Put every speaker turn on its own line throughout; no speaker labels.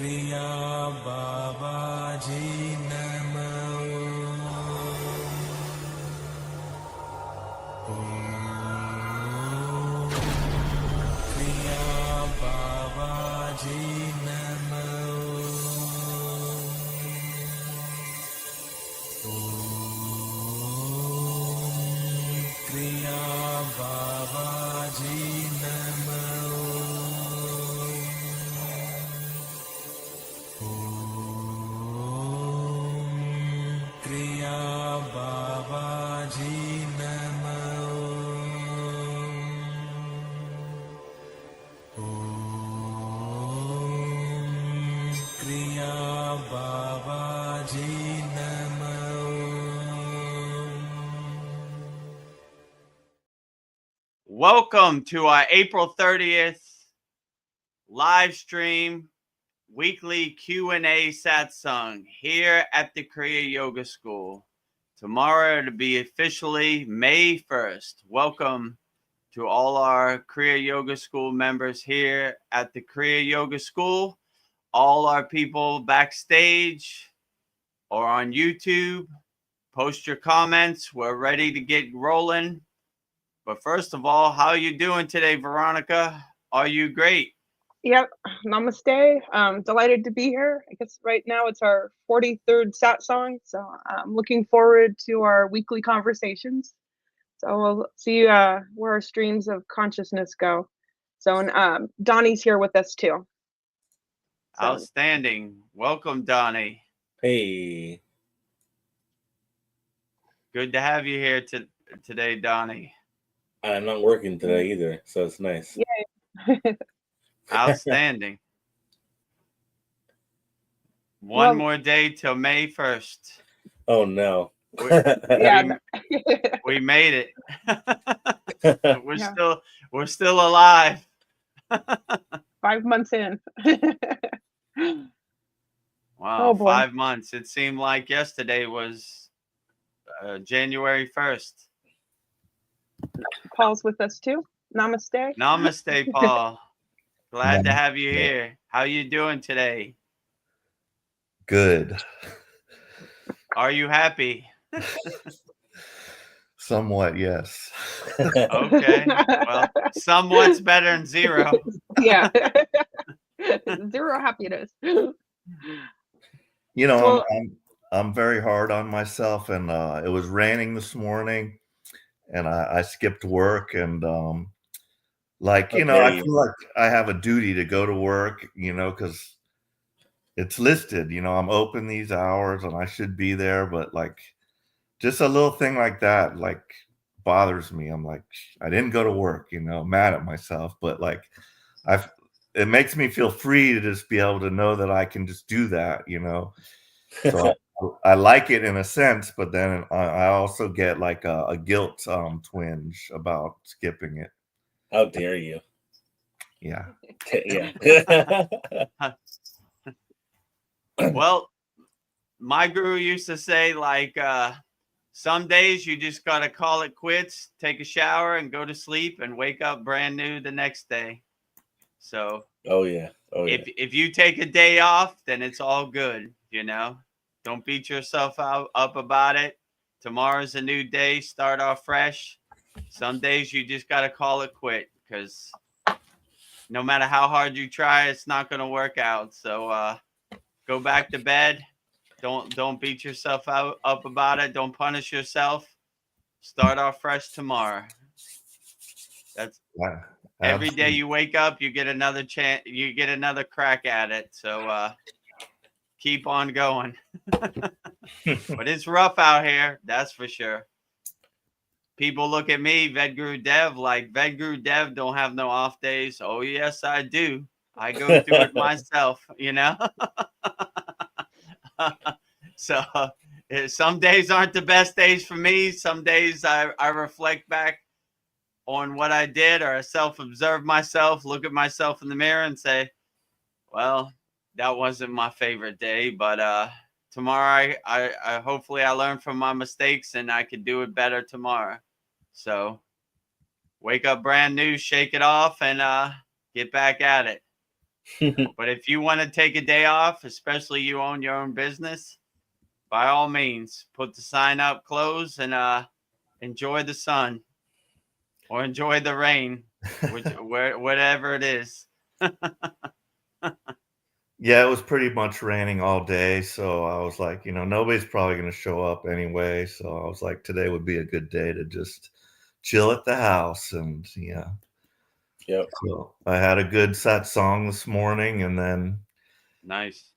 Kriya Babaji Namo. Om Kriya Babaji Namo. Om Kriya Babaji Namo. Kriya Babaji Namo. Om Kriya Babaji Namo.
Welcome to our April 30th live stream weekly Q&A Satsang here at the Kriya Yoga School. Tomorrow it'll be officially May 1st. Welcome to all our Kriya Yoga School members here at the Kriya Yoga School, all our people backstage or on YouTube. Post your comments. We're ready to get rolling. But first of all, how are you doing today, Veronica? Are you great?
Yep. Namaste. Delighted to be here. I guess right now it's our 43rd Satsang. So I'm looking forward to our weekly conversations. So we'll see where our streams of consciousness go. So Donnie's here with us too. So,
outstanding. Welcome, Donnie.
Hey.
Good to have you here today, Donnie.
I'm not working today either, so it's nice.
Yay.
Outstanding. One more day till May 1st.
Oh no.
We made it. We're still alive.
5 months in.
Wow,
Oh, boy.
5 months. It seemed like yesterday was January 1st.
Paul's with us too. Namaste.
Namaste, Paul. Glad to have you here. How you doing today?
Good.
Are you happy?
Somewhat, yes.
Okay. Well, somewhat's better than zero.
Yeah. Zero happiness.
You know, I'm very hard on myself, and it was raining this morning, and I skipped work, and I feel like I have a duty to go to work, because it's listed, I'm open these hours and I should be there, but just a little thing like that, bothers me. I'm like, I didn't go to work, mad at myself, but it makes me feel free to just be able to know that I can just do that, So I like it in a sense, but then I also get a guilt twinge about skipping it.
How dare you?
Yeah.
Yeah.
Well, my guru used to say, some days you just got to call it quits, take a shower and go to sleep and wake up brand new the next day. So, if you take a day off, then it's all good, Don't beat yourself up about it. Tomorrow's a new day. Start off fresh. Some days you just got to call it quit, because no matter how hard you try, it's not going to work out. So go back to bed. Don't beat yourself up about it. Don't punish yourself. Start off fresh tomorrow. That's every day you wake up, you get another chance. You get another crack at it. So keep on going. But it's rough out here, that's for sure. People look at me, Vedagurudev, like Vedagurudev don't have no off days. Oh, yes, I do. I go through it myself, So some days aren't the best days for me. Some days I reflect back on what I did, or I self-observe myself, look at myself in the mirror and say, well, that wasn't my favorite day, but tomorrow I hopefully I learn from my mistakes and I can do it better tomorrow. So wake up brand new, shake it off, and get back at it. But if you want to take a day off, especially you own your own business, by all means, put the sign up, close, and enjoy the sun or enjoy the rain, whatever it is.
Yeah, it was pretty much raining all day, so I was like, nobody's probably going to show up anyway. So I was like, today would be a good day to just chill at the house, and yeah.
Yep.
So I had a good satsang this morning, and then
Nice.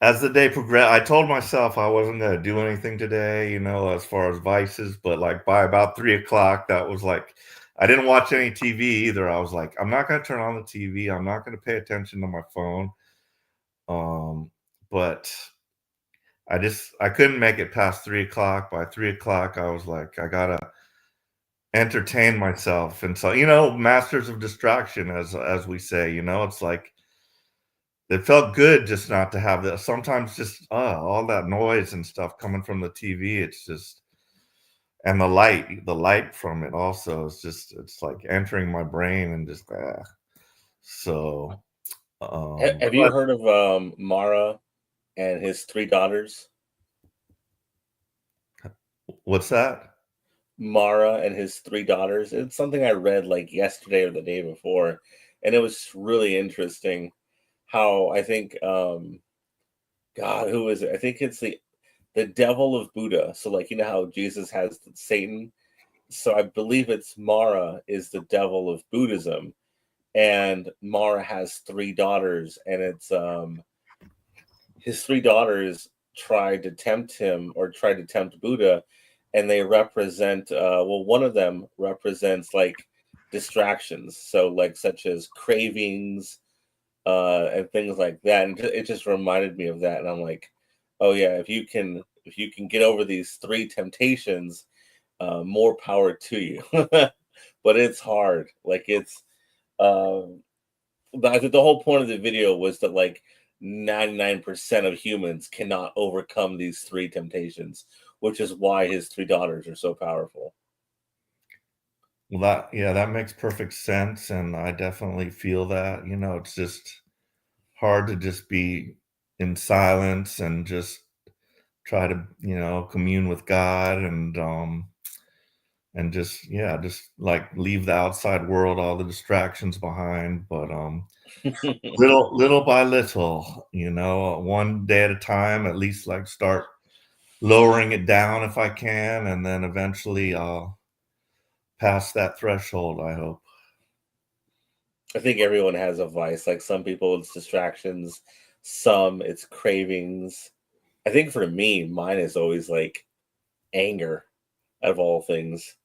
As the day progressed, I told myself I wasn't going to do anything today, as far as vices, but like by about 3:00, that was like, I didn't watch any TV either. I was like, I'm not going to turn on the TV. I'm not going to pay attention to my phone. But I couldn't make it past 3:00. By 3:00, I was like, I gotta entertain myself. And so, masters of distraction, as we say, it's like, it felt good just not to have that. Sometimes just all that noise and stuff coming from the TV. It's just, and the light from it also is just, it's like entering my brain and just so.
Have you heard of Mara and his 3 daughters?
What's that?
Mara and his 3 daughters. It's something I read like yesterday or the day before, and it was really interesting. How I think, God, who is it? I think it's the devil of Buddha. So like, how Jesus has Satan. So I believe it's Mara is the devil of Buddhism, and Mara has 3 daughters, and it's his 3 daughters tried to tempt Buddha, and they represent one of them represents like distractions, so like such as cravings, and things like that, and it just reminded me of that. And I'm like, oh yeah, if you can get over these 3 temptations, more power to you. But it's hard. Like it's the whole point of the video was that like 99% of humans cannot overcome these 3 temptations, which is why his 3 daughters are so powerful.
Well, that makes perfect sense, and I definitely feel that. It's just hard to just be in silence and just try to, commune with God, and just like leave the outside world, all the distractions behind. But little by little, one day at a time, at least like start lowering it down if I can, and then eventually I'll pass that threshold, I hope.
I think everyone has a vice. Like some people it's distractions, some it's cravings. I think for me, mine is always like anger, out of all things.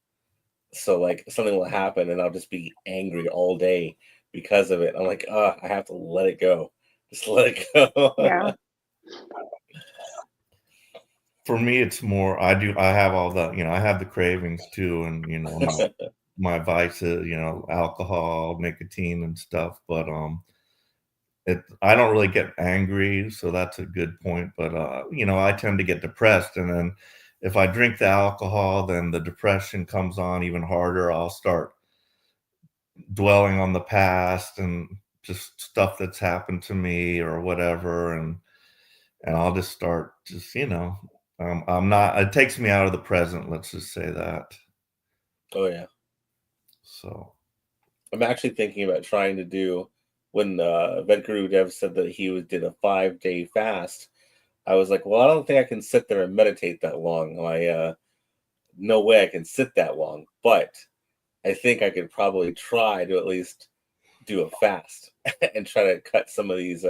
So like something will happen and I'll just be angry all day because of it. I'm like, I have to let it go. Just let it go.
Yeah.
For me, it's more, I have all the, I have the cravings too. And, my vices, alcohol, nicotine and stuff. But, I don't really get angry. So that's a good point. But, I tend to get depressed. And then if I drink the alcohol, then the depression comes on even harder. I'll start dwelling on the past and just stuff that's happened to me or whatever. And I'll just start just, I'm not, it takes me out of the present. Let's just say that.
Oh yeah.
So
I'm actually thinking about trying to do, when Vedagurudev said that he did a 5-day fast, I was like, well, I don't think I can sit there and meditate that long. No way I can sit that long, but I think I could probably try to at least do a fast and try to cut some of these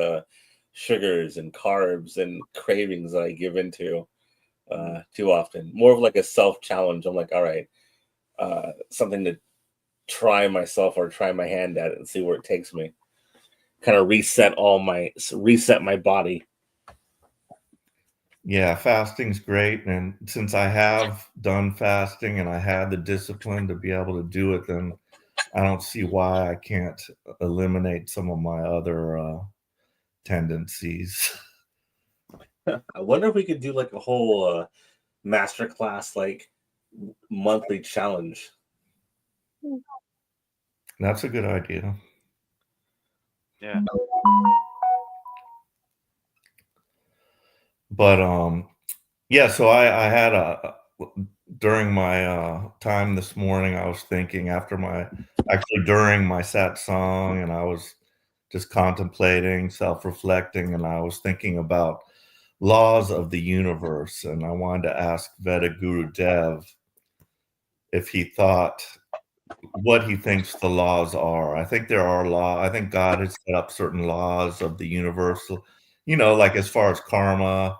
sugars and carbs and cravings that I give into too often. More of like a self-challenge. I'm like, all right, something to try myself or try my hand at it and see where it takes me. Kind of reset my body.
yeah, fasting's great. And since I have done fasting and I had the discipline to be able to do it, then I don't see why I can't eliminate some of my other tendencies.
I wonder if we could do like a whole masterclass, like monthly challenge.
That's a good idea.
Yeah.
But yeah, so I had during my time this morning, I was thinking during my satsang, and I was just contemplating, self-reflecting, and I was thinking about laws of the universe, and I wanted to ask Vedagurudev if he thought what he thinks the laws are. I think there are laws. I think God has set up certain laws of the universe, like as far as karma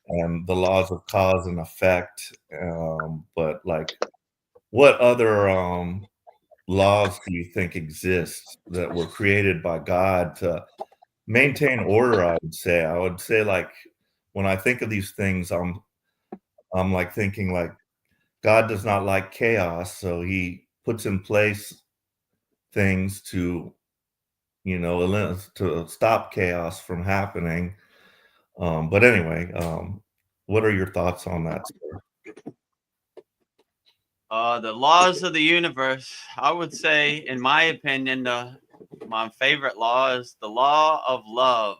and the laws of cause and effect. But like, what other laws do you think exist that were created by God to maintain order? I would say like, when I think of these things, I'm like thinking like God does not like chaos, so he puts in place things to, to stop chaos from happening. But anyway, what are your thoughts on that, sir?
The laws of the universe. I would say, in my opinion, my favorite law is the law of love,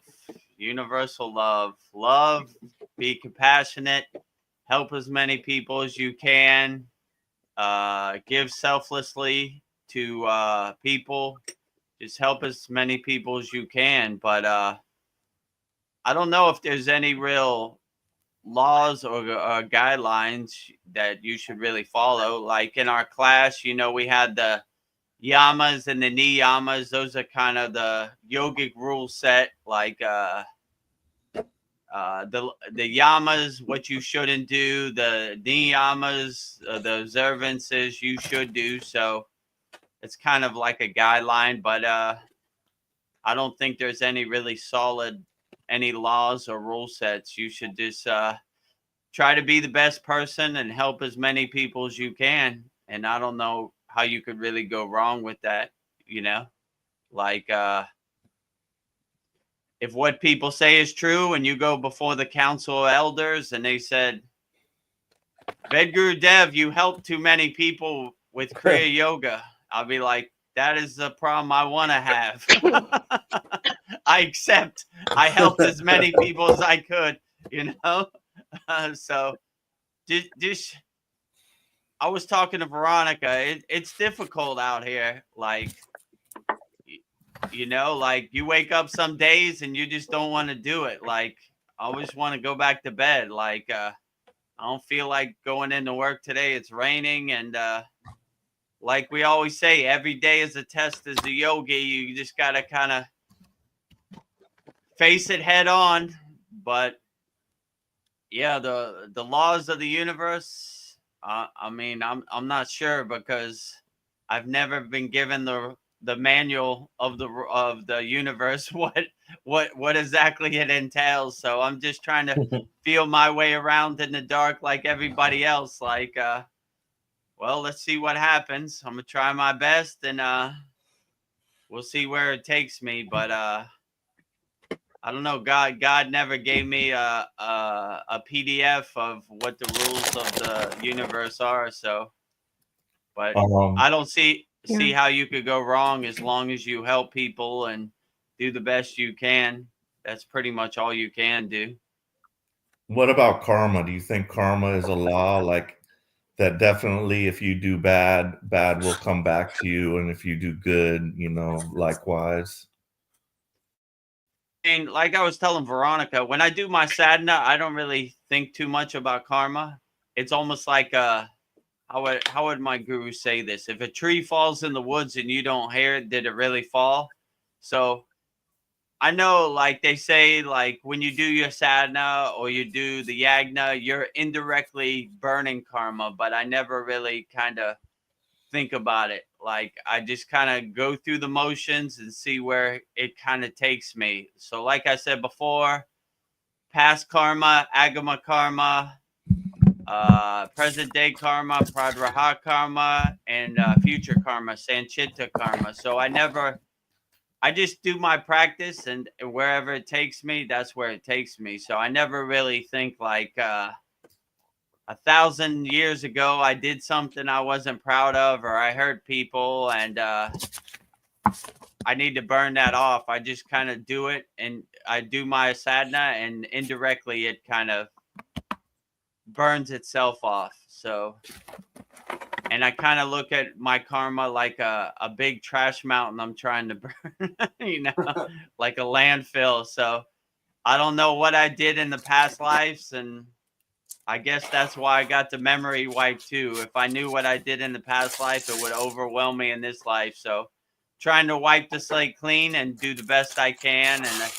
universal love. Love, be compassionate, help as many people as you can, give selflessly to people. Just help as many people as you can. But I don't know if there's any real laws or guidelines that you should really follow. Like in our class, we had the yamas and the niyamas. Those are kind of the yogic rule set. Like the yamas, what you shouldn't do. The niyamas, the observances you should do. So it's kind of like a guideline, but I don't think there's any really solid any laws or rule sets. You should just try to be the best person and help as many people as you can. And I don't know how you could really go wrong with that, like if what people say is true and you go before the council of elders and they said, Vedagurudev, you help too many people with Kriya yoga, I'll be like, that is the problem I want to have. I accept. I helped as many people as I could, so just I was talking to Veronica. It's difficult out here. Like, like you wake up some days and you just don't want to do it. Like, I always want to go back to bed. Like, I don't feel like going into work today. It's raining. And like we always say, every day is a test as a yogi. You just got to kind of face it head on. But yeah, the laws of the universe. I mean, I'm not sure because I've never been given the manual of the universe. What exactly it entails. So I'm just trying to feel my way around in the dark like everybody else. Like, well, let's see what happens. I'm gonna try my best, and we'll see where it takes me. But I don't know. God never gave me a PDF of what the rules of the universe are. So, but I don't see how you could go wrong as long as you help people and do the best you can. That's pretty much all you can do.
What about karma? Do you think karma is a law like that? Definitely, if you do bad will come back to you, and if you do good, likewise.
And like I was telling Veronica, when I do my sadhana, I don't really think too much about karma. It's almost like how would my guru say this? If a tree falls in the woods and you don't hear it, did it really fall? So I know, like they say, like when you do your sadhana or you do the yagna, you're indirectly burning karma, but I never really kind of think about it. Like I just kind of go through the motions and see where it kind of takes me. So like I said before, past karma, agama karma, present day karma, pradraha karma, and future karma, sanchita karma. So I just do my practice, and wherever it takes me, that's where it takes me. So I never really think like 1,000 years ago I did something I wasn't proud of, or I hurt people, and I need to burn that off. I just kind of do it, and I do my sadhana, and indirectly it kind of burns itself off. So, and I kind of look at my karma like a big trash mountain I'm trying to burn, like a landfill. So I don't know what I did in the past lives, and I guess that's why I got the memory wiped too. If I knew what I did in the past life, it would overwhelm me in this life. So trying to wipe the slate clean and do the best I can. And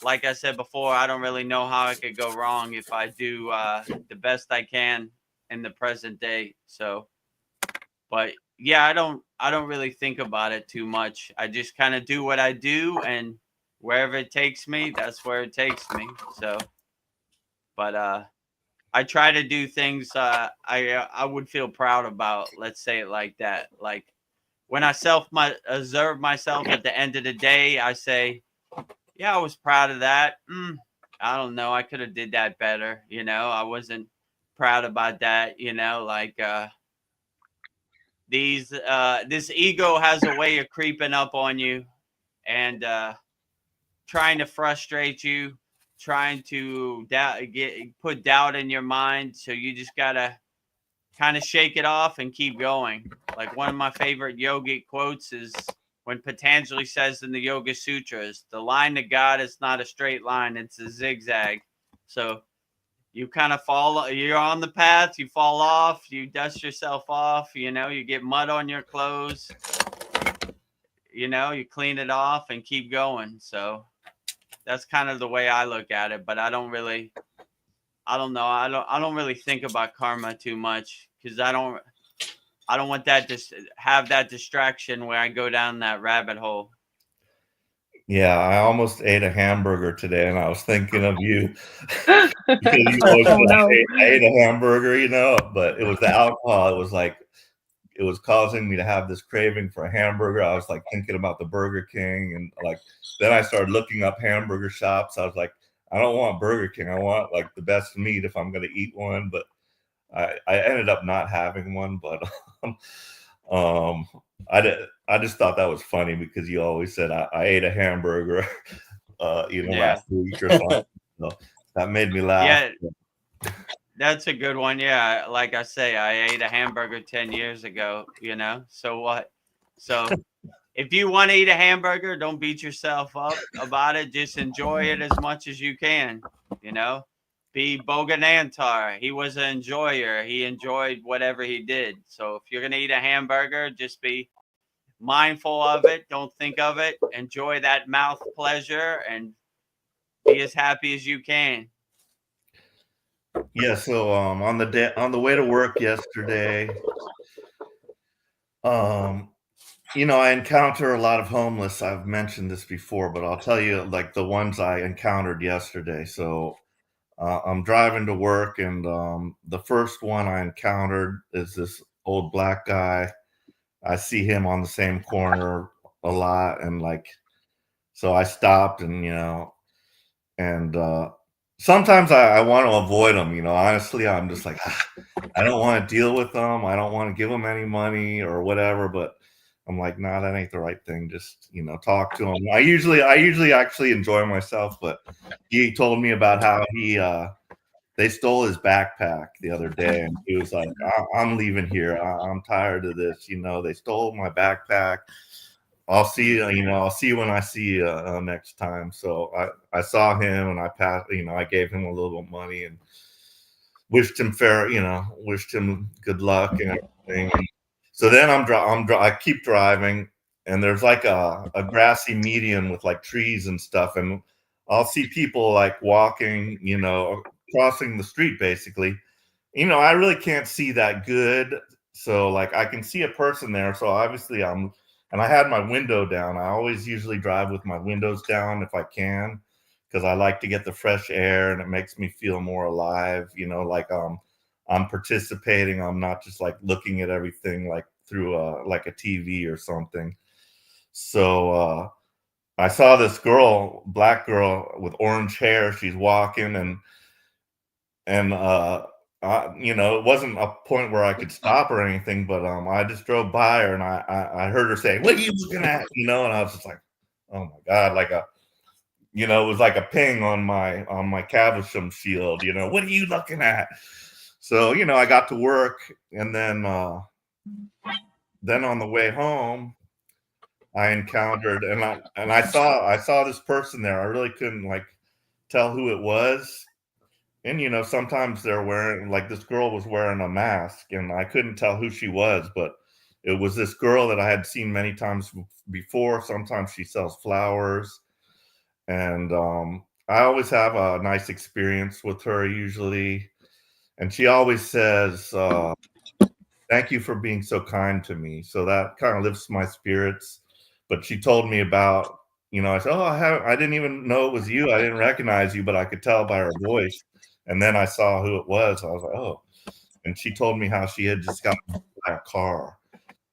like I said before, I don't really know how I could go wrong if I do the best I can in the present day. So, but yeah, I don't really think about it too much. I just kind of do what I do, and wherever it takes me, that's where it takes me. So, but I try to do things I would feel proud about. Let's say it like that. Like when I observe myself at the end of the day, I say, yeah, I was proud of that. I don't know. I could have did that better. I wasn't proud about that. Like this ego has a way of creeping up on you and trying to frustrate you, trying to put doubt in your mind. So you just gotta kind of shake it off and keep going. Like one of my favorite yogic quotes is when Patanjali says in the Yoga Sutras, the line to God is not a straight line, it's a zigzag. So you kind of you're on the path, you fall off, you dust yourself off, you get mud on your clothes, you clean it off and keep going. So that's kind of the way I look at it, but I don't know. I don't really think about karma too much because I don't want that to have that distraction where I go down that rabbit hole.
Yeah, I almost ate a hamburger today, and I was thinking of you. Because you always
Oh,
said,
no.
I ate a hamburger, but it was the alcohol. It was like it was causing me to have this craving for a hamburger. I was like thinking about the Burger King, and like then I started looking up hamburger shops. I was like, I don't want Burger King. I want like the best meat if I'm going to eat one. But I ended up not having one. But I just thought that was funny because you always said I ate a hamburger, last week or something. So that made me laugh.
Yeah, that's a good one. Yeah, like I say, I ate a hamburger 10 years ago. So what? So if you want to eat a hamburger, don't beat yourself up about it. Just enjoy it as much as you can. Be Boganantar. He was an enjoyer. He enjoyed whatever he did. So if you're gonna eat a hamburger, just be mindful of it. Don't think of it. Enjoy that mouth pleasure and be as happy as you can.
Yeah, so on the way to work yesterday, I encounter a lot of homeless. I've mentioned this before, but I'll tell you like the ones I encountered yesterday. So I'm driving to work, and the first one I encountered is this old black guy. I see him on the same corner a lot, and like, so I stopped, and sometimes I want to avoid them. Honestly, I'm just like, I don't want to deal with them. I don't want to give them any money or whatever. But I'm like, nah, that ain't the right thing. Just talk to him. I usually actually enjoy myself, but he told me about how they stole his backpack the other day, and he was like, I'm leaving here. I'm tired of this. They stole my backpack. I'll see you, I'll see you when I see you next time. So I saw him, and I passed, I gave him a little money and wished him wished him good luck and everything. And so then I keep driving, and there's like a grassy median with like trees and stuff. And I'll see people like walking, crossing the street basically. I really can't see that good. So like I can see a person there. So obviously and I had my window down. I always usually drive with my windows down if I can, because I like to get the fresh air and it makes me feel more alive, like I'm participating. I'm not just like looking at everything like through like a TV or something. So I saw this black girl with orange hair. She's walking, and it wasn't a point where I could stop or anything, but I just drove by her and I heard her say, "What are you looking at?" And I was just like, "Oh my God!" Like it was like a ping on my Caversham shield. What are you looking at? So I got to work, and then on the way home, I encountered and I saw this person there. I really couldn't tell who it was. And sometimes they're wearing, like, this girl was wearing a mask and I couldn't tell who she was, but it was this girl that I had seen many times before. Sometimes she sells flowers, and I always have a nice experience with her usually. And she always says, "Thank you for being so kind to me." So that kind of lifts my spirits. But she told me about, I said, "Oh, I didn't even know it was you. I didn't recognize you, but I could tell by her voice." And then I saw who it was. I was like, "Oh." And she told me how she had just gotten hit by a car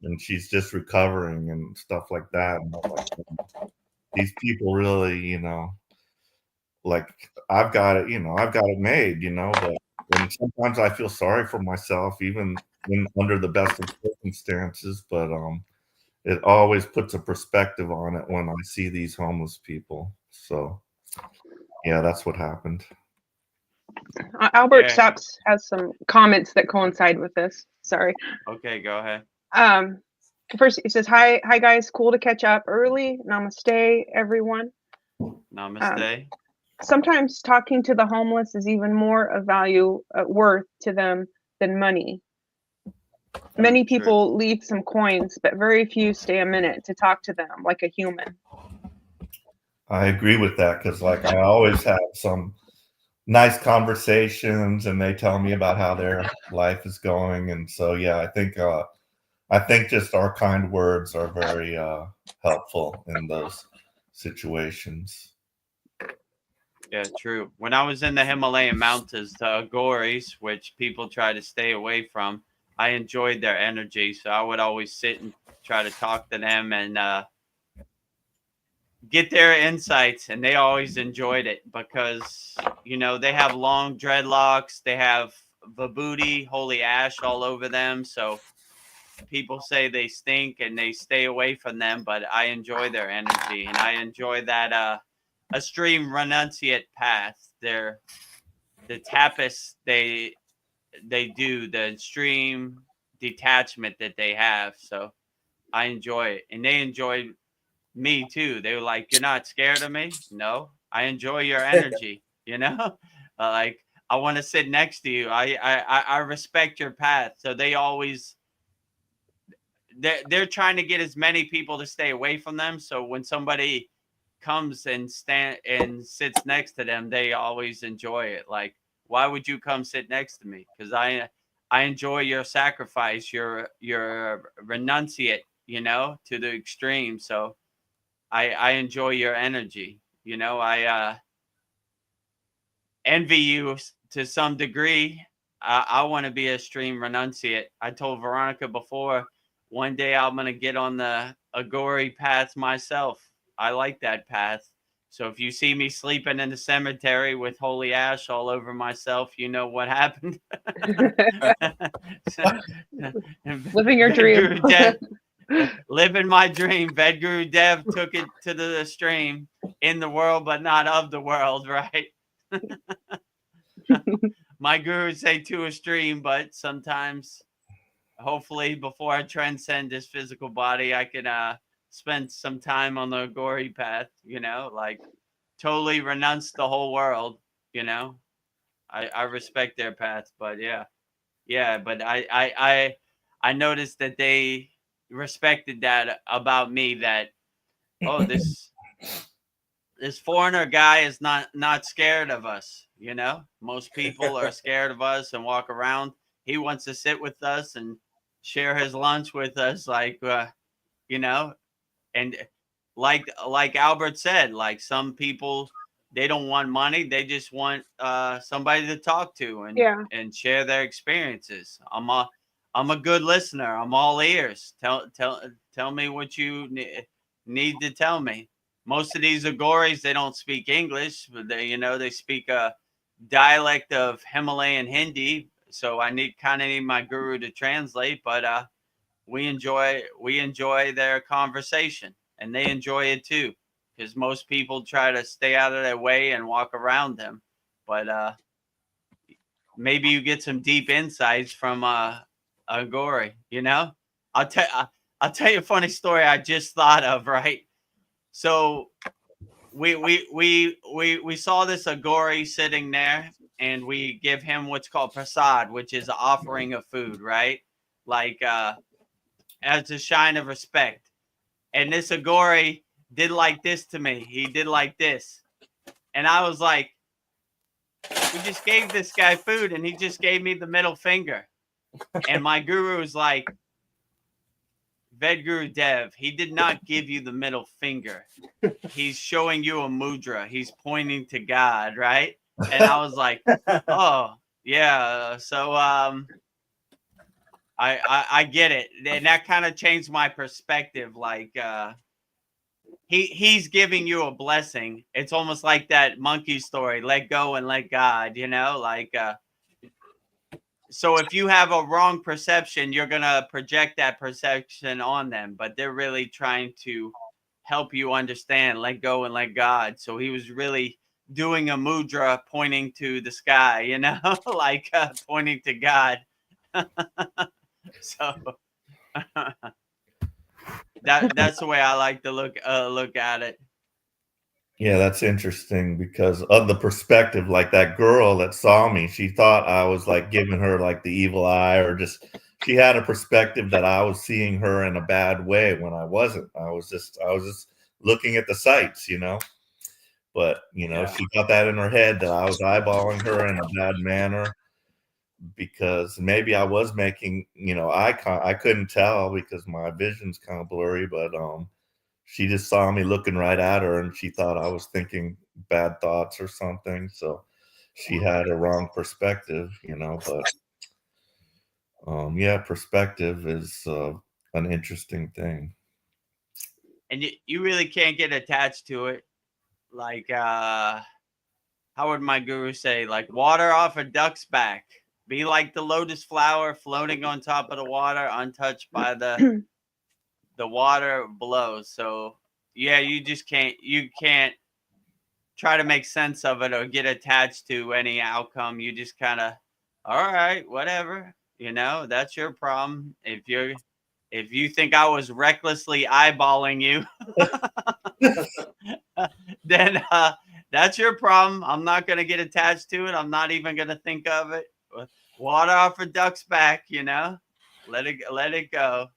and she's just recovering and stuff like that. And I was like, these people really, like, I've got it made, but and sometimes I feel sorry for myself, even when under the best of circumstances. But it always puts a perspective on it when I see these homeless people. So yeah, that's what happened.
Albert
Yeah.
Saps has some comments that coincide with this. Sorry.
Okay, go ahead.
First, he says, hi guys, cool to catch up early. Namaste, everyone.
Namaste.
Sometimes talking to the homeless is even more of value, worth to them than money. Many people leave some coins, but very few stay a minute to talk to them like a human.
I agree with that, because I always have some nice conversations and they tell me about how their life is going. And so, yeah, I think just our kind words are very helpful in those situations.
Yeah, true. When I was in the Himalayan mountains, the Agoris, which people try to stay away from, I enjoyed their energy. So I would always sit and try to talk to them and get their insights. And they always enjoyed it because, they have long dreadlocks. They have vibhuti, holy ash all over them. So people say they stink and they stay away from them, but I enjoy their energy. And I enjoy that a stream renunciate path. The tapas they do, the extreme detachment that they have. So I enjoy it, and they enjoy me too. They were like, "You're not scared of me?" No, I enjoy your energy. Like, I want to sit next to you. I respect your path. So they always they're trying to get as many people to stay away from them. So when somebody comes and sits next to them, they always enjoy it. Like, why would you come sit next to me? Because I enjoy your sacrifice, your renunciate, to the extreme. So I enjoy your energy. I envy you to some degree. I want to be a stream renunciate. I told Veronica before, one day I'm going to get on the Agori path myself. I like that path. So if you see me sleeping in the cemetery with holy ash all over myself, you know what happened.
Living your dream.
Living my dream. Vedagurudev took it to the stream, in the world, but not of the world, right? My gurus say to a stream, but sometimes, hopefully, before I transcend this physical body, I can spend some time on the Agori path, like totally renounce the whole world, I respect their path, but but I noticed that they respected that about me, that, oh, this foreigner guy is not scared of us. Most people are scared of us and walk around. He wants to sit with us and share his lunch with us, like, and like Albert said, like, some people, they don't want money, they just want somebody to talk to and share their experiences. I'm a good listener. I'm all ears. Tell me what you need to tell me. Most of these Agoris, they don't speak English, but they speak a dialect of Himalayan Hindi. so I need my guru to translate, but we enjoy their conversation, and they enjoy it too, because most people try to stay out of their way and walk around them. But maybe you get some deep insights from Agori. I'll tell you a funny story I just thought of. Right, so we saw this Agori sitting there, and we give him what's called prasad, which is an offering of food, right? Like as a sign of respect. And this Agori did like this to me. He did like this. And I was like, we just gave this guy food and he just gave me the middle finger. And my guru was like, Vedagurudev, he did not give you the middle finger. He's showing you a mudra. He's pointing to God, right? And I was like, oh, yeah. So I get it. And that kind of changed my perspective. Like he's giving you a blessing. It's almost like that monkey story, let go and let God, like so if you have a wrong perception, you're going to project that perception on them, but they're really trying to help you understand, let go and let God. So he was really doing a mudra pointing to the sky, like pointing to God. So that's the way I like to look at it.
Yeah, that's interesting because of the perspective, like that girl that saw me, she thought I was like giving her like the evil eye, or just she had a perspective that I was seeing her in a bad way when I wasn't. I was just looking at the sights, But
Yeah.
she got that in her head that I was eyeballing her in a bad manner, because maybe I was making, I couldn't tell because my vision's kind of blurry, but she just saw me looking right at her and she thought I was thinking bad thoughts or something. So she had a wrong perspective, but yeah, perspective is an interesting thing.
And you really can't get attached to it. Like, how would my guru say? Like, water off a duck's back. Be like the lotus flower floating on top of the water, untouched by the water below. So yeah, you can't try to make sense of it or get attached to any outcome. You just kind of, all right, whatever, that's your problem. If you think I was recklessly eyeballing you, then that's your problem. I'm not going to get attached to it. I'm not even going to think of it. Water off a duck's back, let it go.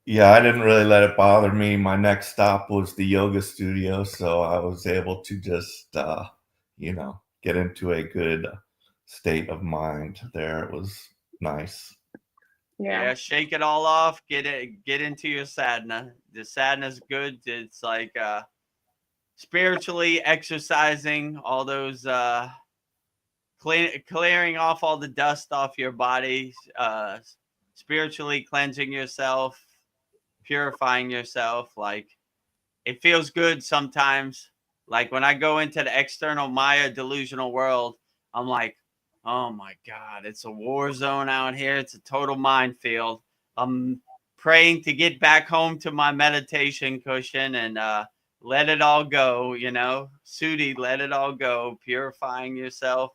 Yeah, I didn't really let it bother me. My next stop was the yoga studio, so I was able to just, get into a good state of mind there. It was nice.
Yeah, shake it all off. Get into your sadhana. The sadhana is good. It's like spiritually exercising all those clearing off all the dust off your body, spiritually cleansing yourself, purifying yourself. Like, it feels good sometimes. Like when I go into the external Maya delusional world, I'm like, oh my God, it's a war zone out here. It's a total minefield. I'm praying to get back home to my meditation cushion and let it all go, Sudi, let it all go, purifying yourself,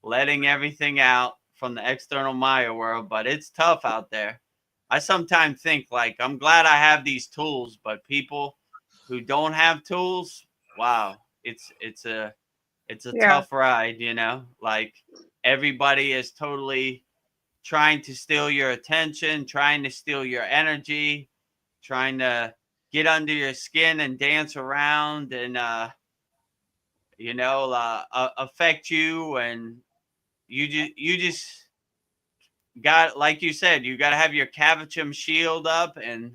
letting everything out from the external Maya world. But it's tough out there. I sometimes think, like, I'm glad I have these tools, but people who don't have tools, wow, it's a tough ride, like everybody is totally trying to steal your attention, trying to steal your energy, trying to get under your skin and dance around and affect you. And you just got, like you said, you got to have your Kavachum shield up and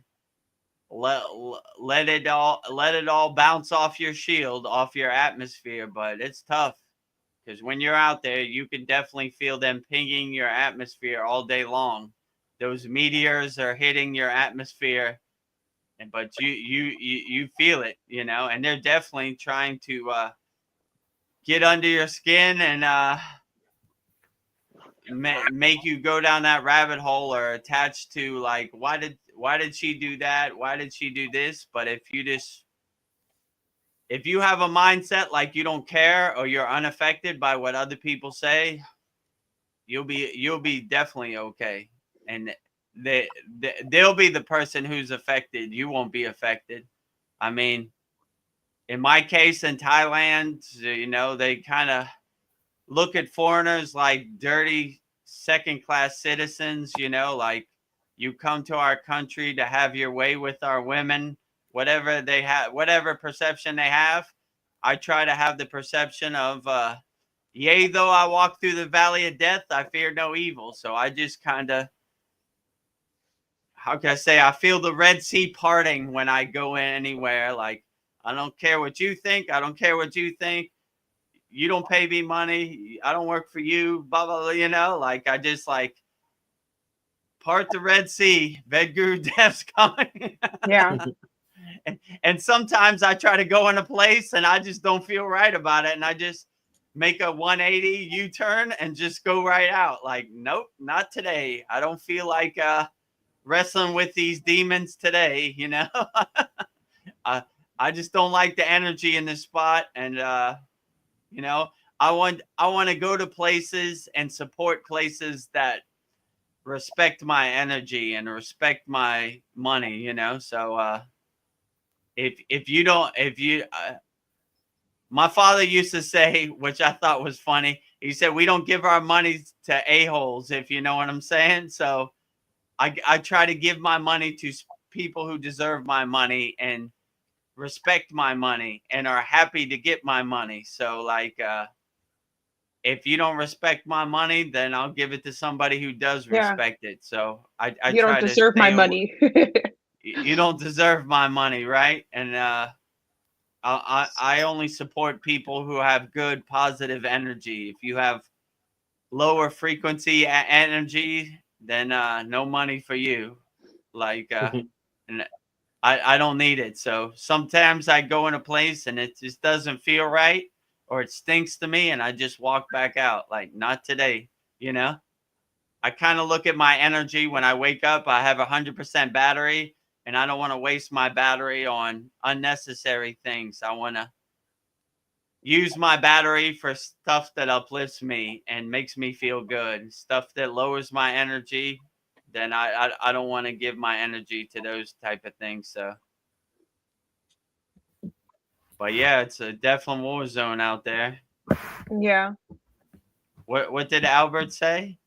let it all bounce off your shield, off your atmosphere. But it's tough because when you're out there, you can definitely feel them pinging your atmosphere all day long. Those meteors are hitting your atmosphere, but you feel it, and they're definitely trying to get under your skin and make you go down that rabbit hole or attached to like, why did she do that? Why did she do this? But if you have a mindset like you don't care or you're unaffected by what other people say, you'll be definitely okay. And they'll be the person who's affected. You won't be affected. I mean, in my case in Thailand, they kind of look at foreigners like dirty second-class citizens, like you come to our country to have your way with our women, whatever they have, whatever perception they have. I try to have the perception of, yea, though I walk through the valley of death, I fear no evil. So I just kind of, how can I say, I feel the Red Sea parting when I go anywhere. Like, I don't care what you think. I don't care what you think. You don't pay me money. I don't work for you. Blah, blah, blah, like I just like part the Red Sea. Vedgurudev's coming.
Yeah.
And sometimes I try to go in a place and I just don't feel right about it. And I just make a 180 U-turn and just go right out. Like, nope, not today. I don't feel like wrestling with these demons today, I just don't like the energy in this spot. And, I want to go to places and support places that respect my energy and respect my money, So my father used to say, which I thought was funny. He said, we don't give our money to a-holes, if you know what I'm saying. So I try to give my money to people who deserve my money and respect my money and are happy to get my money. So like, if you don't respect my money, then I'll give it to somebody who does respect it. So I
you
try
don't deserve my money.
You don't deserve my money, right? And I only support people who have good, positive energy. If you have lower frequency energy, then no money for you. Like, and I don't need it. So sometimes I go in a place and it just doesn't feel right or it stinks to me and I just walk back out. Like, not today, I kind of look at my energy when I wake up. I have 100% battery and I don't want to waste my battery on unnecessary things. I want to use my battery for stuff that uplifts me and makes me feel good. Stuff that lowers my energy, then I don't want to give my energy to those type of things. So, but yeah, it's a definite war zone out there.
Yeah.
What did Albert say?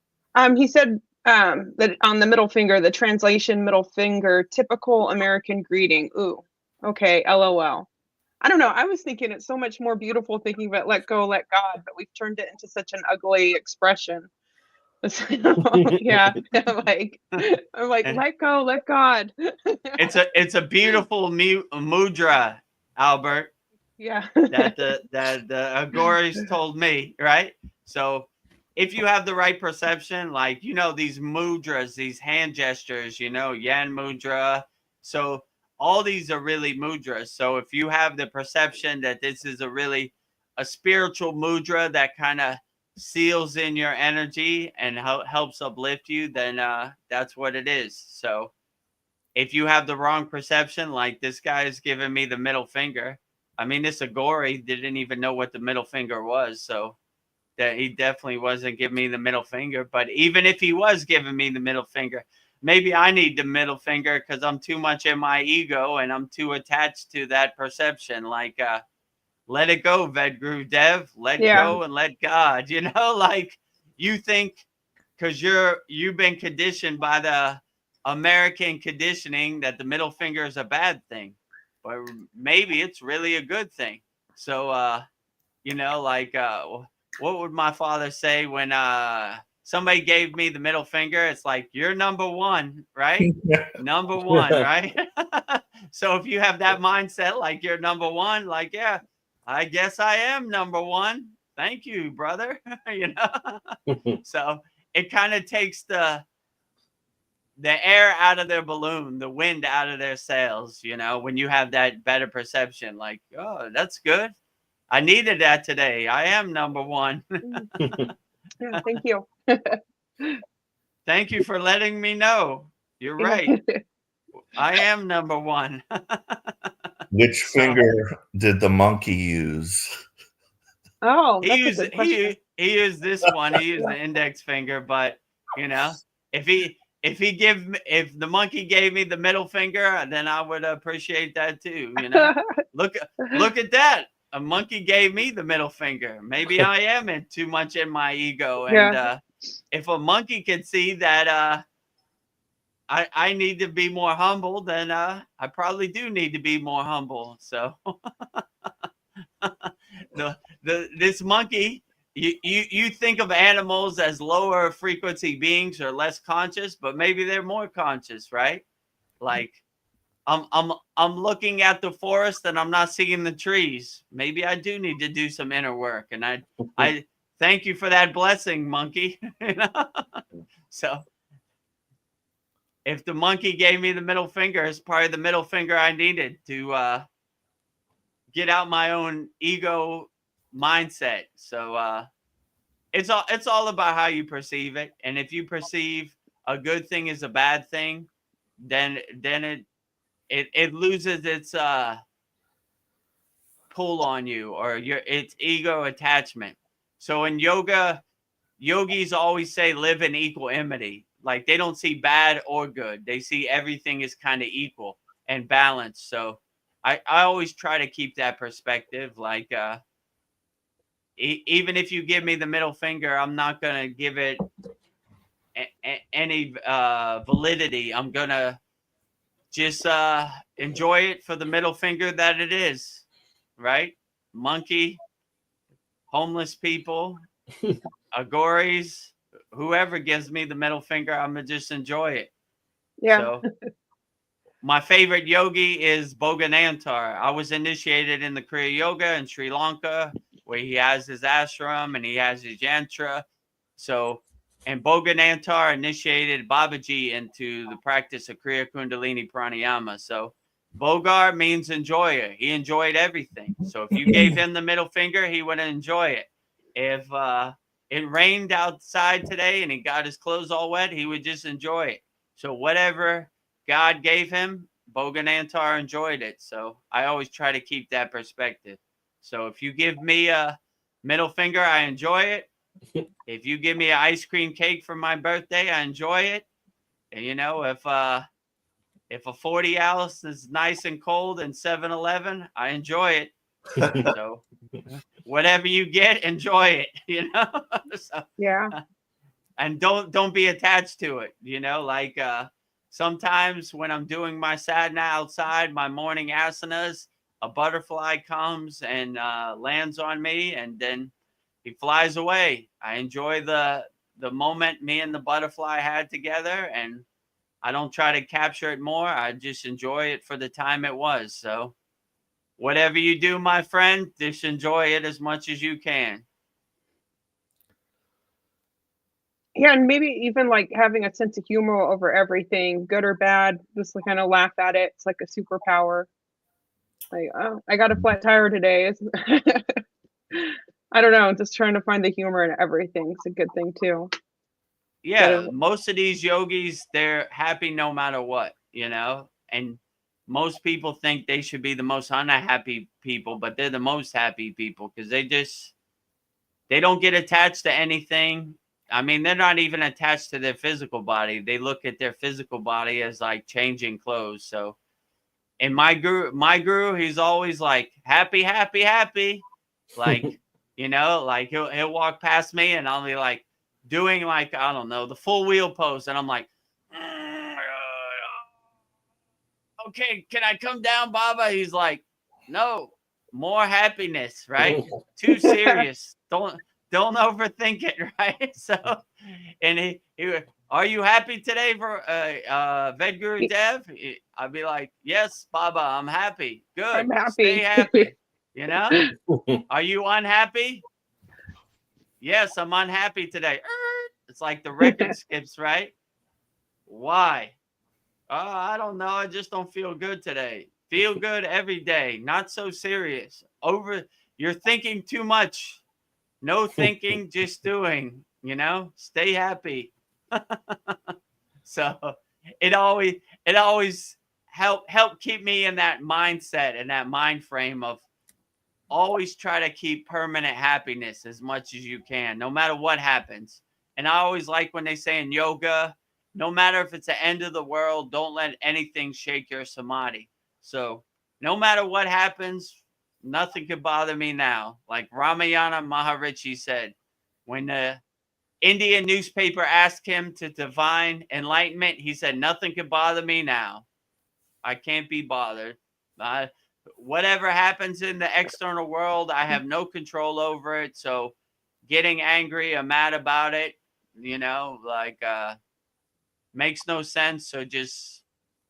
He said that on the middle finger, the translation middle finger, typical American greeting. Ooh, okay, LOL. I don't know. I was thinking it's so much more beautiful thinking about let go, let God, but we've turned it into such an ugly expression. Yeah, I'm like, let go, let God.
It's a beautiful mudra, Albert.
Yeah.
that the Agoris told me, right? So if you have the right perception, like, these mudras, these hand gestures, yan mudra. So all these are really mudras. So if you have the perception that this is a spiritual mudra that kind of seals in your energy and helps uplift you, then that's what it is. So if you have the wrong perception, like this guy is giving me the middle finger. I mean, this Agori didn't even know what the middle finger was. So that he definitely wasn't giving me the middle finger. But even if he was giving me the middle finger, maybe I need the middle finger because I'm too much in my ego and I'm too attached to that perception. Like, let it go, Vedagurudev. Let go and let God. Like you think because you've been conditioned by the American conditioning that the middle finger is a bad thing. But maybe it's really a good thing. So, like, what would my father say when somebody gave me the middle finger? It's like, you're number one, right? Number one, right? So if you have that mindset, like you're number one, like, yeah, I guess I am number one. Thank you, brother. So it kind of takes the air out of their balloon, the wind out of their sails, when you have that better perception, like, oh, that's good. I needed that today. I am number one.
Yeah, thank you.
Thank you for letting me know. You're right. I am number one.
Which
So
finger did the monkey use?
Oh,
he
that's a
used
good question.
he used this one. He used the index finger, but if the monkey gave me the middle finger, then I would appreciate that too. Look at that. A monkey gave me the middle finger. Maybe I am too much in my ego, and
Yeah.
if a monkey could see that I need to be more humble, then I probably do need to be more humble. So this monkey, you think of animals as lower frequency beings or less conscious, but maybe they're more conscious, right? Like I'm looking at the forest and I'm not seeing the trees. Maybe I do need to do some inner work, and I thank you for that blessing, monkey. So if the monkey gave me the middle finger, it's probably the middle finger I needed to get out my own ego mindset. So it's all about how you perceive it. And if you perceive a good thing as a bad thing, then it loses its pull on you, or its ego attachment. So in yoga, yogis always say live in equanimity. Like they don't see bad or good. They see everything is kind of equal and balanced. So I always try to keep that perspective. Like even if you give me the middle finger, I'm not going to give it any validity. I'm going to just enjoy it for the middle finger that it is, right? Monkey, homeless people, agoris, whoever gives me the middle finger, I'm going to just enjoy it.
Yeah.
So my favorite yogi is Boganantar. I was initiated in the Kriya Yoga in Sri Lanka, where he has his ashram and he has his yantra. So, and Boganantar initiated Babaji into the practice of Kriya Kundalini Pranayama. So, Bogar means enjoyer. He enjoyed everything. So, if you gave him the middle finger, he would enjoy it. If it rained outside today and he got his clothes all wet, he would just enjoy it. So, whatever God gave him, Boganantar enjoyed it. So, I always try to keep that perspective. So, if you give me a middle finger, I enjoy it. If you give me an ice cream cake for my birthday, I enjoy it. And if a 40 ounce is nice and cold in 7-Eleven, I enjoy it. So whatever you get, enjoy it. So,
Yeah.
and don't be attached to it. Like sometimes when I'm doing my sadhana outside, my morning asanas, a butterfly comes and lands on me, and then he flies away. I enjoy the moment me and the butterfly had together, and I don't try to capture it more. I just enjoy it for the time it was. So whatever you do, my friend, just enjoy it as much as you can.
Yeah, and maybe even like having a sense of humor over everything, good or bad, just to kind of laugh at it. It's like a superpower. Like, oh, I got a flat tire today. I don't know, just trying to find the humor in everything. It's a good thing too.
Yeah, most of these yogis, they're happy no matter what, and most people think they should be the most unhappy people, but they're the most happy people because they don't get attached to anything. I mean, they're not even attached to their physical body. They look at their physical body as like changing clothes. So, and my guru, he's always like happy, happy, happy. Like, like he'll walk past me and I'll be like doing like, I don't know, the full wheel pose. And I'm like, okay, can I come down, Baba? He's like, no, more happiness, right? Too serious. Don't overthink it, right? So, and he are you happy today for Vedagurudev? I'd be like, yes, Baba, I'm happy. Good.
I'm happy.
Stay happy. Are you unhappy? Yes, I'm unhappy today. It's like the record skips, right? Why? I don't know. I just don't feel good today. Feel good every day. Not so serious. You're thinking too much. No thinking, just doing. Stay happy. So it always help keep me in that mindset and that mind frame of always try to keep permanent happiness as much as you can, no matter what happens. And I always like when they say in yoga, no matter if it's the end of the world, don't let anything shake your samadhi. So no matter what happens, nothing could bother me now. Like Ramayana Maharishi said, when the Indian newspaper asked him to divine enlightenment, he said, nothing could bother me now. I can't be bothered. Whatever happens in the external world, I have no control over it. So getting angry or mad about it, makes no sense. So just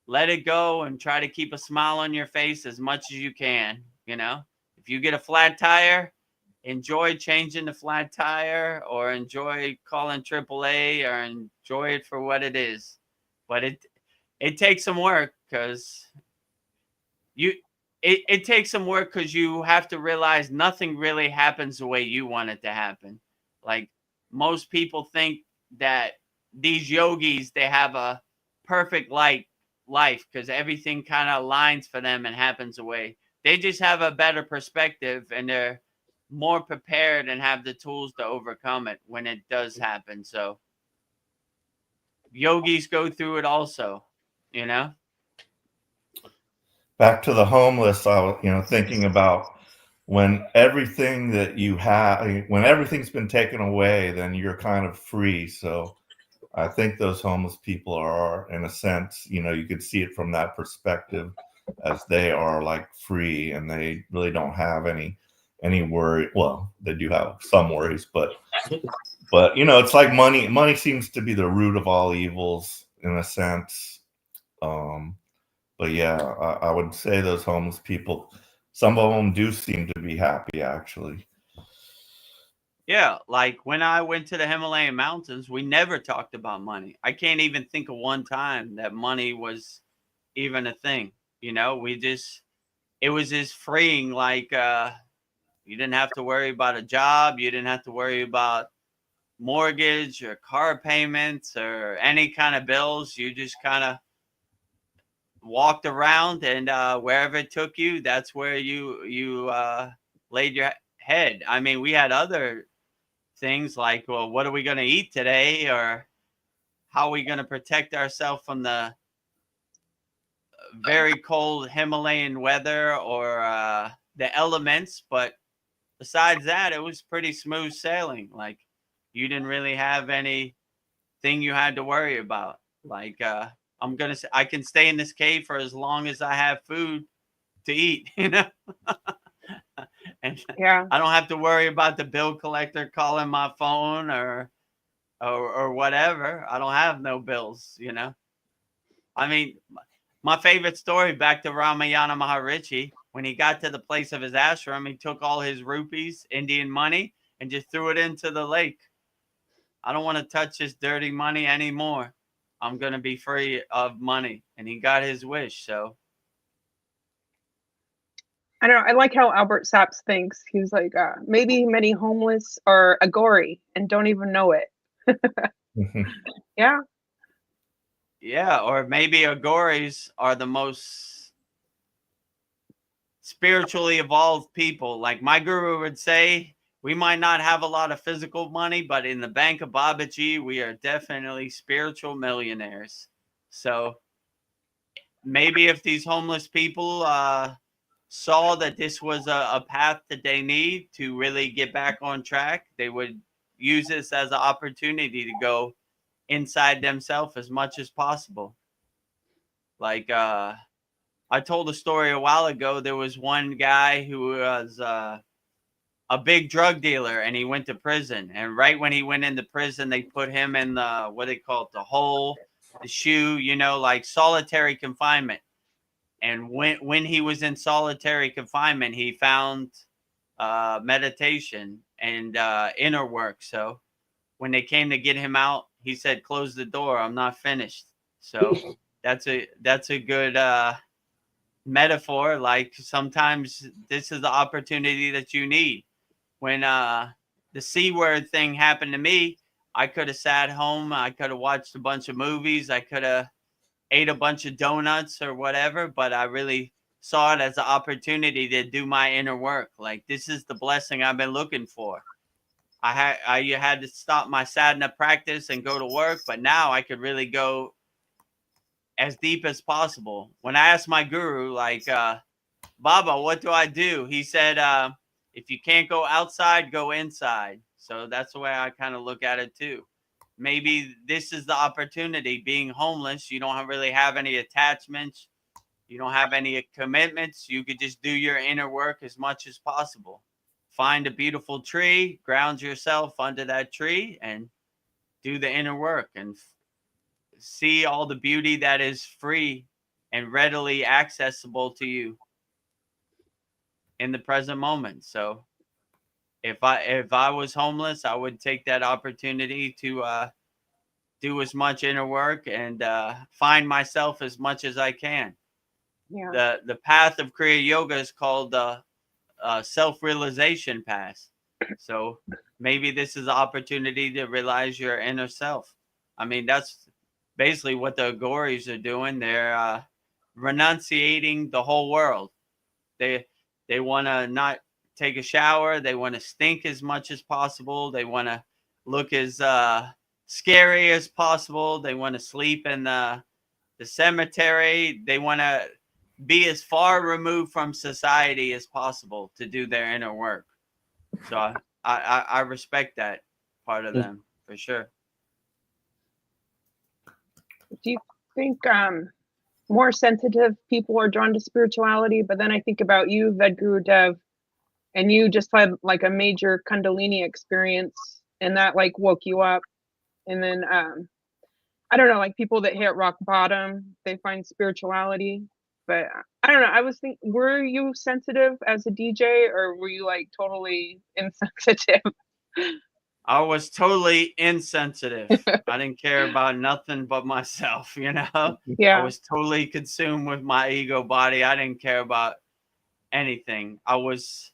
let it go and try to keep a smile on your face as much as you can. If you get a flat tire, enjoy changing the flat tire or enjoy calling AAA or enjoy it for what it is. But it takes some work because it takes some work because you have to realize nothing really happens the way you want it to happen. Like most people think that these yogis, they have a perfect life because everything kind of aligns for them and happens the way. They just have a better perspective and they're more prepared and have the tools to overcome it when it does happen. So yogis go through it also,
Back to the homeless, I was, thinking about when everything that you have, when everything's been taken away, then you're kind of free. So I think those homeless people are, in a sense, you could see it from that perspective, as they are like free and they really don't have any worry. Well, they do have some worries, but it's like money seems to be the root of all evils in a sense. But yeah, I would say those homeless people, some of them do seem to be happy, actually.
Yeah, like when I went to the Himalayan mountains, we never talked about money. I can't even think of one time that money was even a thing. It was just freeing. Like you didn't have to worry about a job. You didn't have to worry about mortgage or car payments or any kind of bills. You just kind of walked around and wherever it took you, that's where you laid your head. I mean, we had other things like, well, what are we going to eat today, or how are we going to protect ourselves from the very cold Himalayan weather or the elements. But besides that, it was pretty smooth sailing. Like you didn't really have anything you had to worry about. Like I can stay in this cave for as long as I have food to eat, and
Yeah.
I don't have to worry about the bill collector calling my phone or whatever. I don't have no bills, I mean, my favorite story, back to Ramayana Maharishi, when he got to the place of his ashram, he took all his rupees, Indian money, and just threw it into the lake. I don't want to touch this dirty money anymore. I'm going to be free of money. And he got his wish. So
I don't know. I like how Albert Saps thinks. He's like, maybe many homeless are agori and don't even know it. Yeah.
yeah, or maybe agoris are the most spiritually evolved people. Like my guru would say, we might not have a lot of physical money, but in the bank of Babaji, we are definitely spiritual millionaires. So maybe if these homeless people saw that this was a path that they need to really get back on track, they would use this as an opportunity to go inside themselves as much as possible. Like I told a story a while ago. There was one guy who was a big drug dealer, and he went to prison. And right when he went into prison, they put him in the, what they call it, the hole, the shoe, like solitary confinement. And when he was in solitary confinement, he found meditation and inner work. So when they came to get him out, he said, "Close the door. I'm not finished." So that's a good metaphor. Like sometimes this is the opportunity that you need. When the C word thing happened to me, I could have sat home. I could have watched a bunch of movies. I could have ate a bunch of donuts or whatever, but I really saw it as an opportunity to do my inner work. Like, this is the blessing I've been looking for. I had to stop my sadhana practice and go to work, but now I could really go as deep as possible. When I asked my guru, like, Baba, what do I do? He said, if you can't go outside, go inside. So that's the way I kind of look at it too. Maybe this is the opportunity. Being homeless, you don't really have any attachments. You don't have any commitments. You could just do your inner work as much as possible. Find a beautiful tree, ground yourself under that tree, and do the inner work and see all the beauty that is free and readily accessible to you in the present moment. So if I was homeless, I would take that opportunity to do as much inner work and find myself as much as I can.
Yeah.
The path of Kriya Yoga is called the self-realization path. So maybe this is an opportunity to realize your inner self. I mean, that's basically what the Agoris are doing. They're renunciating the whole world. They want to not take a shower. They want to stink as much as possible. They want to look as scary as possible. They want to sleep in the cemetery. They want to be as far removed from society as possible to do their inner work. So I respect that part of them for sure.
Do you think more sensitive people are drawn to spirituality? But then I think about you, Vedagurudev, and you just had like a major Kundalini experience, and that like woke you up. And then I don't know, like people that hit rock bottom, they find spirituality. But I don't know. I was thinking, were you sensitive as a DJ, or were you like totally insensitive?
I was totally insensitive. I didn't care about nothing but myself, you know?
Yeah.
I was totally consumed with my ego body. I didn't care about anything. I was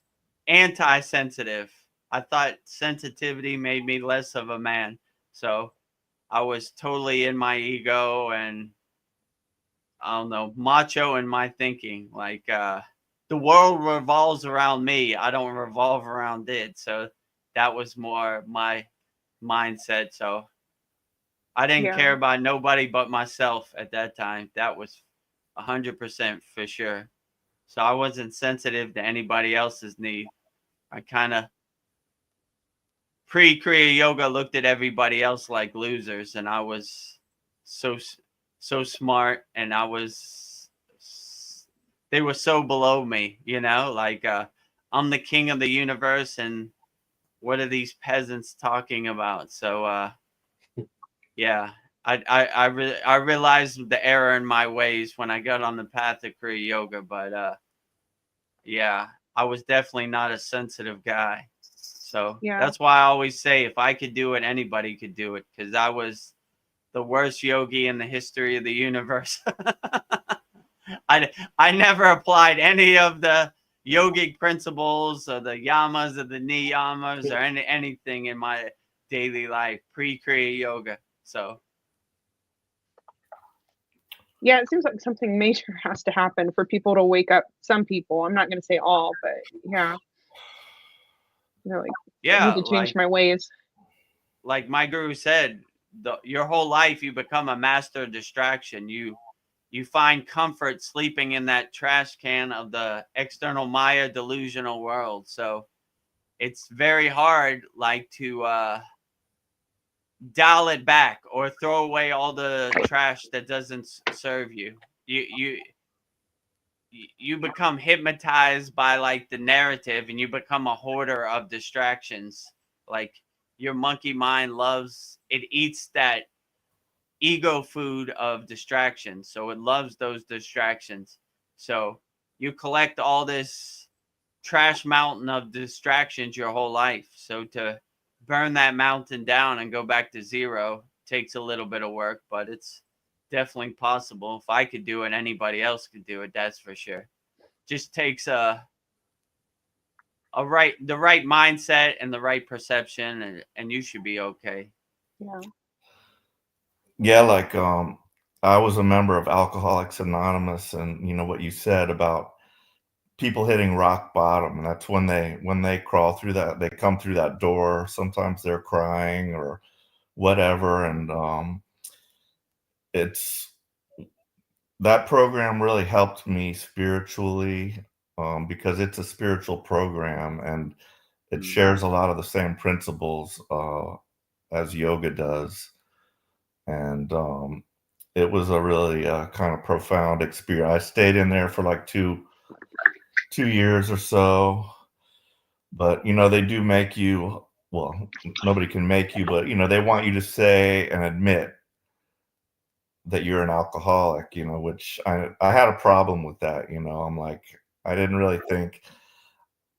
anti-sensitive. I thought sensitivity made me less of a man. So I was totally in my ego and, I don't know, macho in my thinking. Like, the world revolves around me. I don't revolve around it. So that was more my mindset. So I didn't care about nobody but myself at that time. That was 100% for sure. So I wasn't sensitive to anybody else's need. I kind of pre-Kriya Yoga looked at everybody else like losers, and I was so smart, and they were so below me, you know, like I'm the king of the universe, and what are these peasants talking about? So yeah, I realized the error in my ways when I got on the path of Kriya Yoga, but yeah, I was definitely not a sensitive guy. So that's why I always say, if I could do it, anybody could do it, because I was the worst yogi in the history of the universe. I never applied any of the yogic principles or the yamas or the niyamas or anything in my daily life pre-Kriya Yoga. So
yeah, it seems like something major has to happen for people to wake up. Some people, I'm not going to say all, but yeah, you know, like, I need to change my ways.
Like my guru said, your whole life you become a master of distraction. You find comfort sleeping in that trash can of the external Maya delusional world. So it's very hard, like, to dial it back or throw away all the trash that doesn't serve you. You become hypnotized by like the narrative, and you become a hoarder of distractions. Like, your monkey mind it eats that ego food of distractions. So it loves those distractions. So you collect all this trash mountain of distractions your whole life. So to burn that mountain down and go back to zero takes a little bit of work, but it's definitely possible. If I could do it, anybody else could do it. That's for sure. Just takes the right mindset and the right perception, and you should be okay.
Yeah.
Yeah, like I was a member of Alcoholics Anonymous, and what you said about people hitting rock bottom, and that's when they crawl through that, they come through that door. Sometimes they're crying or whatever, and it's that program really helped me spiritually, because it's a spiritual program and it shares a lot of the same principles as yoga does. And it was a really kind of profound experience. I stayed in there for like two years or so, but they do make you, well, nobody can make you, but they want you to say and admit that you're an alcoholic, which I had a problem with that. I'm like, I didn't really think,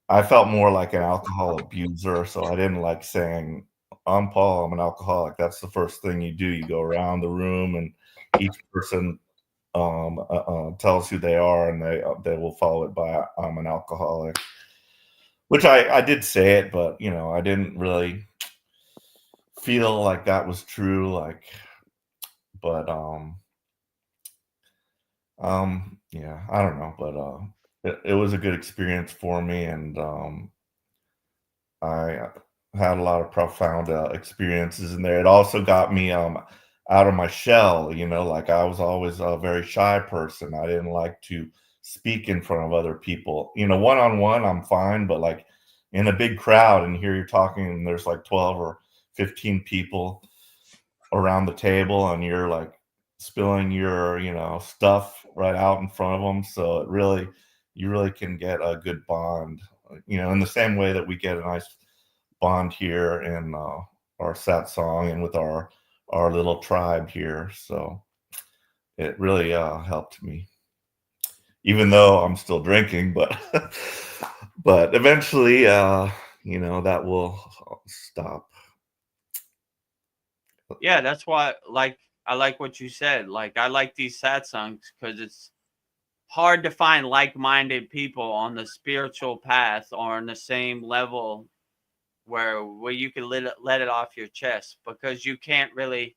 I felt more like an alcohol abuser, so I didn't like saying, I'm Paul, I'm an alcoholic. That's the first thing you do. You go around the room and each person tells who they are, and they will follow it by, I'm an alcoholic, which I did say it, but I didn't really feel like that was true. But yeah, I don't know, but it was a good experience for me, and I had a lot of profound experiences in there. It also got me out of my shell. Like I was always a very shy person. I didn't like to speak in front of other people. One on one, I'm fine, but like in a big crowd, and here you're talking, and there's like 12 or 15 people around the table, and you're like spilling your stuff right out in front of them. So you really can get a good bond, in the same way that we get a nice bond here in our Satsang and with our little tribe here. So it really helped me, even though I'm still drinking, but but eventually that will stop.
Yeah, that's why, like, I like what you said. Like, I like these satsangs because it's hard to find like-minded people on the spiritual path or on the same level where you can let it off your chest, because you can't really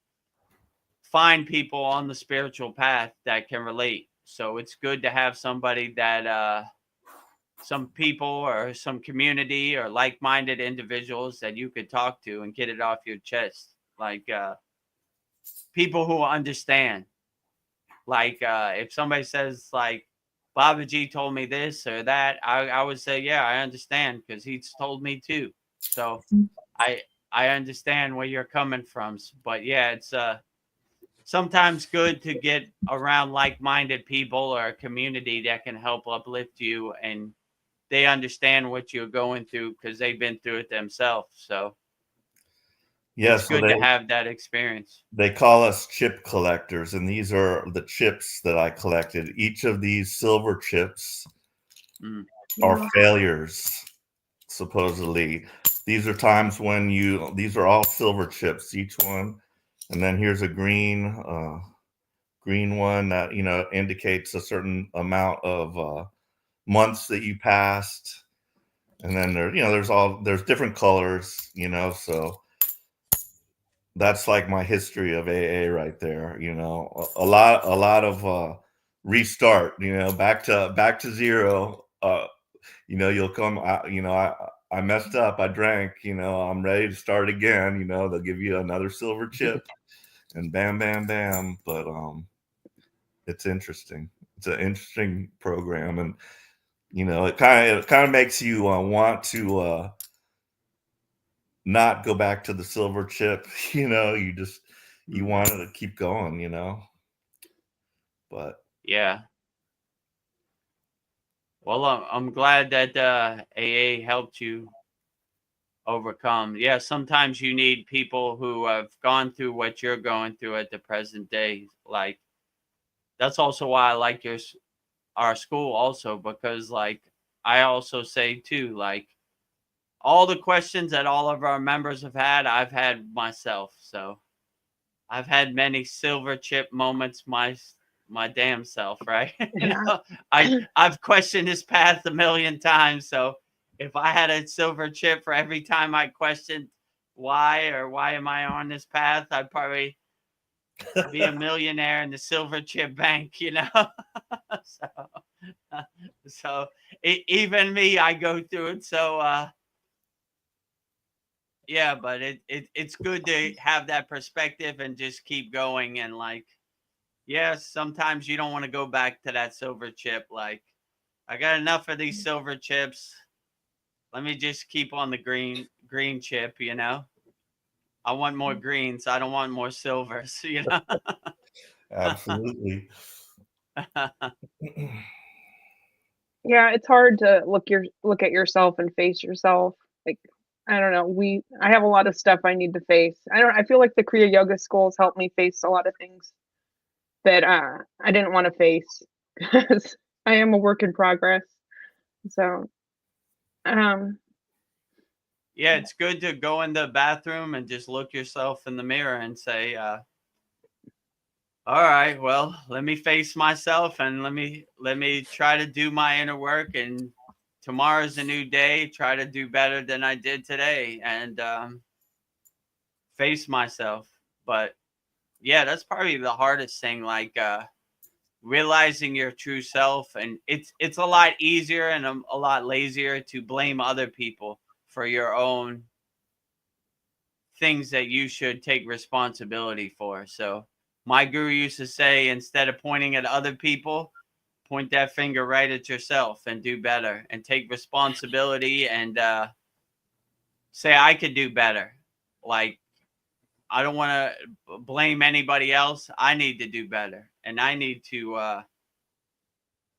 find people on the spiritual path that can relate. So it's good to have somebody that some people or some community or like-minded individuals that you could talk to and get it off your chest. Like people who understand. Like if somebody says like Babaji told me this or that, I would say, yeah, I understand, because he's told me too. So I I understand where you're coming from. But yeah, it's sometimes good to get around like-minded people or a community that can help uplift you, and they understand what you're going through because they've been through it themselves. So
Yeah,
it's
so
good to have that experience.
they call us chip collectors, and these are the chips that I collected. Each of these silver chips
Mm.
are failures, supposedly. These are times when these are all silver chips, each one. And then here's a green one that, indicates a certain amount of months that you passed. And then there's different colors, so that's like my history of AA right there. A lot of restart, back to zero. You'll come out, I messed up, I drank, I'm ready to start again. They'll give you another silver chip and bam, bam, bam. But it's interesting. It's an interesting program, and it kind of makes you want to not go back to the silver chip. You wanted to keep going, but
Yeah. Well, I'm glad that AA helped you overcome. Yeah, sometimes you need people who have gone through what you're going through at the present day. Like that's also why I like our school also, because like I also say too, like all the questions that all of our members have had, I've had myself. So I've had many silver chip moments my damn self, right?
Yeah.
I've questioned this path a million times. So if I had a silver chip for every time I questioned why am I on this path? I'd probably be a millionaire in the silver chip bank, you know. so even me, I go through it. So yeah, but it's good to have that perspective and just keep going. And like, yes, sometimes you don't want to go back to that silver chip. Like, I got enough of these silver chips. Let me just keep on the green chip, you know. I want more greens. I don't want more silvers, you know.
Absolutely.
Yeah, it's hard to look at yourself and face yourself. Like, I don't know, I have a lot of stuff I need to face. I feel like the Kriya Yoga schools helped me face a lot of things that I didn't want to face because I am a work in progress. So,
yeah, it's good to go in the bathroom and just look yourself in the mirror and say, all right, well, let me face myself and let me try to do my inner work, and tomorrow's a new day. Try to do better than I did today, and face myself. But yeah, that's probably the hardest thing, like realizing your true self. And it's a lot easier and a lot lazier to blame other people for your own things that you should take responsibility for. So my guru used to say, instead of pointing at other people, point that finger right at yourself and do better and take responsibility and say, I could do better. Like, I don't want to blame anybody else. I need to do better, and I need to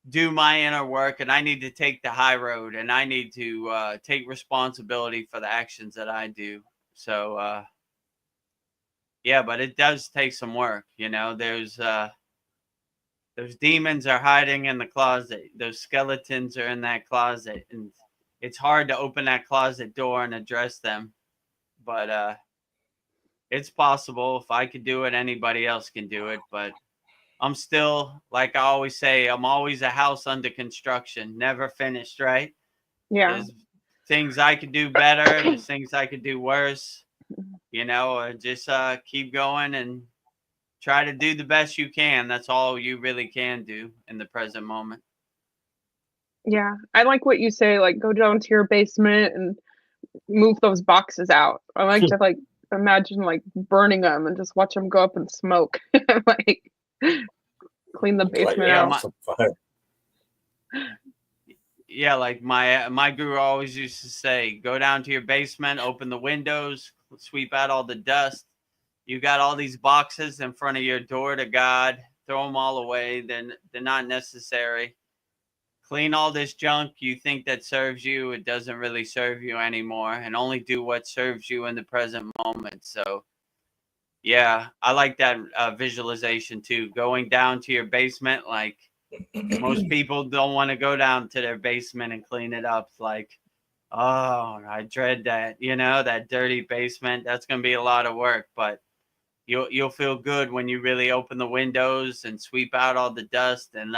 do my inner work, and I need to take the high road, and I need to take responsibility for the actions that I do. So yeah, but it does take some work, you know. Those demons are hiding in the closet. Those skeletons are in that closet, and it's hard to open that closet door and address them. But it's possible. If I could do it, anybody else can do it. But I'm still, like I always say, I'm always a house under construction, never finished, right?
yeah.
There's things I could do better, there's things I could do worse, you know. Just keep going and try to do the best you can. That's all you really can do in the present moment.
Yeah, I like what you say, like, go down to your basement and move those boxes out. I like to, like, imagine, like, burning them and just watch them go up in smoke. Like, clean the
Light
basement
your
Yeah,
out.
house on fire.
yeah, like my guru always used to say, go down to your basement, open the windows, sweep out all the dust. You got all these boxes in front of your door to God, throw them all away. They're not necessary. Clean all this junk you think that serves you. It doesn't really serve you anymore, and only do what serves you in the present moment. So yeah, I like that visualization too. Going down to your basement, like, most people don't want to go down to their basement and clean it up. Like, oh, I dread that, you know, that dirty basement. That's going to be a lot of work, but you'll feel good when you really open the windows and sweep out all the dust and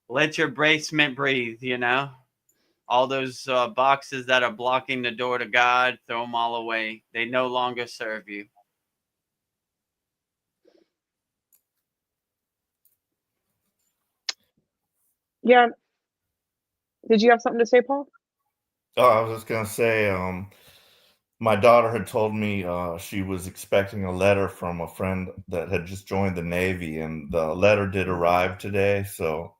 let your basement breathe, you know. All those boxes that are blocking the door to God, throw them all away. They no longer serve you.
Yeah. Did you have something to say, Paul?
Oh, I was just gonna say, my daughter had told me she was expecting a letter from a friend that had just joined the Navy, and the letter did arrive today. So,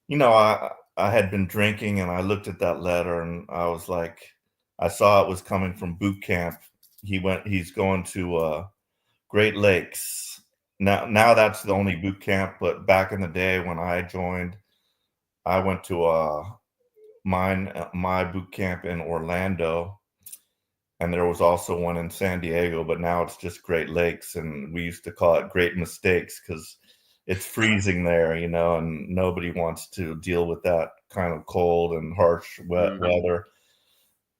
you know, I had been drinking, and I looked at that letter, and I was like, I saw it was coming from boot camp. He's going to Great Lakes. Now that's the only boot camp, but back in the day when I joined, I went to my boot camp in Orlando, and there was also one in San Diego, but now it's just Great Lakes, and we used to call it Great Mistakes because it's freezing there, you know, and nobody wants to deal with that kind of cold and harsh weather.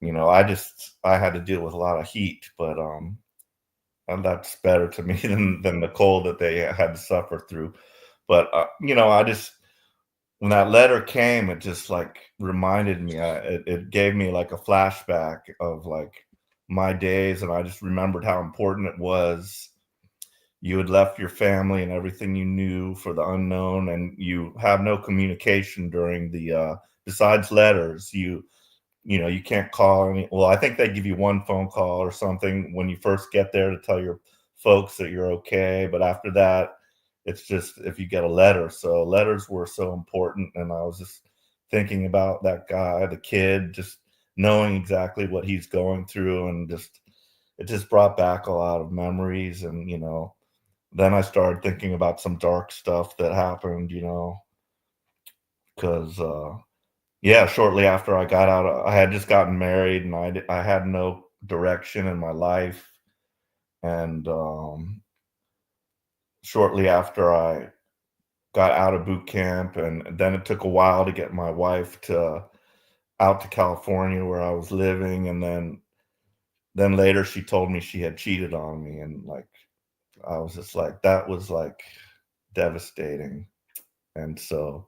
You know, I had to deal with a lot of heat, but and that's better to me than the cold that they had to suffer through. But you know, when that letter came, it just like reminded me. It gave me like a flashback of like my days, and I just remembered how important it was. You had left your family and everything you knew for the unknown, and you have no communication during the besides letters. You can't call any. Well, I think they give you one phone call or something when you first get there to tell your folks that you're okay, but after that, it's just if you get a letter. So letters were so important, and I was just thinking about that guy, the kid, just knowing exactly what he's going through, and it just brought back a lot of memories. And then I started thinking about some dark stuff that happened, because yeah, shortly after I got out, I had just gotten married, and I had no direction in my life. And shortly after I got out of boot camp, and then it took a while to get my wife out to California where I was living, and then later she told me she had cheated on me, and like I was just like, that was like devastating. And so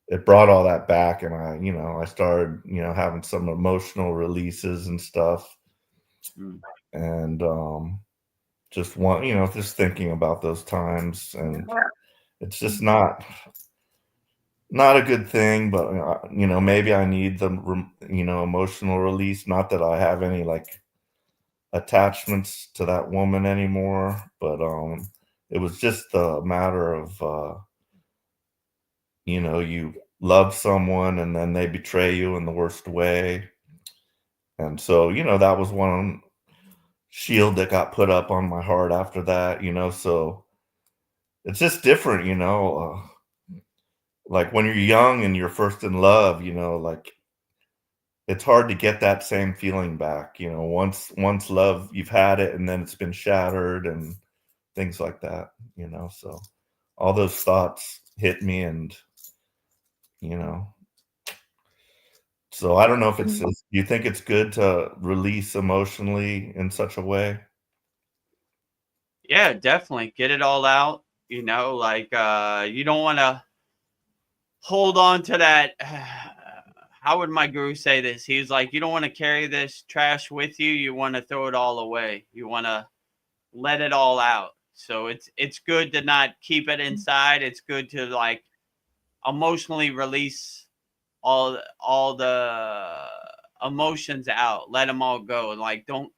it brought all that back, and I started, having some emotional releases and stuff. And just thinking about those times, and it's just not a good thing, but maybe I need the emotional release. Not that I have any like attachments to that woman anymore, but it was just a matter of you love someone and then they betray you in the worst way. And so that was one shield that got put up on my heart after that. So it's just different. Like when you're young and you're first in love, like it's hard to get that same feeling back. Once love, you've had it, and then it's been shattered and things like that. So all those thoughts hit me, and so I don't know if do you think it's good to release emotionally in such a way?
Yeah, definitely get it all out. Like you don't want to hold on to that. How would my guru say this? He was like, you don't want to carry this trash with you. You want to throw it all away. You want to let it all out. So it's good to not keep it inside. It's good to like emotionally release all the emotions out. Let them all go. Like don't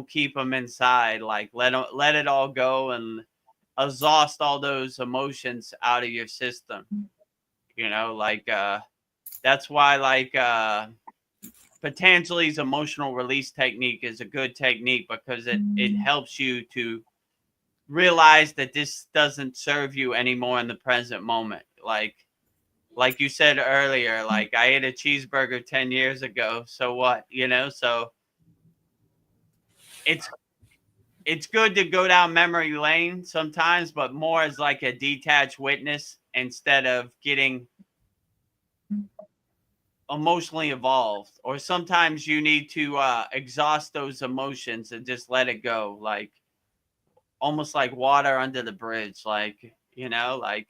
keep them inside. Like let it all go and exhaust all those emotions out of your system. Like that's why like Patanjali's emotional release technique is a good technique, because it helps you to realize that this doesn't serve you anymore in the present moment. Like you said earlier, like I ate a cheeseburger 10 years ago. So what, so it's good to go down memory lane sometimes, but more as like a detached witness instead of getting emotionally evolved. Or sometimes you need to exhaust those emotions and just let it go, like almost like water under the bridge. Like like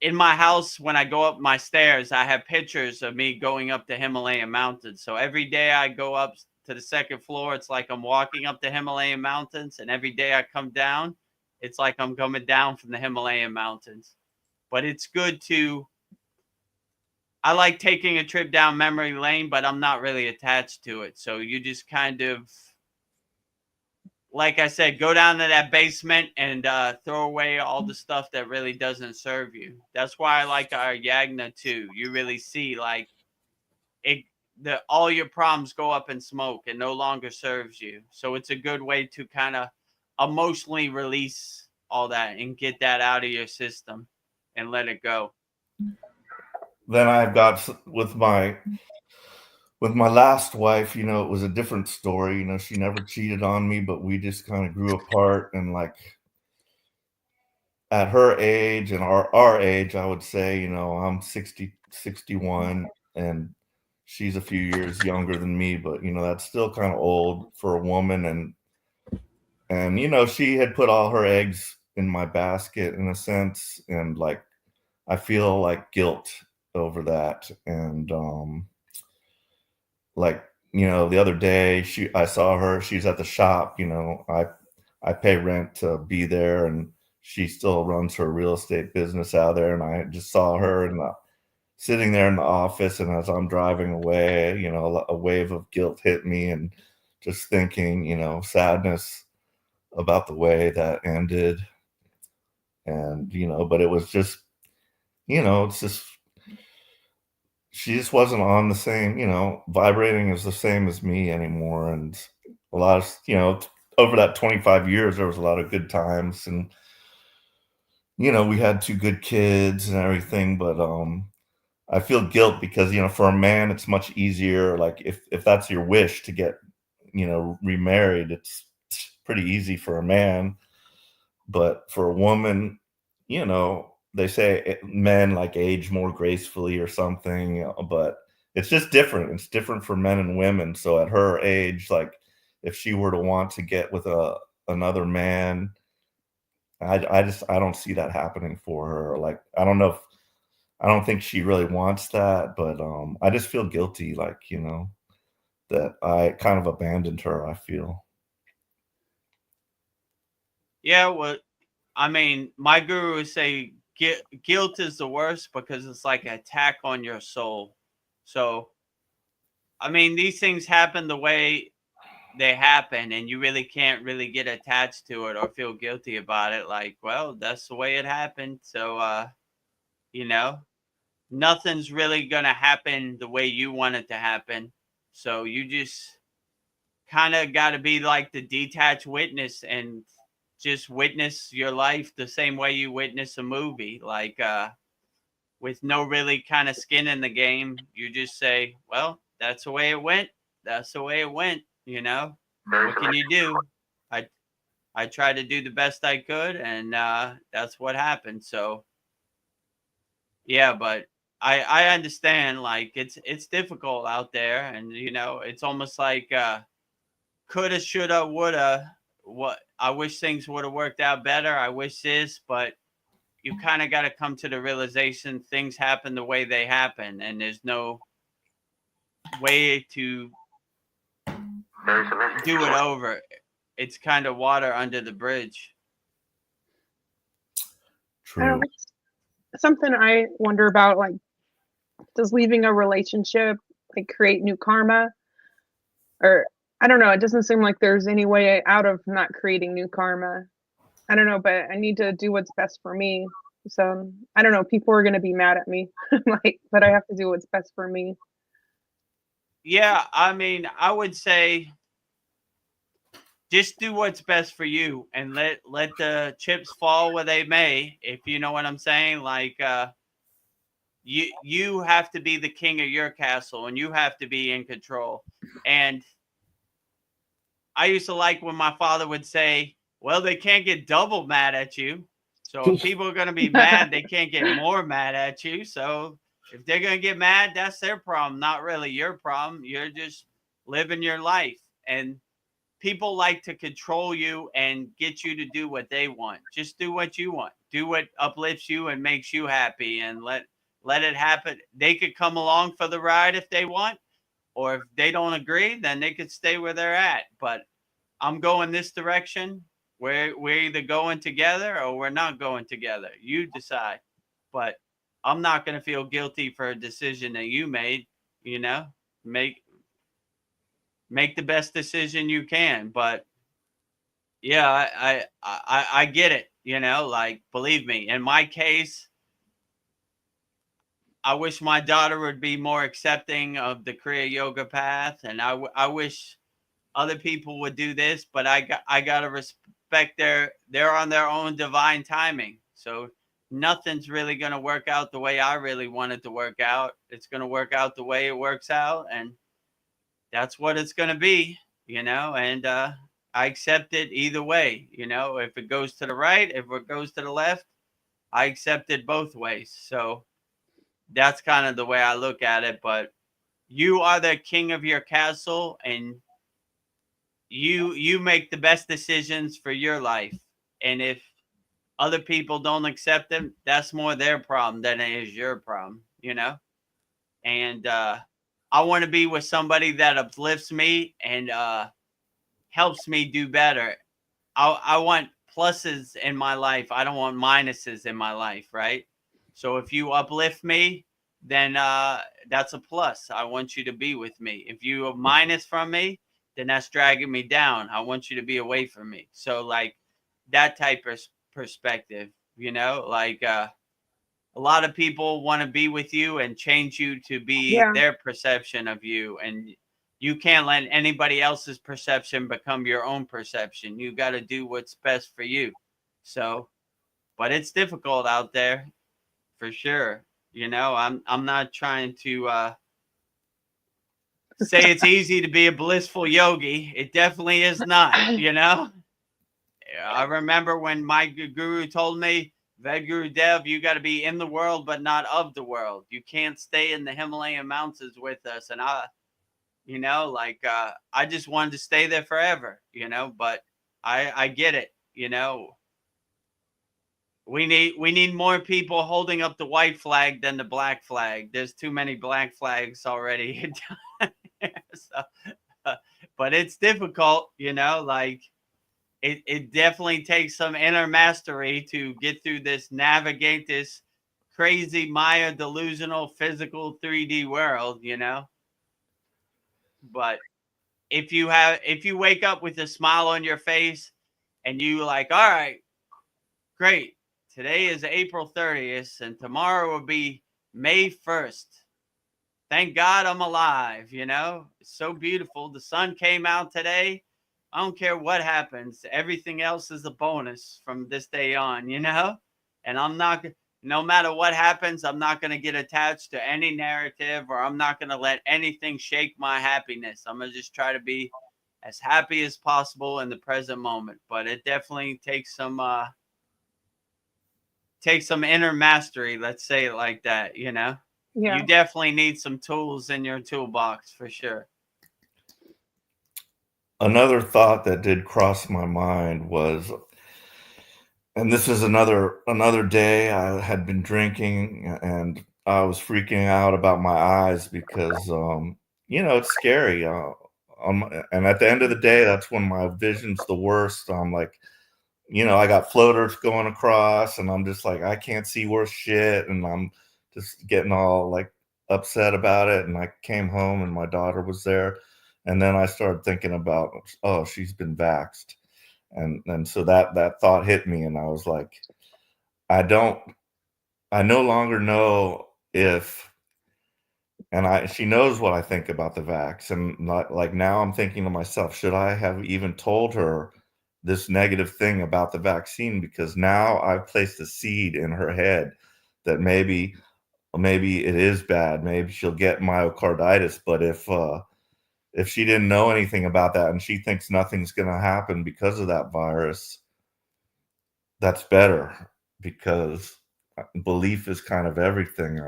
in my house, when I go up my stairs, I have pictures of me going up the Himalayan mountains. So every day I go up to the second floor, it's like I'm walking up the Himalayan mountains, and every day I come down, it's like I'm coming down from the Himalayan mountains. But it's good to I like taking a trip down memory lane, but I'm not really attached to it. So you just kind of, like I said, go down to that basement and throw away all the stuff that really doesn't serve you. That's why I like our Yagna too. You really see like all your problems go up in smoke and no longer serves you. So it's a good way to kind of emotionally release all that and get that out of your system and let it go.
Then I've got with my last wife, it was a different story. She never cheated on me, but we just kind of grew apart. And like at her age and our age, I would say, I'm 61, and she's a few years younger than me, but that's still kind of old for a woman. And she had put all her eggs in my basket in a sense, and like I feel like guilt over that. And like the other day I saw her, she's at the shop, I pay rent to be there, and she still runs her real estate business out there. And I just saw her sitting there in the office. And as I'm driving away, a wave of guilt hit me, and just thinking, sadness about the way that ended. And, but it was just, it's just, she just wasn't on the same, vibrating as the same as me anymore. And a lot of, over that 25 years, there was a lot of good times, and, we had 2 good kids and everything. But I feel guilt because, for a man, it's much easier. Like if that's your wish to get, remarried, it's pretty easy for a man. But for a woman, they say men like age more gracefully or something, but it's just different. It's different for men and women. So at her age, like if she were to want to get with another man, I don't see that happening for her. Like, I don't think she really wants that, but I just feel guilty, like, that I kind of abandoned her, I feel.
Yeah, well, I mean, my guru would say guilt is the worst because it's like an attack on your soul. So, I mean, these things happen the way they happen, and you really can't really get attached to it or feel guilty about it. Like, well, that's the way it happened. So, nothing's really going to happen the way you want it to happen. So you just kind of got to be like the detached witness and just witness your life the same way you witness a movie, like with no really kind of skin in the game. You just say, well, that's the way it went. That's the way it went. What can you do? I tried to do the best I could, and that's what happened. So yeah, but I understand, like it's difficult out there, and it's almost like coulda, shoulda, woulda. What I wish things would have worked out better. I wish this, but you kind of got to come to the realization things happen the way they happen, and there's no way to do it over. It's kind of water under the bridge.
True.
Something I wonder about, like, does leaving a relationship like create new karma? Or I don't know, it doesn't seem like there's any way out of not creating new karma. I don't know, but I need to do what's best for me. So I don't know, people are going to be mad at me, like, but I have to do what's best for me.
Yeah, I mean, I would say just do what's best for you, and let the chips fall where they may, if you know what I'm saying. Like you have to be the king of your castle, and you have to be in control. And I used to like when my father would say, well, they can't get double mad at you. So if people are going to be mad, they can't get more mad at you. So if they're going to get mad, that's their problem, not really your problem. You're just living your life. And people like to control you and get you to do what they want. Just do what you want. Do what uplifts you and makes you happy, and let it happen. They could come along for the ride if they want, or if they don't agree, then they could stay where they're at. But I'm going this direction. We're either going together or we're not going together. You decide. But I'm not going to feel guilty for a decision that you made. Make the best decision you can. But yeah, I get it. Like, believe me, in my case, I wish my daughter would be more accepting of the Kriya yoga path, and I wish other people would do this, but I got to respect they're on their own divine timing. So nothing's really going to work out the way I really want it to work out. It's going to work out the way it works out, and that's what it's going to be, and I accept it either way. If it goes to the right, if it goes to the left, I accept it both ways. So that's kind of the way I look at it. But you are the king of your castle, and you make the best decisions for your life. And if other people don't accept them, that's more their problem than it is your problem. And I want to be with somebody that uplifts me and helps me do better. I want pluses in my life. I don't want minuses in my life, right? So if you uplift me, then that's a plus. I want you to be with me. If you are minus from me, then that's dragging me down. I want you to be away from me. So like that type of perspective, you know, like a lot of people want to be with you and change you to be
Yeah.
their perception of you. And you can't let anybody else's perception become your own perception. You got to do what's best for you. So, but it's difficult out there for sure. You know, I'm not trying to say it's easy to be a blissful yogi. It definitely is not, you know. I remember when my guru told me, Vedagurudev, you got to be in the world, but not of the world. You can't stay in the Himalayan mountains with us. And you know, like, I just wanted to stay there forever, you know, but I get it. You know, we need more people holding up the white flag than the black flag. There's too many black flags already. So, but it's difficult, you know, like, it definitely takes some inner mastery to get through this, navigate this crazy Maya delusional physical 3D world, you know. But if you wake up with a smile on your face and you like, all right, great. Today is April 30th and tomorrow will be May 1st. Thank God I'm alive, you know. It's so beautiful. The sun came out today. I don't care what happens. Everything else is a bonus from this day on, you know? And I'm not, no matter what happens, I'm not going to get attached to any narrative, or I'm not going to let anything shake my happiness. I'm going to just try to be as happy as possible in the present moment. But it definitely takes some inner mastery, let's say it like that, you know?
Yeah.
You definitely need some tools in your toolbox for sure.
Another thought that did cross my mind was, and this is another day I had been drinking and I was freaking out about my eyes because you know, it's scary. And at the end of the day, that's when my vision's the worst. I'm like, you know, I got floaters going across and I'm just like, I can't see worth shit. And I'm just getting all like upset about it. And I came home and my daughter was there. And then I started thinking about, oh, she's been vaxxed. And so that thought hit me and I was like, I no longer know if, and she knows what I think about the vax. And not, like now I'm thinking to myself, should I have even told her this negative thing about the vaccine? Because now I've placed a seed in her head that maybe it is bad. Maybe she'll get myocarditis. But if she didn't know anything about that and she thinks nothing's going to happen because of that virus, that's better, because belief is kind of everything.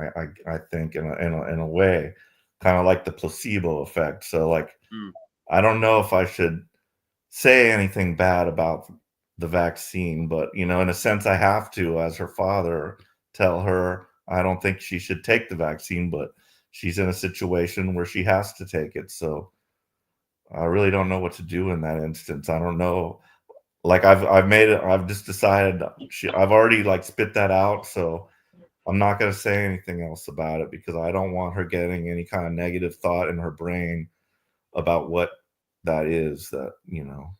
I think in a way, kind of like the placebo effect. So like, I don't know if I should say anything bad about the vaccine, but you know, in a sense, I have to, as her father, tell her I don't think she should take the vaccine, but she's in a situation where she has to take it. So I really don't know what to do in that instance. I don't know. Like I've made it. I've just decided I've already like spit that out. So I'm not going to say anything else about it because I don't want her getting any kind of negative thought in her brain about what that is, that, you know.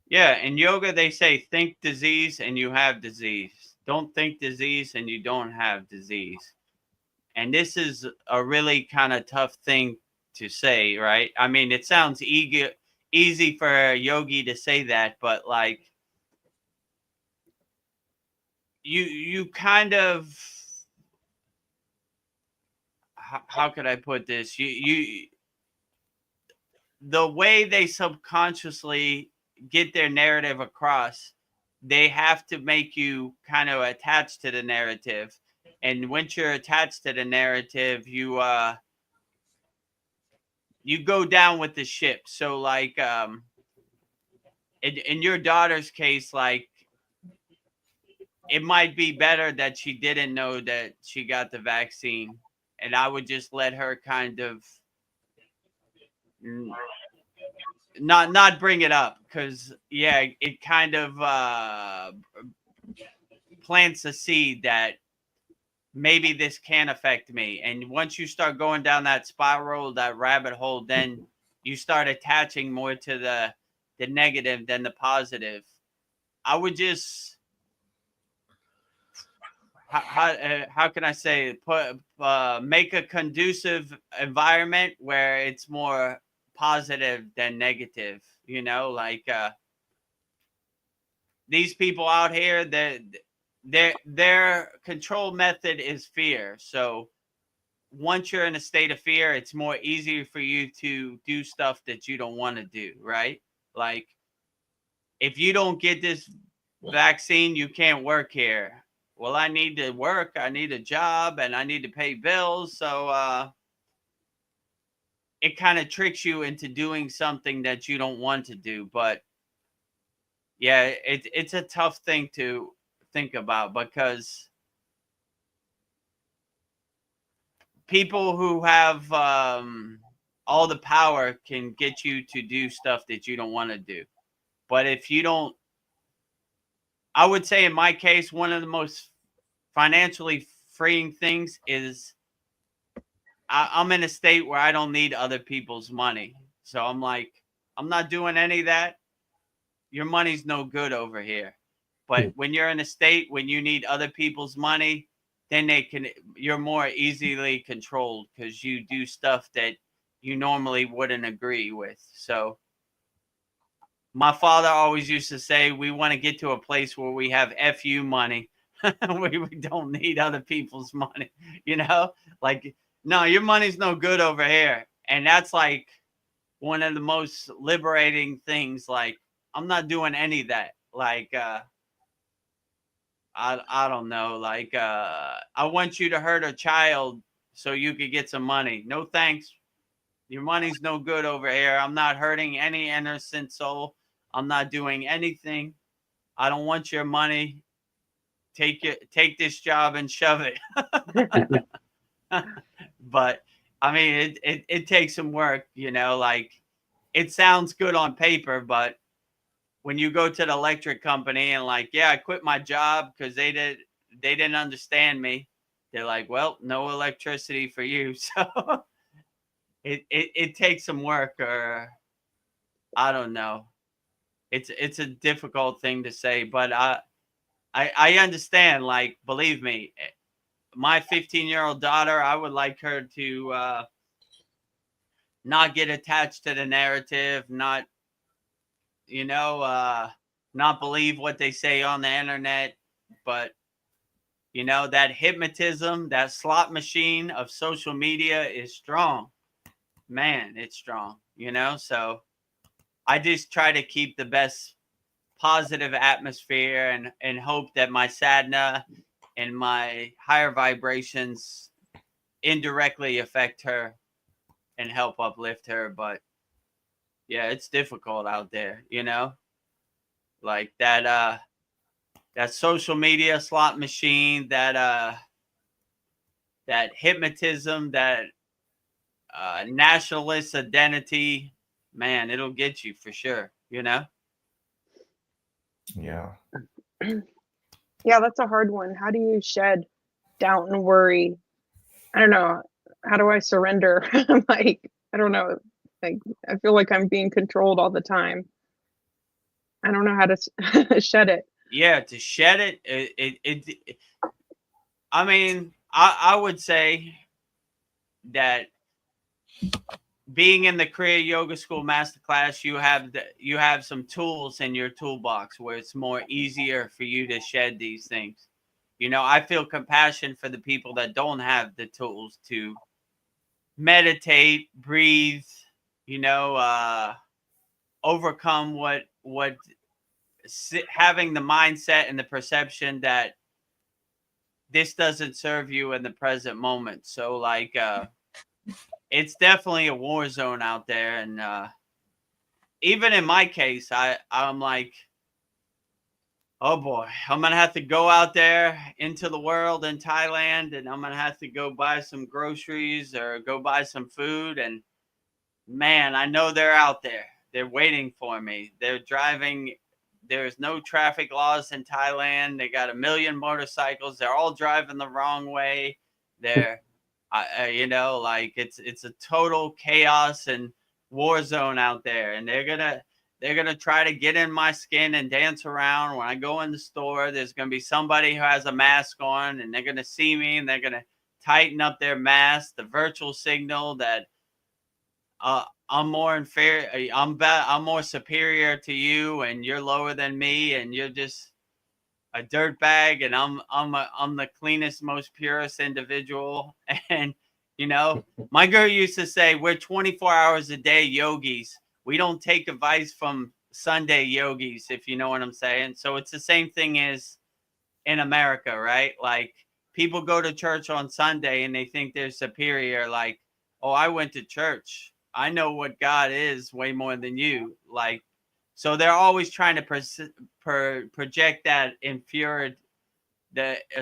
Yeah, in yoga they say think disease and you have disease. Don't think disease and you don't have disease. And this is a really kind of tough thing to say, right? I mean, it sounds easy for a yogi to say that, but like you kind of, how could I put this? You the way they subconsciously get their narrative across, they have to make you kind of attached to the narrative. And once you're attached to the narrative, you go down with the ship. So like in your daughter's case, like it might be better that she didn't know that she got the vaccine and I would just let her kind of not bring it up, because yeah, it kind of plants a seed that maybe this can affect me. And once you start going down that spiral, that rabbit hole, then you start attaching more to the negative than the positive. I would just, how can I say, make a conducive environment where it's more positive than negative. You know, like these people out here, that their control method is fear. So once you're in a state of fear, it's more easier for you to do stuff that you don't want to do, right? Like, if you don't get this vaccine, you can't work here. Well, I need to work, I need a job, and I need to pay bills. So it kind of tricks you into doing something that you don't want to do. But yeah, it's a tough thing to think about, because people who have all the power can get you to do stuff that you don't want to do. But if you don't, I would say in my case, one of the most financially freeing things is I'm in a state where I don't need other people's money. So I'm like, I'm not doing any of that. Your money's no good over here. But when you're in a state when you need other people's money, then you're more easily controlled, because you do stuff that you normally wouldn't agree with. So my father always used to say, we want to get to a place where we have FU money. we don't need other people's money, you know? Like, no, your money's no good over here. And that's like one of the most liberating things. Like, I'm not doing any of that. Like, I don't know. Like, I want you to hurt a child so you could get some money. No thanks. Your money's no good over here. I'm not hurting any innocent soul. I'm not doing anything. I don't want your money. Take this job and shove it. But I mean, it takes some work, you know. Like, it sounds good on paper, but when you go to the electric company and like, yeah, I quit my job because they didn't understand me. They're like, well, no electricity for you. So it takes some work, or I don't know. It's a difficult thing to say, but I understand. Like, believe me, my 15-year-old daughter, I would like her to not get attached to the narrative, not, you know, not believe what they say on the internet. But, you know, that hypnotism, that slot machine of social media is strong. Man, it's strong, you know? So I just try to keep the best positive atmosphere and hope that my sadhana and my higher vibrations indirectly affect her and help uplift her. But yeah, it's difficult out there, you know? Like that social media slot machine, that hypnotism, that nationalist identity, man, it'll get you for sure, you know?
Yeah.
Yeah, that's a hard one. How do you shed doubt and worry? I don't know. How do I surrender? Like, I don't know. Like, I feel like I'm being controlled all the time. I don't know how to shed it.
Yeah, to shed it, I mean, I would say that being in the Kriya Yoga School Masterclass, you have some tools in your toolbox where it's more easier for you to shed these things. You know, I feel compassion for the people that don't have the tools to meditate, breathe, you know, overcome having the mindset and the perception that this doesn't serve you in the present moment. So like, it's definitely a war zone out there. And even in my case, I'm like, oh boy, I'm going to have to go out there into the world in Thailand, and I'm going to have to go buy some groceries or go buy some food. And man, I know they're out there. They're waiting for me. They're driving. There's no traffic laws in Thailand. They got a million motorcycles. They're all driving the wrong way. They're, you know, like it's a total chaos and war zone out there. And they're gonna try to get in my skin and dance around. When I go in the store, there's gonna be somebody who has a mask on, and they're gonna see me, and they're gonna tighten up their mask, the virtual signal that I'm more inferior. I'm more superior to you, and you're lower than me, and you're just a dirt bag, and I'm the cleanest, most purest individual. And you know, my girl used to say, "We're 24 hours a day yogis. We don't take advice from Sunday yogis," if you know what I'm saying. So it's the same thing as in America, right? Like people go to church on Sunday and they think they're superior. Like, oh, I went to church. I know what God is way more than you. Like, so they're always trying to project that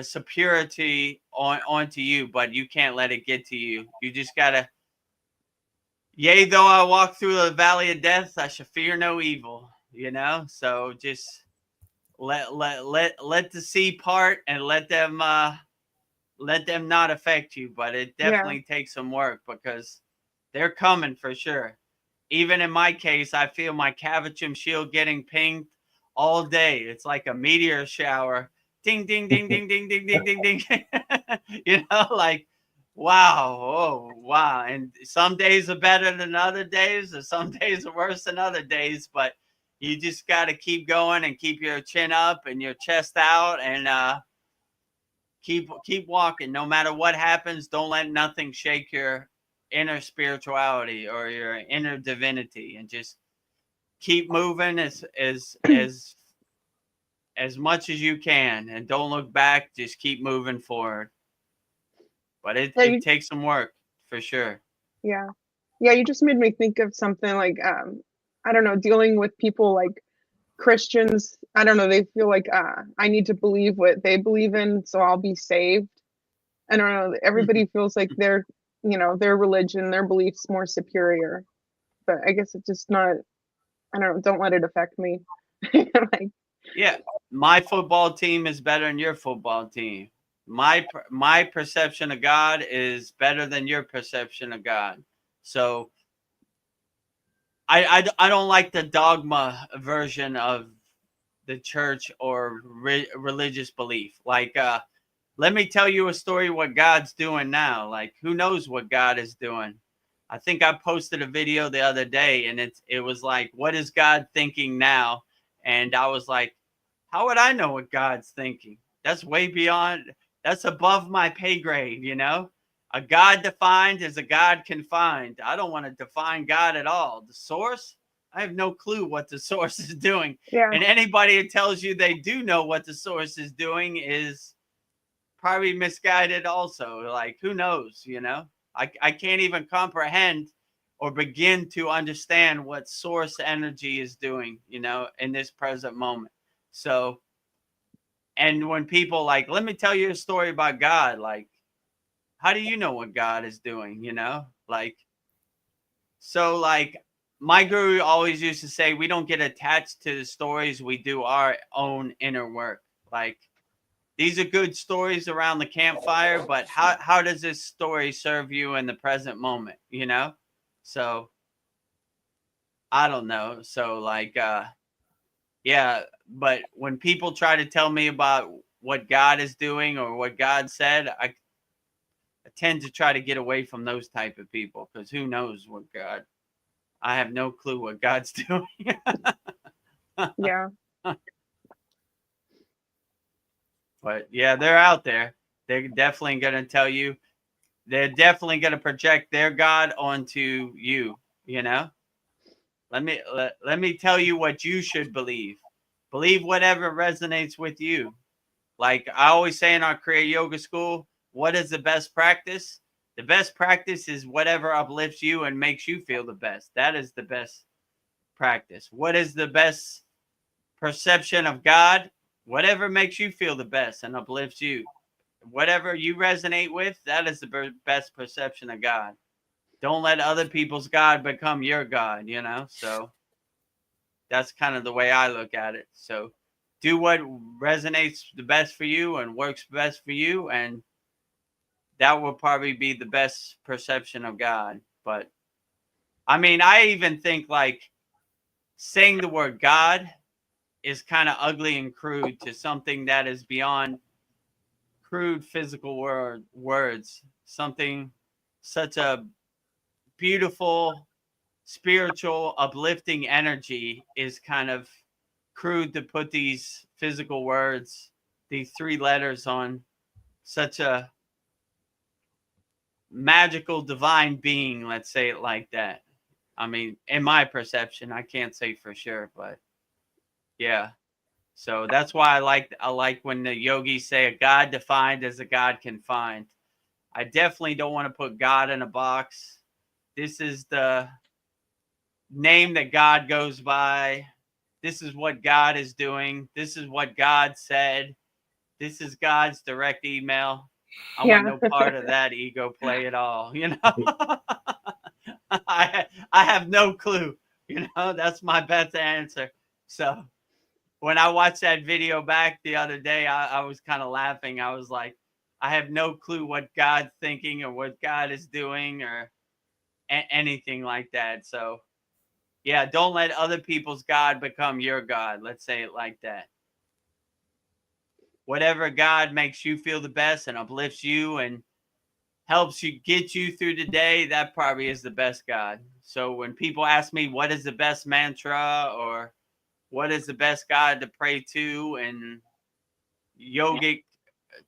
superiority onto you, but you can't let it get to you. You just gotta. Yea, though I walk through the valley of death, I shall fear no evil. You know, so just let the sea part and let them not affect you. But it definitely takes some work because they're coming for sure. Even in my case, I feel my cavachum shield getting pinged all day. It's like a meteor shower. Ding, ding, ding, ding, ding, ding, ding, ding, ding. You know, like, wow. Oh, wow. And some days are better than other days, or some days are worse than other days. But you just got to keep going and keep your chin up and your chest out, and keep walking. No matter what happens, don't let nothing shake your inner spirituality or your inner divinity, and just keep moving as much as you can, and don't look back. Just keep moving forward. But it takes some work for sure.
Yeah. You just made me think of something like I don't know, dealing with people like Christians. I don't know, they feel like I need to believe what they believe in, so I'll be saved. I don't know, everybody feels like their religion, their beliefs more superior. But I guess it's just not, I don't let it affect me. Like,
yeah, my football team is better than your football team. My perception of God is better than your perception of God. So I don't like the dogma version of the church or religious belief. Like, let me tell you a story what God's doing now. Like, who knows what God is doing? I think I posted a video the other day, and it was like, what is God thinking now? And I was like, how would I know what God's thinking? That's way beyond, that's above my pay grade, you know? A God defined is a God confined. I don't want to define God at all. The source, I have no clue what the source is doing.
yeah.
And anybody who tells you they do know what the source is doing is probably misguided also. Like, who knows, you know? I can't even comprehend or begin to understand what source energy is doing, you know, in this present moment. So, and when people like, let me tell you a story about God, like, how do you know what God is doing, you know? Like, so like my guru always used to say, we don't get attached to the stories, we do our own inner work. Like, these are good stories around the campfire, but how does this story serve you in the present moment, you know? So I don't know. So like, yeah, but when people try to tell me about what God is doing or what God said, I tend to try to get away from those type of people, because who knows what God, I have no clue what God's doing.
Yeah.
But yeah, they're out there. They're definitely going to tell you, they're definitely going to project their God onto you, you know? Let me tell you what you should believe. Believe whatever resonates with you. Like I always say in our Kriya Yoga school, what is the best practice? The best practice is whatever uplifts you and makes you feel the best. That is the best practice. What is the best perception of God? whatever makes you feel the best and uplifts you, whatever you resonate with, that is the best perception of God. Don't let other people's God become your God, you know? So that's kind of the way I look at it. So do what resonates the best for you and works best for you, and that will probably be the best perception of God. But I mean, I even think like saying the word God is kind of ugly and crude to something that is beyond crude physical words. Something such a beautiful, spiritual, uplifting energy is kind of crude to put these physical words, these three letters on such a magical divine being, let's say it like that. I mean, in my perception, I can't say for sure, but yeah. So that's why I like when the yogis say a God defined as a God can find. I definitely don't want to put God in a box. This is the name that God goes by. This is what God is doing. This is what God said. This is God's direct email. I want
Yeah.
no part of that ego play at all. You know, I have no clue. You know, that's my best answer. So when I watched that video back the other day, I was kind of laughing. I was like, I have no clue what God's thinking or what God is doing or anything like that. So yeah, don't let other people's God become your God. Let's say it like that. Whatever God makes you feel the best and uplifts you and helps you get you through the day, that probably is the best God. So when people ask me what is the best mantra or what is the best God to pray to in yogic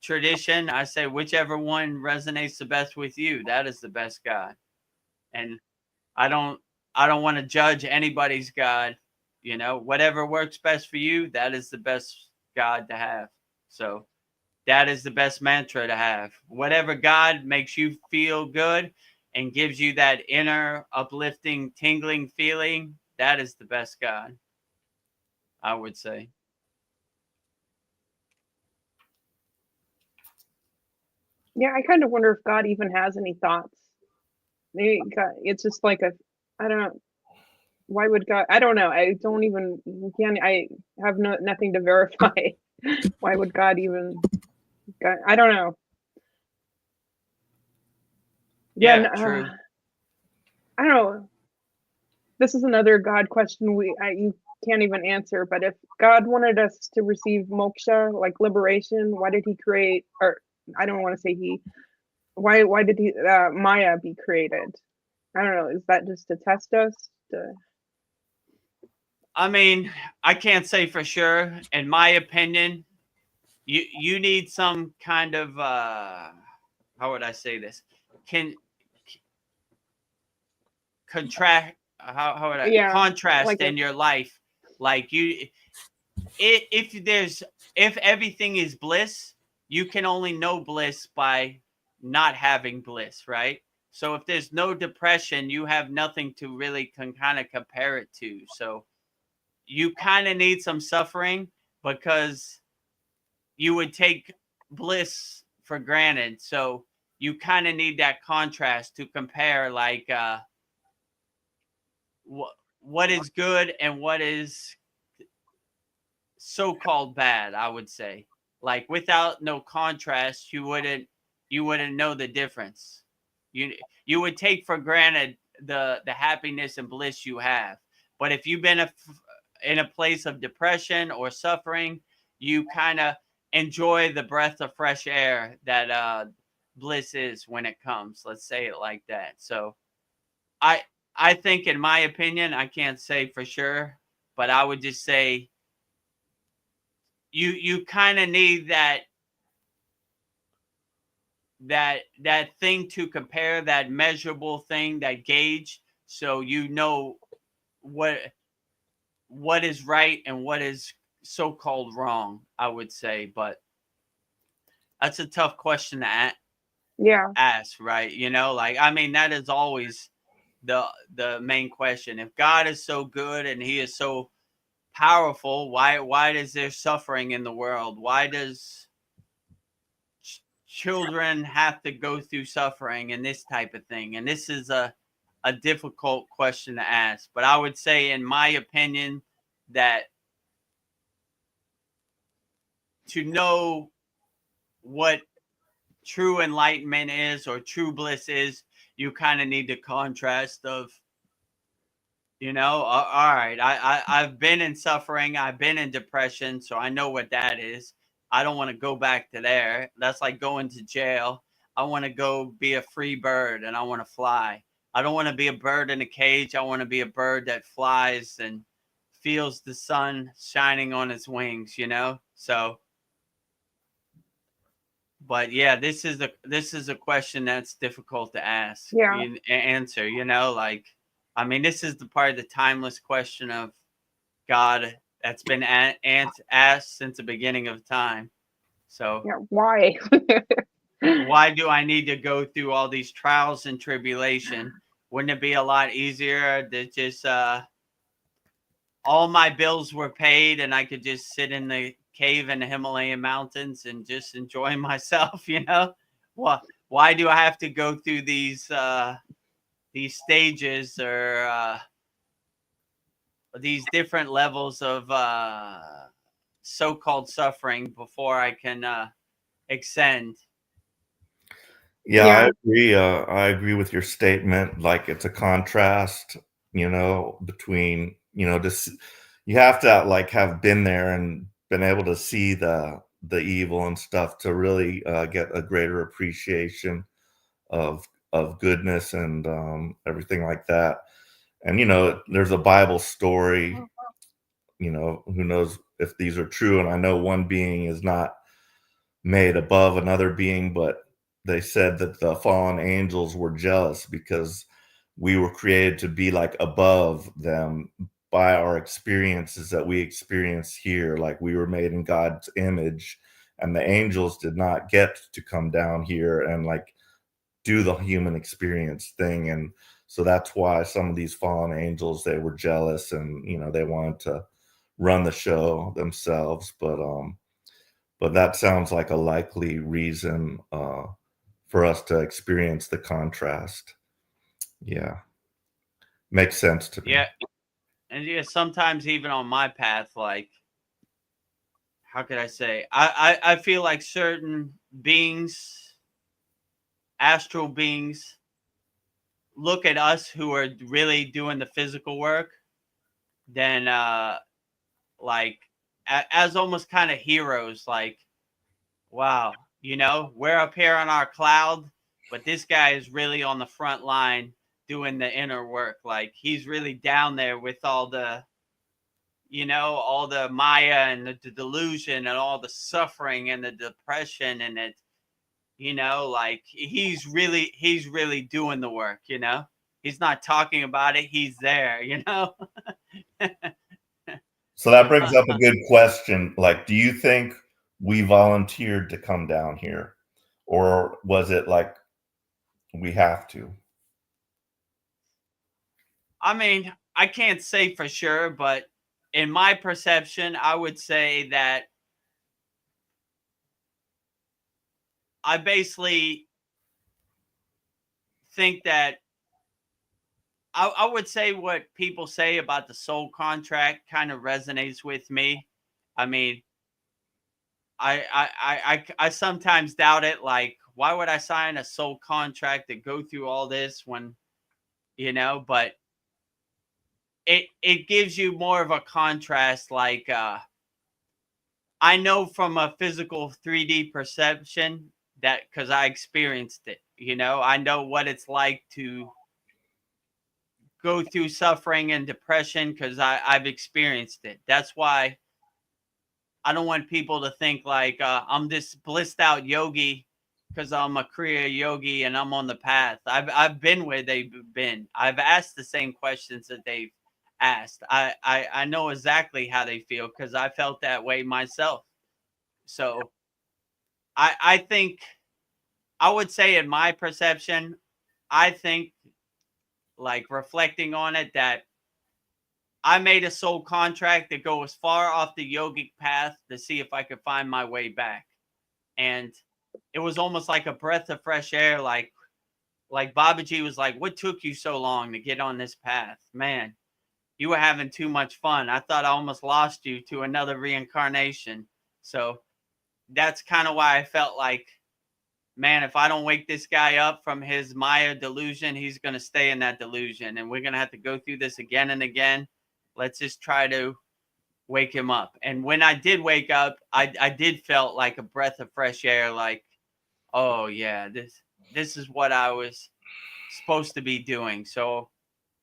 tradition, I say whichever one resonates the best with you, that is the best God. And I don't want to judge anybody's God. You know, whatever works best for you, that is the best God to have. So that is the best mantra to have. Whatever God makes you feel good and gives you that inner uplifting, tingling feeling, that is the best God, I would say.
Yeah, I kind of wonder if God even has any thoughts. Maybe God, it's just like I don't know. Why would God? I don't know. I don't even can. I have nothing to verify. Why would God even? God, I don't know. Yeah,
Yeah, true.
I don't know. This is another God question you can't even answer. But if God wanted us to receive moksha, like liberation, why did He create? Or I don't want to say He. Why did He Maya be created? I don't know. Is that just to test us?
I mean, I can't say for sure. In my opinion, you need some kind of how would I say this? Can contract how would I
Yeah,
contrast
like
in your life, like you if everything is bliss, you can only know bliss by not having bliss, right? So if there's no depression, you have nothing to really kind of compare it to. So you kind of need some suffering because you would take bliss for granted. So you kind of need that contrast to compare like what is good and what is so-called bad, I would say. Like without no contrast, you wouldn't know the difference. You would take for granted the happiness and bliss you have. But if you've been in a place of depression or suffering, you kind of enjoy the breath of fresh air that bliss is when it comes. Let's say it like that. So I I think, in my opinion, I can't say for sure, but I would just say you kind of need that thing to compare, that measurable thing, that gauge, so you know what is right and what is so-called wrong, I would say. But that's a tough question to
yeah,
ask, right? You know, like, I mean, that is always the main question. If God is so good and He is so powerful, why is there suffering in the world? Why does children have to go through suffering and this type of thing? And this is a difficult question to ask. But I would say, in my opinion, that to know what true enlightenment is or true bliss is, you kind of need the contrast of, all right, I've been in suffering, I've been in depression, so I know what that is. I don't want to go back to there. That's like going to jail. I want to go be a free bird and I want to fly. I don't want to be a bird in a cage. I want to be a bird that flies and feels the sun shining on its wings, So, but yeah, this is a question that's difficult to ask,
Yeah.
answer, like, I mean, this is the part of the timeless question of God that's been asked since the beginning of time. So
Yeah. Why?
why do I need to go through all these trials and tribulation? Wouldn't it be a lot easier to just all my bills were paid and I could just sit in the cave in the Himalayan mountains and just enjoy myself, Why do I have to go through these stages or these different levels of so-called suffering before I can ascend?
Yeah,
Yeah.
I agree with your statement. Like, it's a contrast, between, just you have to like have been there and been able to see the evil and stuff to really get a greater appreciation of goodness and everything like that. And there's a Bible story, who knows if these are true. And I know one being is not made above another being, but they said that the fallen angels were jealous because we were created to be like above them by our experiences that we experience here. Like, we were made in God's image, and the angels did not get to come down here and like do the human experience thing. And so that's why some of these fallen angels, they were jealous and, they wanted to run the show themselves. But that sounds like a likely reason for us to experience the contrast. Yeah. Makes sense to me.
Yeah. And yeah, sometimes even on my path, like, how could I say? I feel like certain beings, astral beings, look at us who are really doing the physical work, then like as almost kind of heroes. Like, wow, we're up here on our cloud, but this guy is really on the front line doing the inner work. Like, he's really down there with all the all the Maya and the delusion and all the suffering and the depression, and it, like, he's really doing the work. He's not talking about it, he's there.
So that brings up a good question. Like, do you think we volunteered to come down here, or was it like we have to?
I mean, I can't say for sure, but in my perception, I would say that I basically think that I would say what people say about the soul contract kind of resonates with me. I mean, I sometimes doubt it. Like, why would I sign a soul contract to go through all this when, but it gives you more of a contrast. Like, I know from a physical 3D perception that, because I experienced it, I know what it's like to go through suffering and depression because I've experienced it. That's why I don't want people to think like I'm this blissed out yogi because I'm a Kriya yogi and I'm on the path. I've been where they've been. I've asked the same questions that they've asked. I know exactly how they feel because I felt that way myself. So I think I would say, in my perception, I think, like, reflecting on it, that I made a soul contract to go as far off the yogic path to see if I could find my way back. And it was almost like a breath of fresh air. Like Babaji was like, what took you so long to get on this path? Man, you were having too much fun. I thought I almost lost you to another reincarnation. So that's kind of why I felt like, man, if I don't wake this guy up from his Maya delusion, he's going to stay in that delusion. And we're going to have to go through this again and again. Let's just try to wake him up. And when I did wake up, I did felt like a breath of fresh air. Like, oh yeah, this is what I was supposed to be doing. So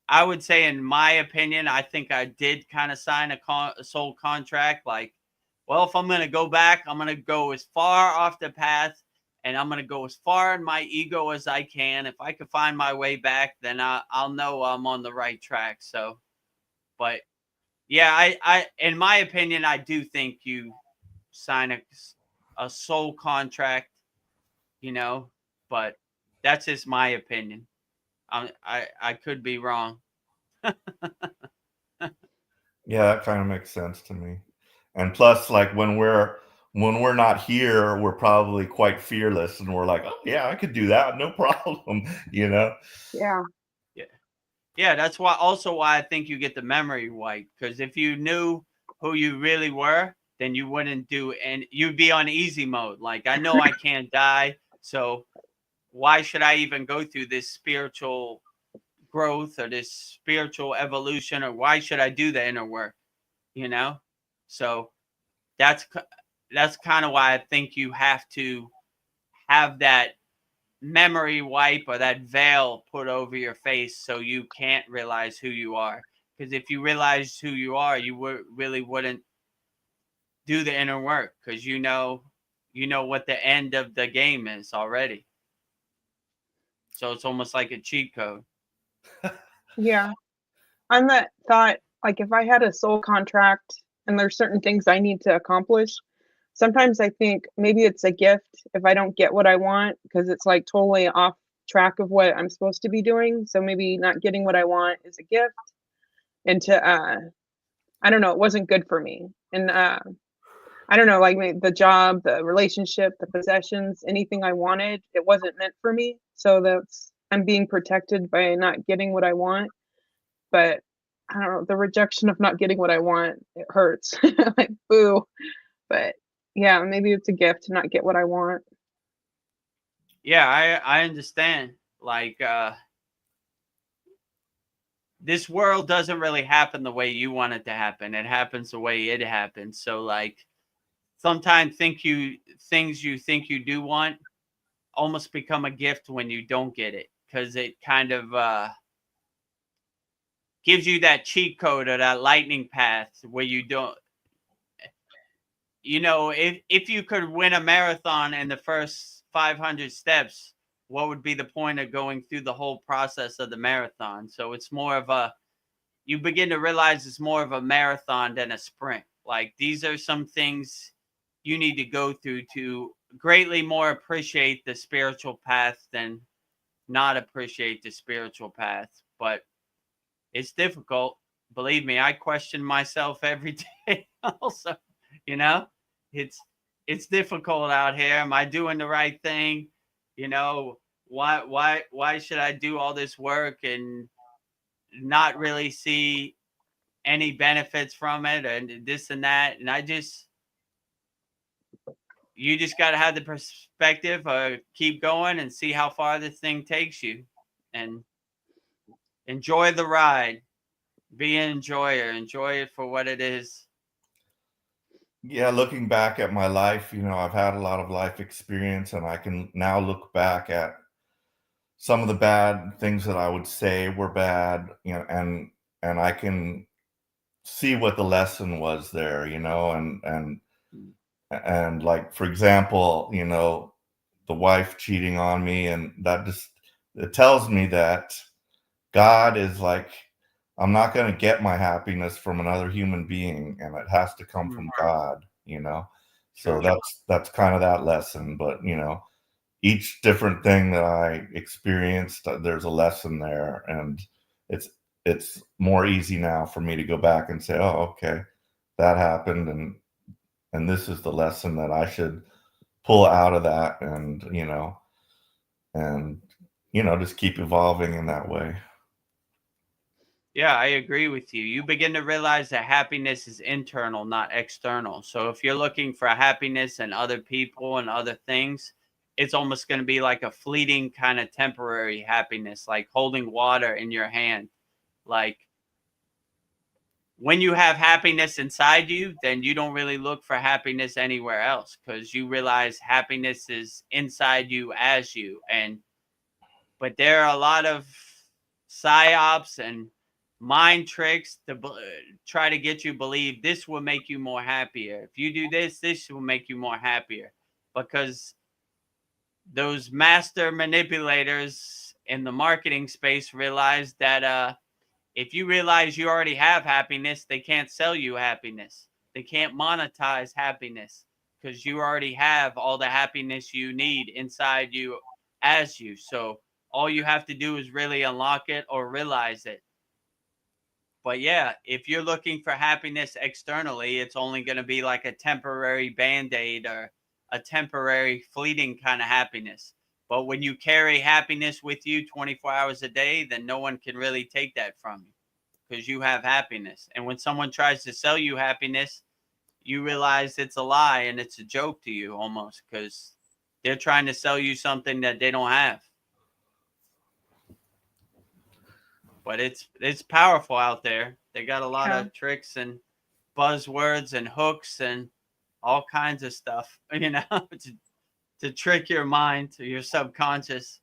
I would say, in my opinion, I think I did kind of sign a soul contract. Like, well, if I'm going to go back, I'm going to go as far off the path, and I'm going to go as far in my ego as I can. If I can find my way back, then I'll know I'm on the right track. So, but yeah, I in my opinion, I do think you sign a soul contract, you know, but that's just my opinion. I could be wrong.
Yeah, that kind of makes sense to me. And plus, like when we're not here, we're probably quite fearless, and we're like, oh yeah, I could do that, no problem, you know.
Yeah.
Yeah, that's why I think you get the memory wipe, because if you knew who you really were, then you wouldn't do, and you'd be on easy mode. Like, I know I can't die, so why should I even go through this spiritual growth or this spiritual evolution, or why should I do the inner work, you know? So that's kind of why I think you have to have that memory wipe or that veil put over your face so you can't realize who you are. Because if you realize who you are, you really wouldn't do the inner work, because you know what the end of the game is already. So it's almost like a cheat code.
Yeah. On that thought, like if I had a soul contract and there's certain things I need to accomplish, sometimes I think maybe it's a gift if I don't get what I want, because it's like totally off track of what I'm supposed to be doing. So maybe not getting what I want is a gift. And I don't know, it wasn't good for me. And I don't know, like the job, the relationship, the possessions, anything I wanted, it wasn't meant for me. So I'm being protected by not getting what I want. But I don't know, the rejection of not getting what I want, it hurts. Like, boo. But yeah, maybe it's a gift to not get what I want.
Yeah, I understand. Like, this world doesn't really happen the way you want it to happen. It happens the way it happens. So, like, sometimes things you think you do want almost become a gift when you don't get it, because it kind of gives you that cheat code or that lightning path where you don't, you know, if you could win a marathon in the first 500 steps, what would be the point of going through the whole process of the marathon? So it's more of you begin to realize it's more of a marathon than a sprint. Like, these are some things you need to go through to greatly more appreciate the spiritual path than not appreciate the spiritual path. But it's difficult. Believe me, I question myself every day also, you know? It's difficult out here. Am I doing the right thing? You know, why should I do all this work and not really see any benefits from it, and this and that? And you just got to have the perspective, keep going and see how far this thing takes you, and enjoy the ride. Be an enjoyer. Enjoy it for what it is.
Yeah, looking back at my life, you know, I've had a lot of life experience, and I can now look back at some of the bad things that I would say were bad, you know, and I can see what the lesson was there, you know, and like, for example, you know, the wife cheating on me, and that just, it tells me that God is like, I'm not going to get my happiness from another human being, and it has to come from God, you know. So that's kind of that lesson. But, you know, each different thing that I experienced, there's a lesson there, and it's more easy now for me to go back and say, oh, okay, that happened, and this is the lesson that I should pull out of that, and just keep evolving in that way.
Yeah, I agree with you. You begin to realize that happiness is internal, not external. So if you're looking for happiness in other people and other things, it's almost going to be like a fleeting kind of temporary happiness, like holding water in your hand. Like when you have happiness inside you, then you don't really look for happiness anywhere else, because you realize happiness is inside you as you. But there are a lot of psyops and mind tricks to try to get you believe this will make you more happier. If you do this, this will make you more happier, because those master manipulators in the marketing space realize that if you realize you already have happiness, they can't sell you happiness. They can't monetize happiness, because you already have all the happiness you need inside you as you. So all you have to do is really unlock it or realize it. But yeah, if you're looking for happiness externally, it's only going to be like a temporary band-aid or a temporary fleeting kind of happiness. But when you carry happiness with you 24 hours a day, then no one can really take that from you, because you have happiness. And when someone tries to sell you happiness, you realize it's a lie and it's a joke to you almost, because they're trying to sell you something that they don't have. But it's powerful out there. They got a lot of tricks and buzzwords and hooks and all kinds of stuff, to trick your mind, to your subconscious.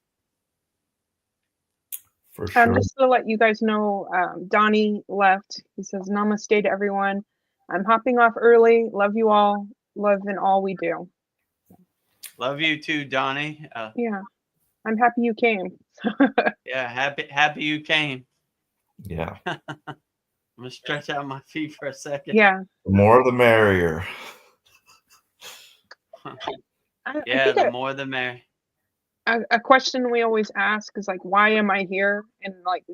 For sure.
Just to let you guys know, Donnie left. He says, namaste to everyone. I'm hopping off early. Love you all. Love in all we do.
Love you too, Donnie.
Yeah. I'm happy you came.
Yeah, happy you came.
Yeah.
I'm gonna stretch out my feet for a second.
Yeah.
The more the merrier.
Yeah, the more the merrier.
A question we always ask is like, why am I here? And like,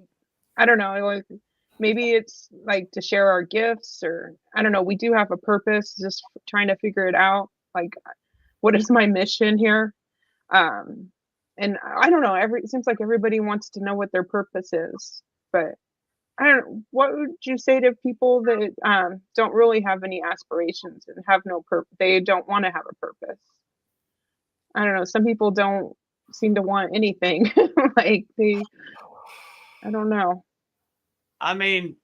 I don't know, like maybe it's like to share our gifts, or I don't know. We do have a purpose, just trying to figure it out. Like, what is my mission here? And I don't know. It seems like everybody wants to know what their purpose is, but I don't know. What would you say to people that don't really have any aspirations and have no purpose? They don't want to have a purpose. I don't know. Some people don't seem to want anything. Like I don't know.
I mean,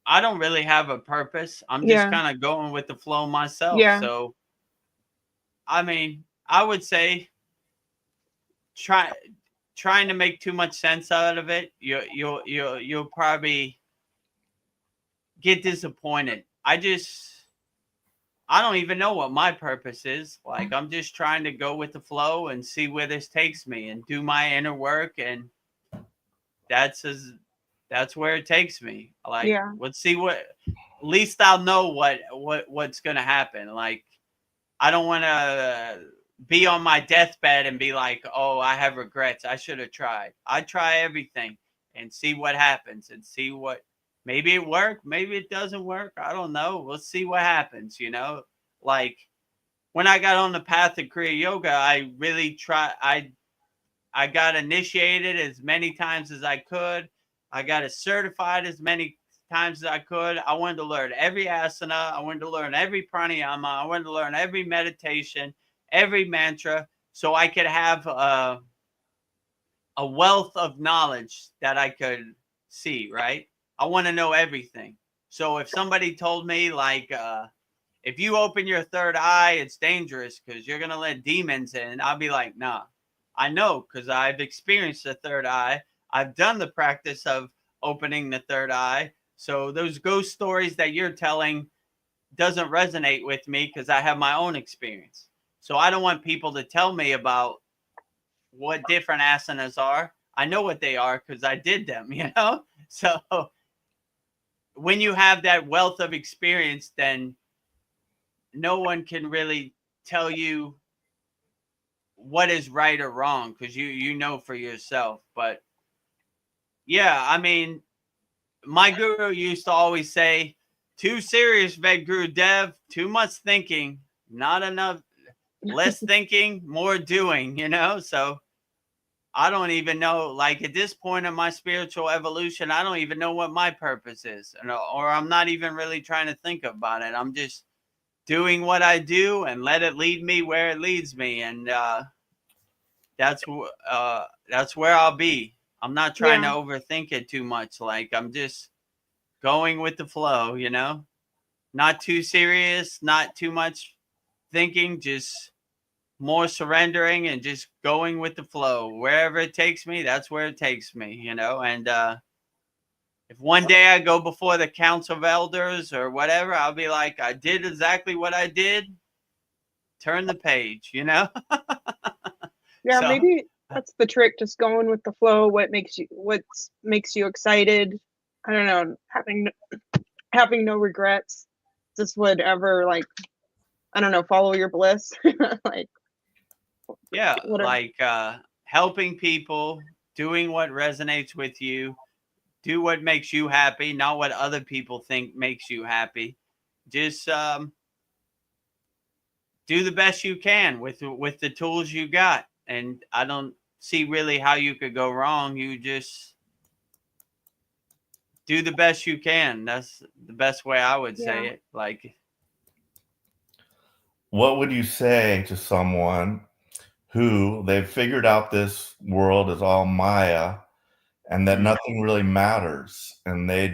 I don't really have a purpose. I'm just kind of going with the flow myself.
Yeah.
So, I mean, I would say trying to make too much sense out of it, you'll probably get disappointed. I don't even know what my purpose is. Like, I'm just trying to go with the flow and see where this takes me and do my inner work, and that's where it takes me. Like, let's see at least I'll know what's gonna happen. Like, I don't want to be on my deathbed and be like, oh, I have regrets. I should have tried. I try everything and see what happens, and see what, maybe it worked, maybe it doesn't work. I don't know. We'll see what happens, Like, when I got on the path of Kriya Yoga, I really I got initiated as many times as I could. I got it certified as many times as I could. I wanted to learn every asana. I wanted to learn every pranayama. I wanted to learn every meditation, every mantra, so I could have a wealth of knowledge that I could see, right? I want to know everything. So if somebody told me, like, if you open your third eye, it's dangerous because you're going to let demons in, I'll be like, nah, I know, because I've experienced the third eye. I've done the practice of opening the third eye. So those ghost stories that you're telling doesn't resonate with me, because I have my own experience. So I don't want people to tell me about what different asanas are. I know what they are because I did them, So when you have that wealth of experience, then no one can really tell you what is right or wrong, because you know for yourself. But yeah, I mean, my guru used to always say, too serious, Vedagurudev, too much thinking, not enough, less thinking, more doing, you know? So I don't even know, like at this point in my spiritual evolution, I don't even know what my purpose is, or I'm not even really trying to think about it. I'm just doing what I do and let it lead me where it leads me. And that's where I'll be. I'm not trying to overthink it too much. Like I'm just going with the flow, you know, not too serious, not too much thinking, just more surrendering and just going with the flow. Wherever it takes me, that's where it takes me, you know. And if one day I go before the council of elders or whatever, I'll be like, I did exactly what I did. Turn the page, you know.
Yeah,
So,
maybe that's the trick, just going with the flow. What makes you excited? I don't know, having no regrets. Just whatever, like, I don't know, follow your bliss. Like,
yeah,
whatever.
like helping people, doing what resonates with you, do what makes you happy, not what other people think makes you happy. Just do the best you can with the tools you got, and I don't see really how you could go wrong. You just do the best you can. That's the best way I would say it. Like,
What would you say to someone who they've figured out this world is all Maya and that nothing really matters, and they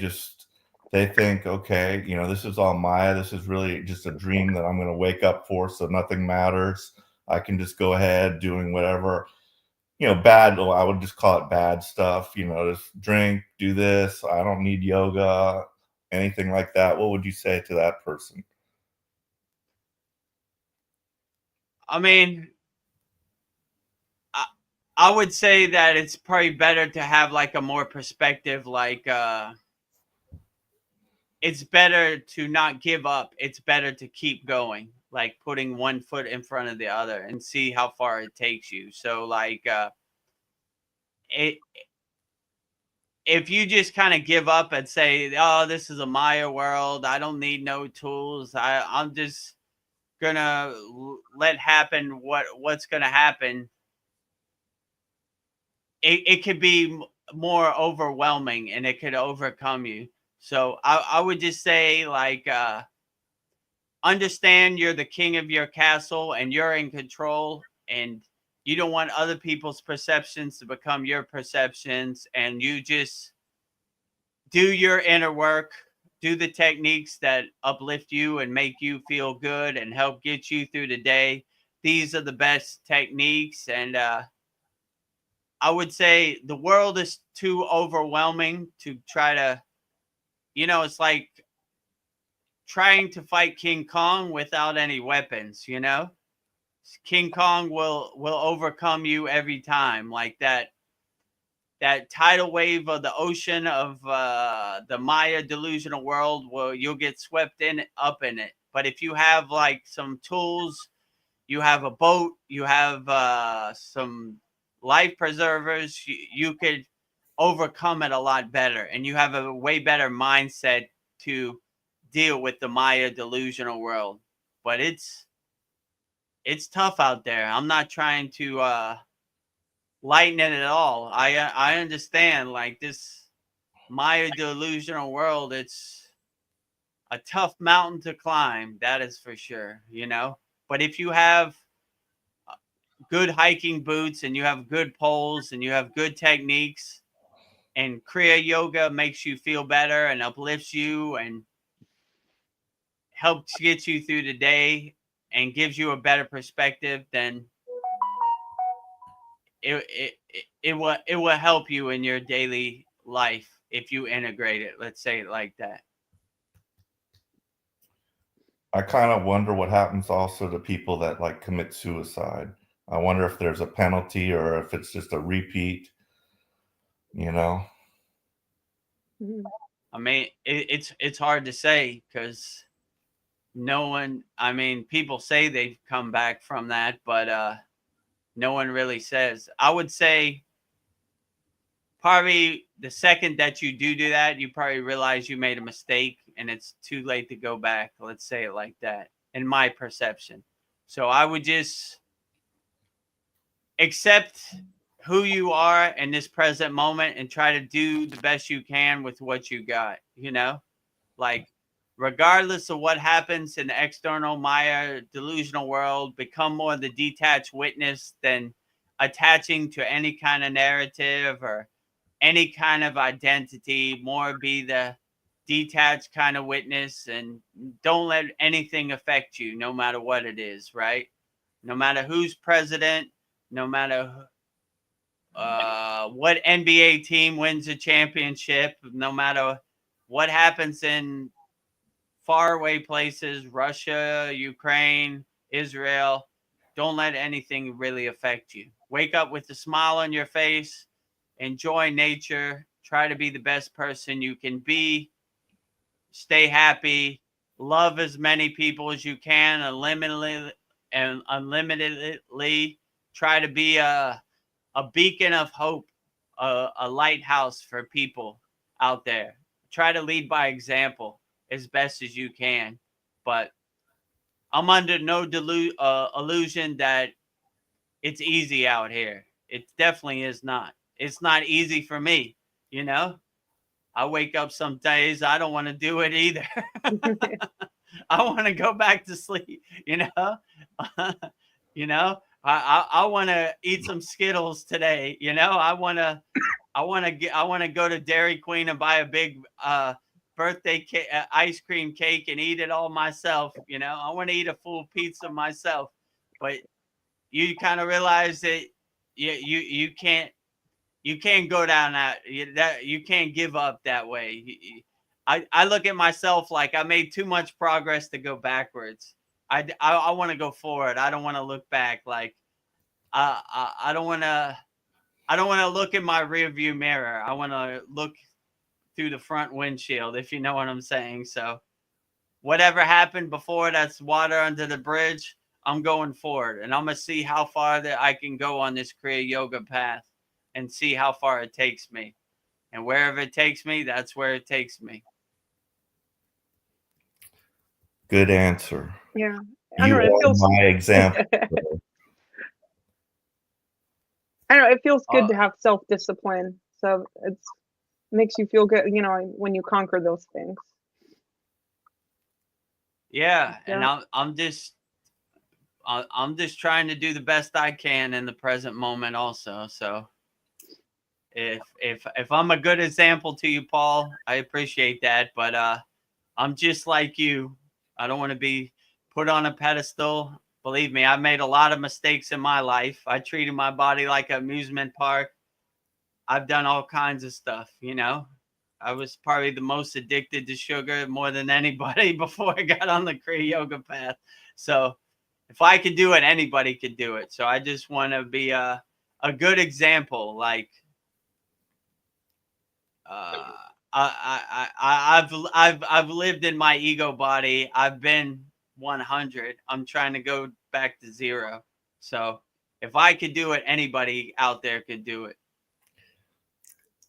think, okay, you know, this is all Maya, this is really just a dream that I'm going to wake up for, so nothing matters, I can just go ahead doing whatever, you know, bad, well, I would just call it bad stuff, you know, just drink, do this, I don't need yoga, anything like that? What would you say to that person?
I mean, I would say that it's probably better to have like a more perspective, like it's better to not give up. It's better to keep going, like putting one foot in front of the other and see how far it takes you. So like it if you just kind of give up and say, "Oh, this is a Maya world. I don't need no tools. I'm just gonna let happen what's gonna happen." It could be more overwhelming and it could overcome you. So I would just say like understand you're the king of your castle and you're in control, and you don't want other people's perceptions to become your perceptions, and you just do your inner work, do the techniques that uplift you and make you feel good and help get you through the day. These are the best techniques. And I would say the world is too overwhelming to try to, you know, it's like trying to fight King Kong without any weapons, you know? King Kong will overcome you every time. Like that tidal wave of the ocean of the Maya delusional world, well, you'll get swept up in it. But if you have like some tools, you have a boat, you have some life preservers, you could overcome it a lot better, and you have a way better mindset to deal with the Maya delusional world. But it's tough out there. I'm not trying to lighten it at all. I understand, like, this Maya delusional world, it's a tough mountain to climb, that is for sure, you know. But if you have good hiking boots and you have good poles and you have good techniques, and Kriya yoga makes you feel better and uplifts you and helps get you through the day and gives you a better perspective, then it will help you in your daily life if you integrate it. Let's say it like that.
I kind of wonder what happens also to people that like commit suicide. I wonder if there's a penalty or if it's just a repeat, you know.
I mean, it's hard to say because no one. I mean, people say they've come back from that, but no one really says. I would say probably the second that you do that, you probably realize you made a mistake and it's too late to go back. Let's say it like that, in my perception. So I would just accept who you are in this present moment and try to do the best you can with what you got, you know? Like, regardless of what happens in the external Maya delusional world, become more the detached witness than attaching to any kind of narrative or any kind of identity. More be the detached kind of witness, and don't let anything affect you, no matter what it is, right? No matter who's president, no matter what NBA team wins a championship, no matter what happens in faraway places, Russia, Ukraine, Israel, don't let anything really affect you. Wake up with a smile on your face, enjoy nature, try to be the best person you can be, stay happy, love as many people as you can, unlimitedly. Try to be a beacon of hope, a lighthouse for people out there. Try to lead by example as best as you can. But I'm under no illusion that it's easy out here. It definitely is not. It's not easy for me, you know? I wake up some days, I don't want to do it either. I want to go back to sleep, you know? You know, I want to eat some Skittles today, you know? I want to go to Dairy Queen and buy a big birthday ice cream cake and eat it all myself, you know? I want to eat a full pizza myself. But you kind of realize that you can't go down that you can't give up that way. I look at myself like I made too much progress to go backwards. I want to go forward. I don't want to look back. Like I don't want to look in my rear view mirror. I want to look through the front windshield, if you know what I'm saying. So whatever happened before, that's water under the bridge. I'm going forward, and I'm gonna see how far that I can go on this Kriya yoga path, and see how far it takes me. And wherever it takes me, that's where it takes me.
Good answer.
Yeah. I
You
don't know, it
are
feels
my example.
I don't know, it feels good to have self-discipline. So it makes you feel good, you know, when you conquer those things.
Yeah, and
Yeah.
I'm just trying to do the best I can in the present moment also. So if I'm a good example to you, Paul, I appreciate that. But I'm just like you. I don't want to be put on a pedestal. Believe me, I've made a lot of mistakes in my life. I treated my body like an amusement park. I've done all kinds of stuff, you know. I was probably the most addicted to sugar more than anybody before I got on the Kriya yoga path. So if I could do it, anybody could do it. So I just want to be a good example. Like I've lived in my ego body. I've been 100. I'm trying to go back to 0. So if I could do it, anybody out there could do it.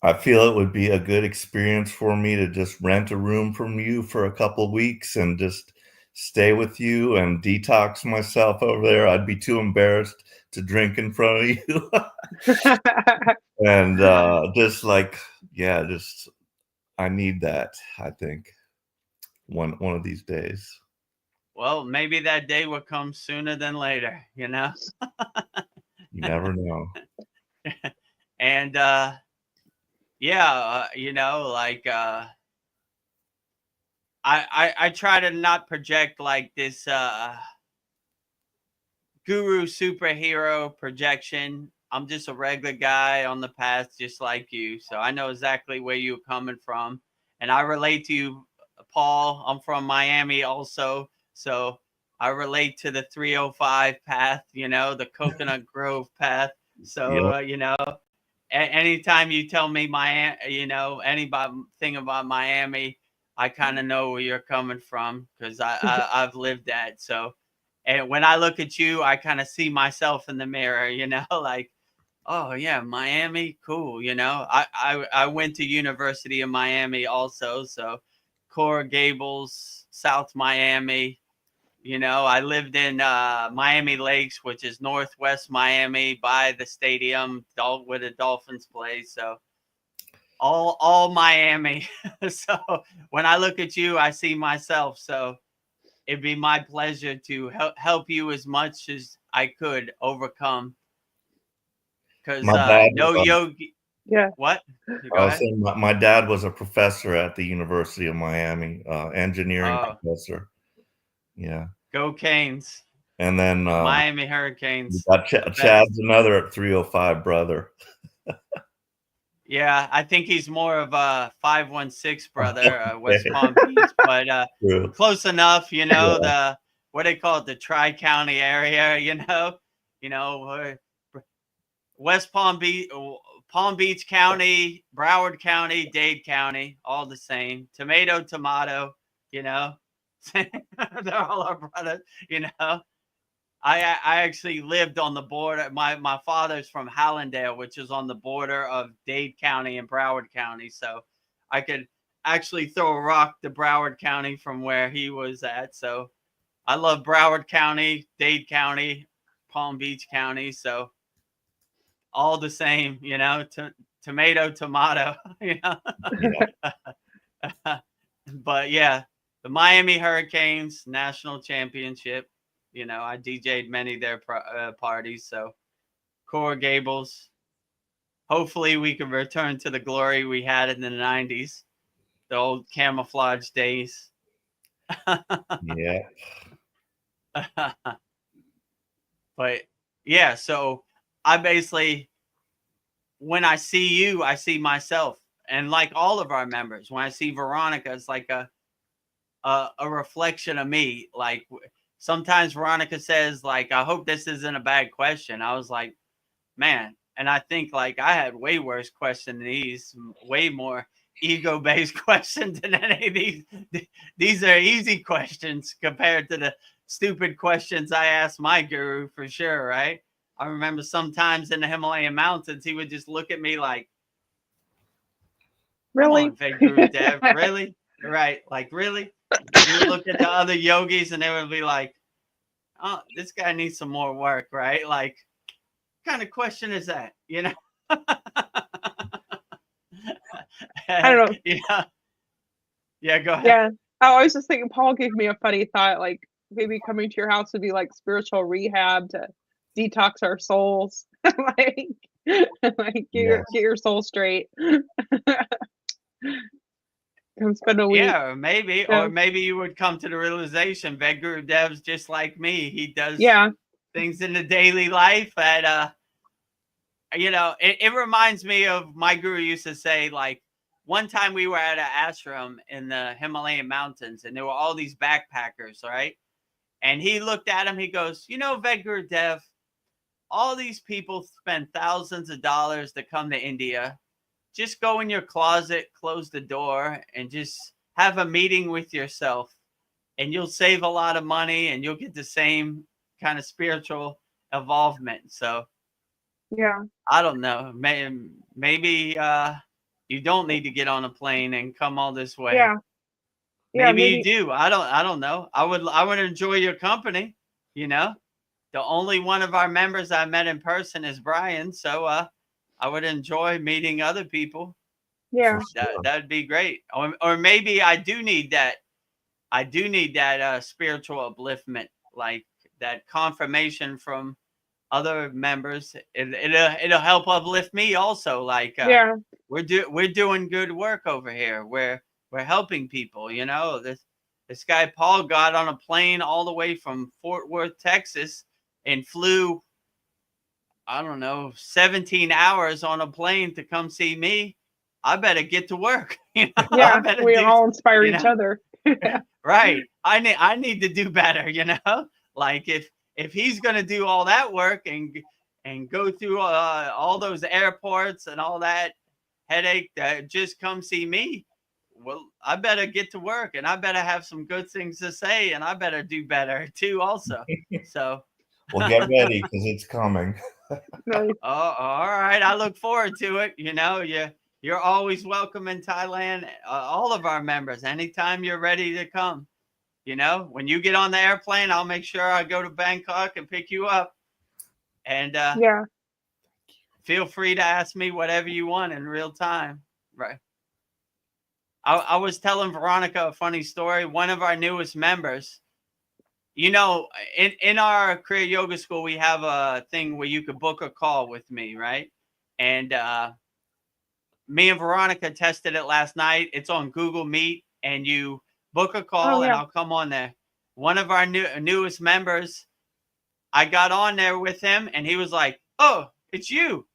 I feel it would be a good experience for me to just rent a room from you for a couple weeks and just stay with you and detox myself over there. I'd be too embarrassed to drink in front of you. And just like, yeah, just I need that, I think, one of these days.
Well, maybe that day will come sooner than later, you know?
You never know.
And yeah, you know, like I try to not project like this guru superhero projection. I'm just a regular guy on the path just like you. So I know exactly where you're coming from. And I relate to you, Paul. I'm from Miami also. So I relate to the 305 path, you know, the Coconut Grove path. So,
Yep.
you know, anytime you tell me anything about Miami, I kind of know where you're coming from because I've lived that. So, and when I look at you, I kind of see myself in the mirror, you know, like Oh yeah, Miami, cool. You know, I went to University of Miami also, so Coral Gables, South Miami. You know, I lived in Miami Lakes, which is northwest Miami, by the stadium, where the Dolphins play. So all Miami. So when I look at you, I see myself. So it'd be my pleasure to help you as much as I could overcome. Because
My dad,
no yogi.
Yeah.
What?
I
Go
was
ahead.
saying my dad was a professor at the University of Miami, engineering
Oh,
professor. Yeah.
go Canes.
And then
Miami
we
Hurricanes.
got
The best.
Chad's another 305 brother.
Yeah, I think he's more of a 516 brother, West
Okay.
Palm Beach, but
True.
close enough, you know,
Yeah.
the what they call it, the Tri-County area, you know, West Palm Beach, Palm Beach County, Broward County, Dade County, all the same. Tomato, you know. They're all our brothers, you know. I actually lived on the border. My father's from Hallandale, which is on the border of Dade County and Broward County. So I could actually throw a rock to Broward County from where he was at. So I love Broward County, Dade County, Palm Beach County. So all the same, you know, tomato, you know.
Yeah.
But yeah, the Miami Hurricanes national championship. You know, I DJ'd many of their parties. So Coral Gables. Hopefully, we can return to the glory we had in the '90s, the old camouflage days.
Yeah.
But yeah, so I basically, when I see you, I see myself, and like all of our members, when I see Veronica, it's like a reflection of me. Like sometimes Veronica says, like, I hope this isn't a bad question. I was like, man. And I think like I had way worse questions than these, way more ego-based questions than any of these. These are easy questions compared to the stupid questions I asked my guru, for sure, right? I remember sometimes in the Himalayan mountains, he would just look at me like,
Really?
come on, Vedagurudev, really? Right. Like, really? You would look at the other yogis and they would be like, oh, this guy needs some more work, right? Like, what kind of question is that? You know?
I don't know.
Yeah. Yeah, go ahead.
Yeah. Oh, I was just thinking, Paul gave me a funny thought, like maybe coming to your house would be like spiritual rehab to detox our souls. like like get your soul straight. Come spend a week.
Yeah, or maybe you would come to the realization Vedgurudev's just like me. He does things in the daily life that you know, it reminds me of my guru used to say, like, one time we were at an ashram in the Himalayan mountains and there were all these backpackers, right? And he looked at him, he goes, you know, Vedagurudev, all these people spend thousands of dollars to come to India. Just go in your closet, close the door, and just have a meeting with yourself. And you'll save a lot of money and you'll get the same kind of spiritual involvement. So
yeah,
I don't know. Maybe you don't need to get on a plane and come all this way.
yeah,
maybe you do. I don't know. I would enjoy your company. You know, the only one of our members I met in person is Brian. So I would enjoy meeting other people.
Yeah,
that'd be great. Or maybe I do need that. I do need that spiritual upliftment, like that confirmation from other members. It'll help uplift me also. Like we're doing good work over here. We're helping people. You know, this guy Paul got on a plane all the way from Fort Worth, Texas, and flew, I don't know, 17 hours on a plane to come see me. I better get to work. You know?
Yeah, we all inspire each other.
Right. I need to do better, you know? Like if he's going to do all that work and go through all those airports and all that headache, just come see me. Well, I better get to work and I better have some good things to say and I better do better too also. So
well, get ready because it's coming.
Nice.
Oh, all right. I look forward to it. You know, you're always welcome in Thailand. All of our members, anytime you're ready to come. You know, when you get on the airplane, I'll make sure I go to Bangkok and pick you up. And
Yeah.
feel free to ask me whatever you want in real time. Right. I was telling Veronica a funny story. One of our newest members, you know, in our Kriya Yoga School, we have a thing where you could book a call with me, right? And me and Veronica tested it last night. It's on Google Meet, and you book a
Oh,
call, and
yeah.
I'll come on there. One of our newest members, I got on there with him, and he was like, "Oh, it's you."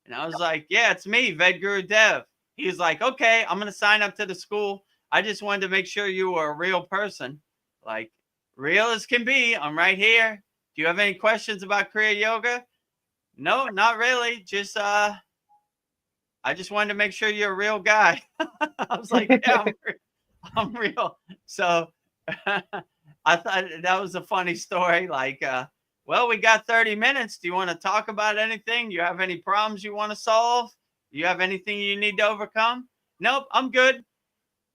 And I was like, "Yeah, it's me, Vedagurudev." He was like, "Okay, I'm going to sign up to the school. I just wanted to make sure you were a real person. Like, real as can be. I'm right here. Do you have any questions about Kriya Yoga?" "No, not really. Just, I just wanted to make sure you're a real guy." I was like, "Yeah, I'm real." So I thought that was a funny story. Like, well, we got 30 minutes. Do you want to talk about anything? Do you have any problems you want to solve? Do you have anything you need to overcome? Nope, I'm good.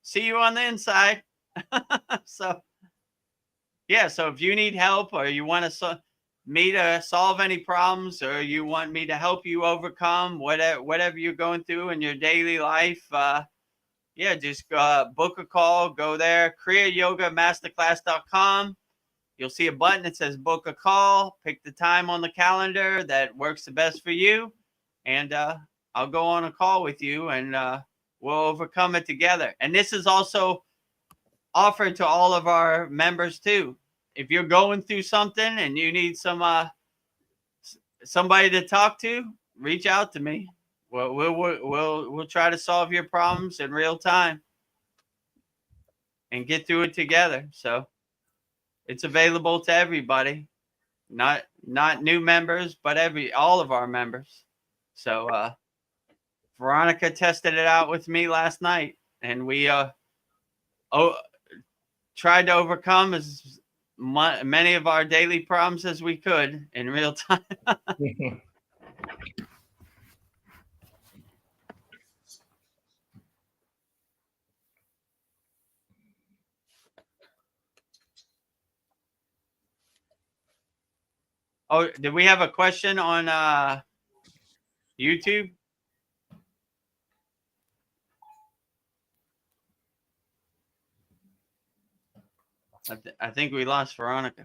See you on the inside. So, yeah. So if you need help, or you want me to solve any problems, or you want me to help you overcome whatever you're going through in your daily life, yeah, just book a call. Go there, kriyayogamasterclass.com. You'll see a button that says book a call. Pick the time on the calendar that works the best for you, and I'll go on a call with you, and we'll overcome it together. And this is also offered to all of our members too. If you're going through something and you need somebody to talk to, reach out to me. We'll try to solve your problems in real time and get through it together. So it's available to everybody, not new members, but all of our members. So Veronica tested it out with me last night, and we tried to overcome as many of our daily problems as we could in real time. Oh, did we have a question on YouTube? I think we lost Veronica.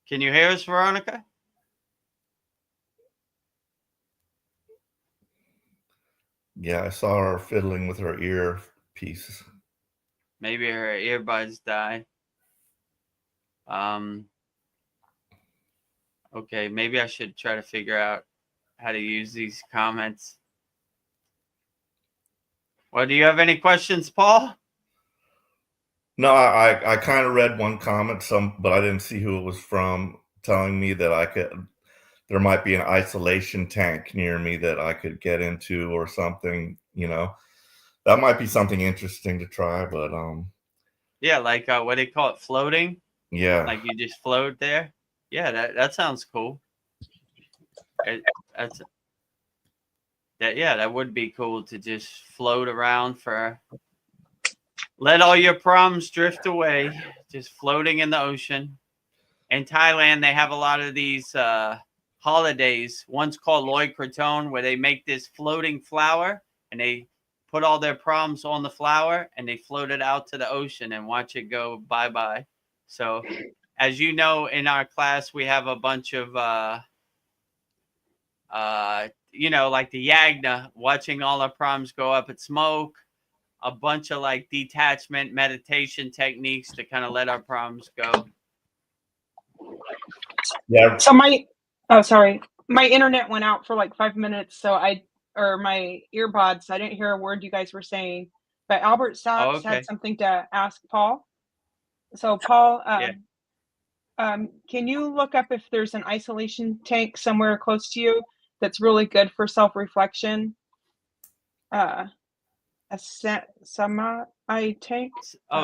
Can you hear us, Veronica?
Yeah, I saw her fiddling with her earpiece.
Maybe her earbuds died. Okay, maybe I should try to figure out how to use these comments. Well, do you have any questions, Paul?
No, I kind of read one comment, but I didn't see who it was from, telling me that there might be an isolation tank near me that I could get into or something. You know, that might be something interesting to try. But
yeah, like what do you call it, floating?
Yeah,
like you just float there. Yeah, that sounds cool. That would be cool to just float around let all your problems drift away, just floating in the ocean. In Thailand, they have a lot of these holidays. One's called Loy Krathong, where they make this floating flower, and they put all their problems on the flower, and they float it out to the ocean and watch it go bye-bye. So, as you know, in our class, we have a bunch of, like the yagna, watching all our problems go up in smoke, a bunch of like detachment meditation techniques to kind of let our problems go.
yeah.
So my internet went out for like 5 minutes, so my earbuds, I didn't hear a word you guys were saying. But Albert Sachs
Okay.
had something to ask Paul. So Paul,
Yeah.
can you look up if there's an isolation tank somewhere close to you that's really good for self-reflection? A samadhi tank?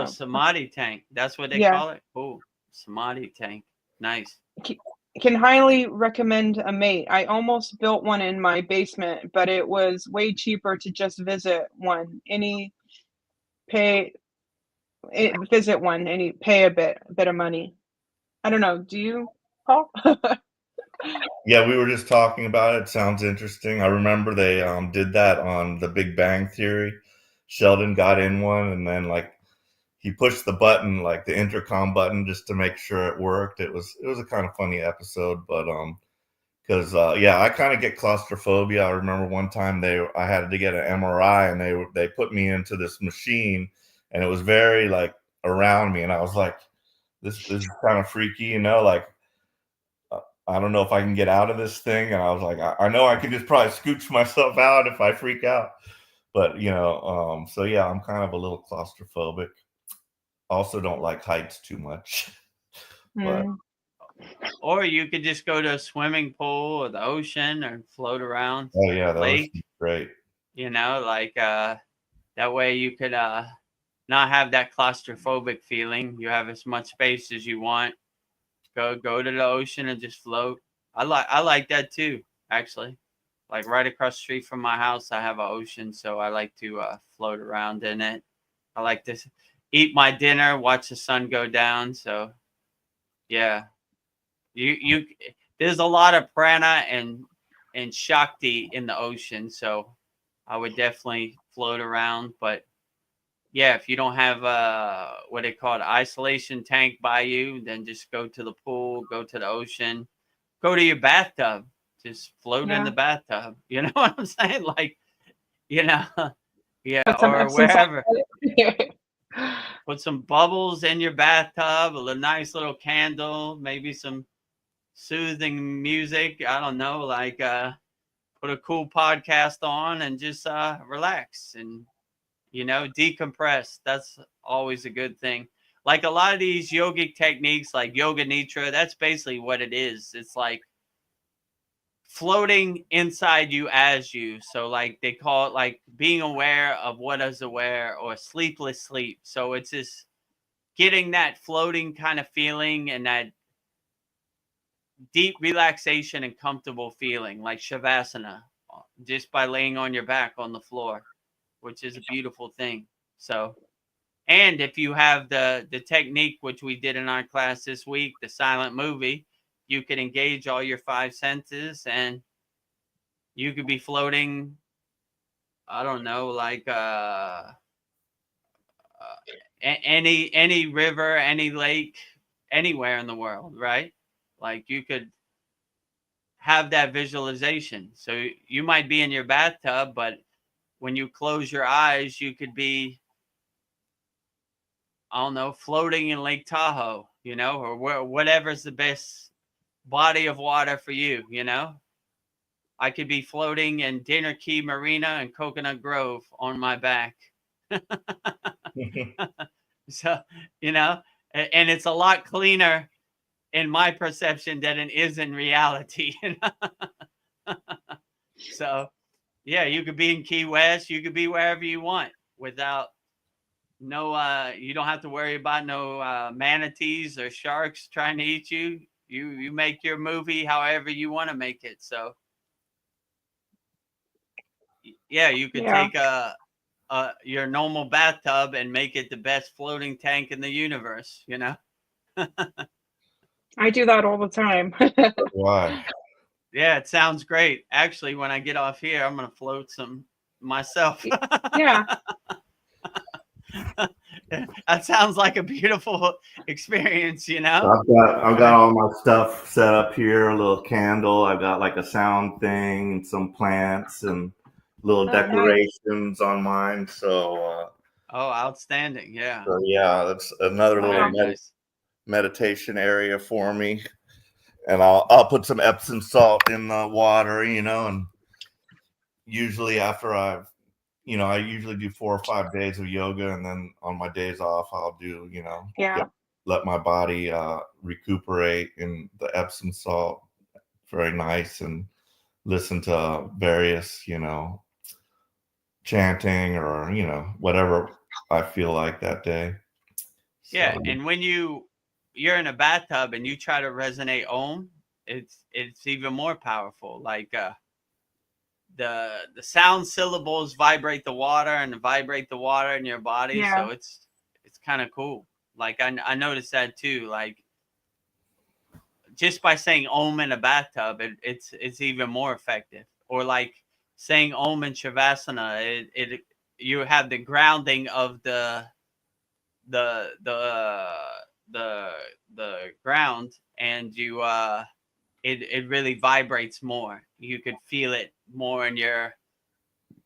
Samadhi tank. That's what they
Yeah.
call it? Oh, samadhi tank. Nice.
can highly recommend a mate. I almost built one in my basement, but it was way cheaper to just visit one. Visit one and you pay a bit of money. I don't know. Do you, Paul?
Yeah, we were just talking about it. Sounds interesting. I remember they did that on The Big Bang Theory. Sheldon got in one, and then like he pushed the button, like the intercom button, just to make sure it worked. It was a kind of funny episode, but because yeah, I kind of get claustrophobia. I remember one time I had to get an MRI, and they put me into this machine, and it was very like around me, and I was like, this is kind of freaky, you know, like I don't know if I can get out of this thing. And I was like, I know I can just probably scooch myself out if I freak out, but you know, so yeah, I'm kind of a little claustrophobic. Also don't like heights too much, but
or you could just go to a swimming pool or the ocean or float around.
Oh yeah, that
lake.
was great.
You know, like that way you could not have that claustrophobic feeling. You have as much space as you want. Go to the ocean and just float. I like that too, actually. Like right across the street from my house, I have an ocean, so I like to float around in it. I like to eat my dinner, watch the sun go down. So yeah, you there's a lot of prana and shakti in the ocean, so I would definitely float around. But yeah, if you don't have what they call an isolation tank by you, then just go to the pool, go to the ocean, go to your bathtub, just float in the bathtub. You know what I'm saying? Like, you know, yeah, or wherever. Put some bubbles in your bathtub, a nice little candle, maybe some soothing music. I don't know, like put a cool podcast on and just relax and, you know, decompress. That's always a good thing. Like a lot of these yogic techniques like yoga nidra, that's basically what it is. It's like floating inside you as you. So like they call it like being aware of what is aware, or sleepless sleep. So it's just getting that floating kind of feeling and that deep relaxation and comfortable feeling, like shavasana, just by laying on your back on the floor, which is a beautiful thing. So, and if you have the technique, which we did in our class this week, the silent movie, you can engage all your 5 senses and you could be floating, I don't know, like any river, any lake, anywhere in the world, right? Like you could have that visualization. So you might be in your bathtub, but when you close your eyes, you could be, I don't know, floating in Lake Tahoe, you know, or whatever's the best body of water for you, you know. I could be floating in Dinner Key Marina and Coconut Grove on my back. So, you know, and it's a lot cleaner in my perception than it is in reality. You know? So, yeah, you could be in Key West, you could be wherever you want without you don't have to worry about no manatees or sharks trying to eat you. You make your movie however you want to make it. So yeah, you could take your normal bathtub and make it the best floating tank in the universe, you know.
I do that all the time.
Why?
Yeah, it sounds great. Actually, when I get off here, I'm gonna float some myself.
Yeah.
That sounds like a beautiful experience, you know.
I've got all my stuff set up here, a little candle. I've got like a sound thing and some plants and little decorations on mine. So
oh, outstanding. Yeah.
So yeah, that's another little
nice
meditation area for me. And I'll put some Epsom salt in the water, you know, and usually after I usually do 4 or 5 days of yoga, and then on my days off, I'll do, you know, let my body recuperate in the Epsom salt. Very nice, and listen to various, you know, chanting or, you know, whatever I feel like that day.
Yeah, and when you're in a bathtub and you try to resonate Om, it's even more powerful. Like the sound syllables vibrate the water and vibrate the water in your body.
Yeah.
So it's kind of cool. Like I noticed that too. Like just by saying Om in a bathtub, it's even more effective. Or like saying Om in Shavasana, it you have the grounding of the the the the ground, and you it really vibrates more. You could feel it more in your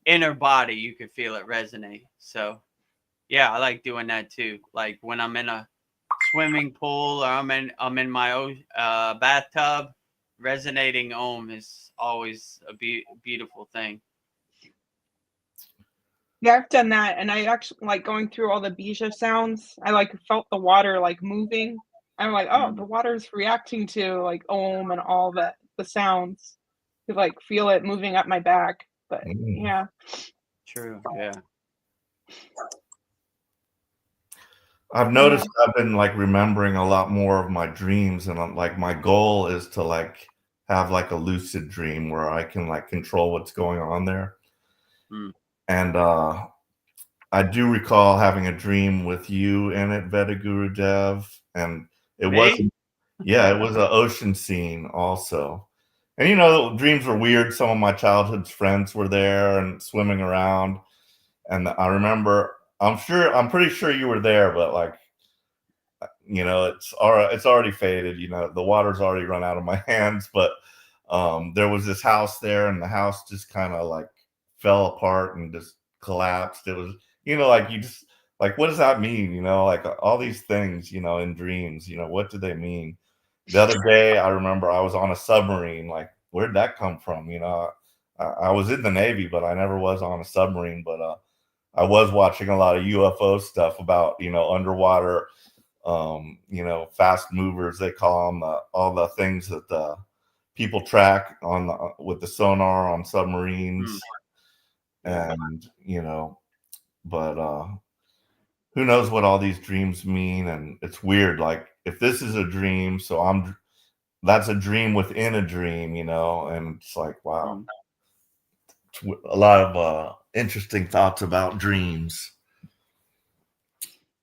inner body. You could feel it resonate. So yeah, I like doing that too. Like when I'm in a swimming pool or I'm in my bathtub, resonating Om is always a beautiful thing.
Yeah, I've done that, and I actually like going through all the bija sounds. I like felt the water like moving. I'm like, oh, the water's reacting to like Om and all the sounds. To like feel it moving up my back. But yeah.
True. Yeah.
I've noticed I've been like remembering a lot more of my dreams, and I'm like, my goal is to like have like a lucid dream where I can like control what's going on there. And I do recall having a dream with you in it, Vedagurudev, and it wasn't. Yeah, it was an ocean scene also. And you know, dreams were weird. Some of my childhood friends were there and swimming around, and I remember. I'm pretty sure you were there, but like, you know, it's already faded. You know, the water's already run out of my hands. But there was this house there, and the house just kind of like fell apart and just collapsed. It was, you know, like you just like, what does that mean? You know, like all these things, you know, in dreams, you know, what do they mean? The other day, I remember I was on a submarine. Like, where'd that come from? You know, I was in the Navy, but I never was on a submarine. But I was watching a lot of UFO stuff about, you know, underwater, you know, fast movers, they call them, all the things that the people track on with the sonar on submarines. And, you know, but who knows what all these dreams mean. And it's weird. Like if this is a dream, so that's a dream within a dream, you know, and it's like, wow, a lot of interesting thoughts about dreams.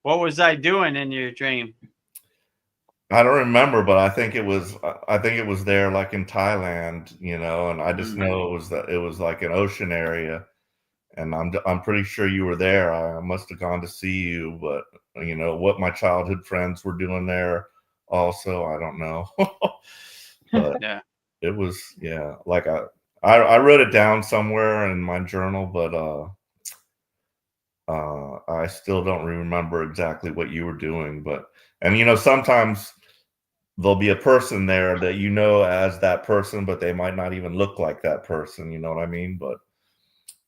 What was I doing in your dream?
I don't remember, but I think it was there like in Thailand, you know, and I just know it was like an ocean area, and I'm pretty sure you were there. I must have gone to see you, but you know what my childhood friends were doing there also, I don't know. But
yeah,
it was, yeah, like I wrote it down somewhere in my journal, but I still don't remember exactly what you were doing. But and you know, sometimes there'll be a person there that you know as that person, but they might not even look like that person. You know what I mean? But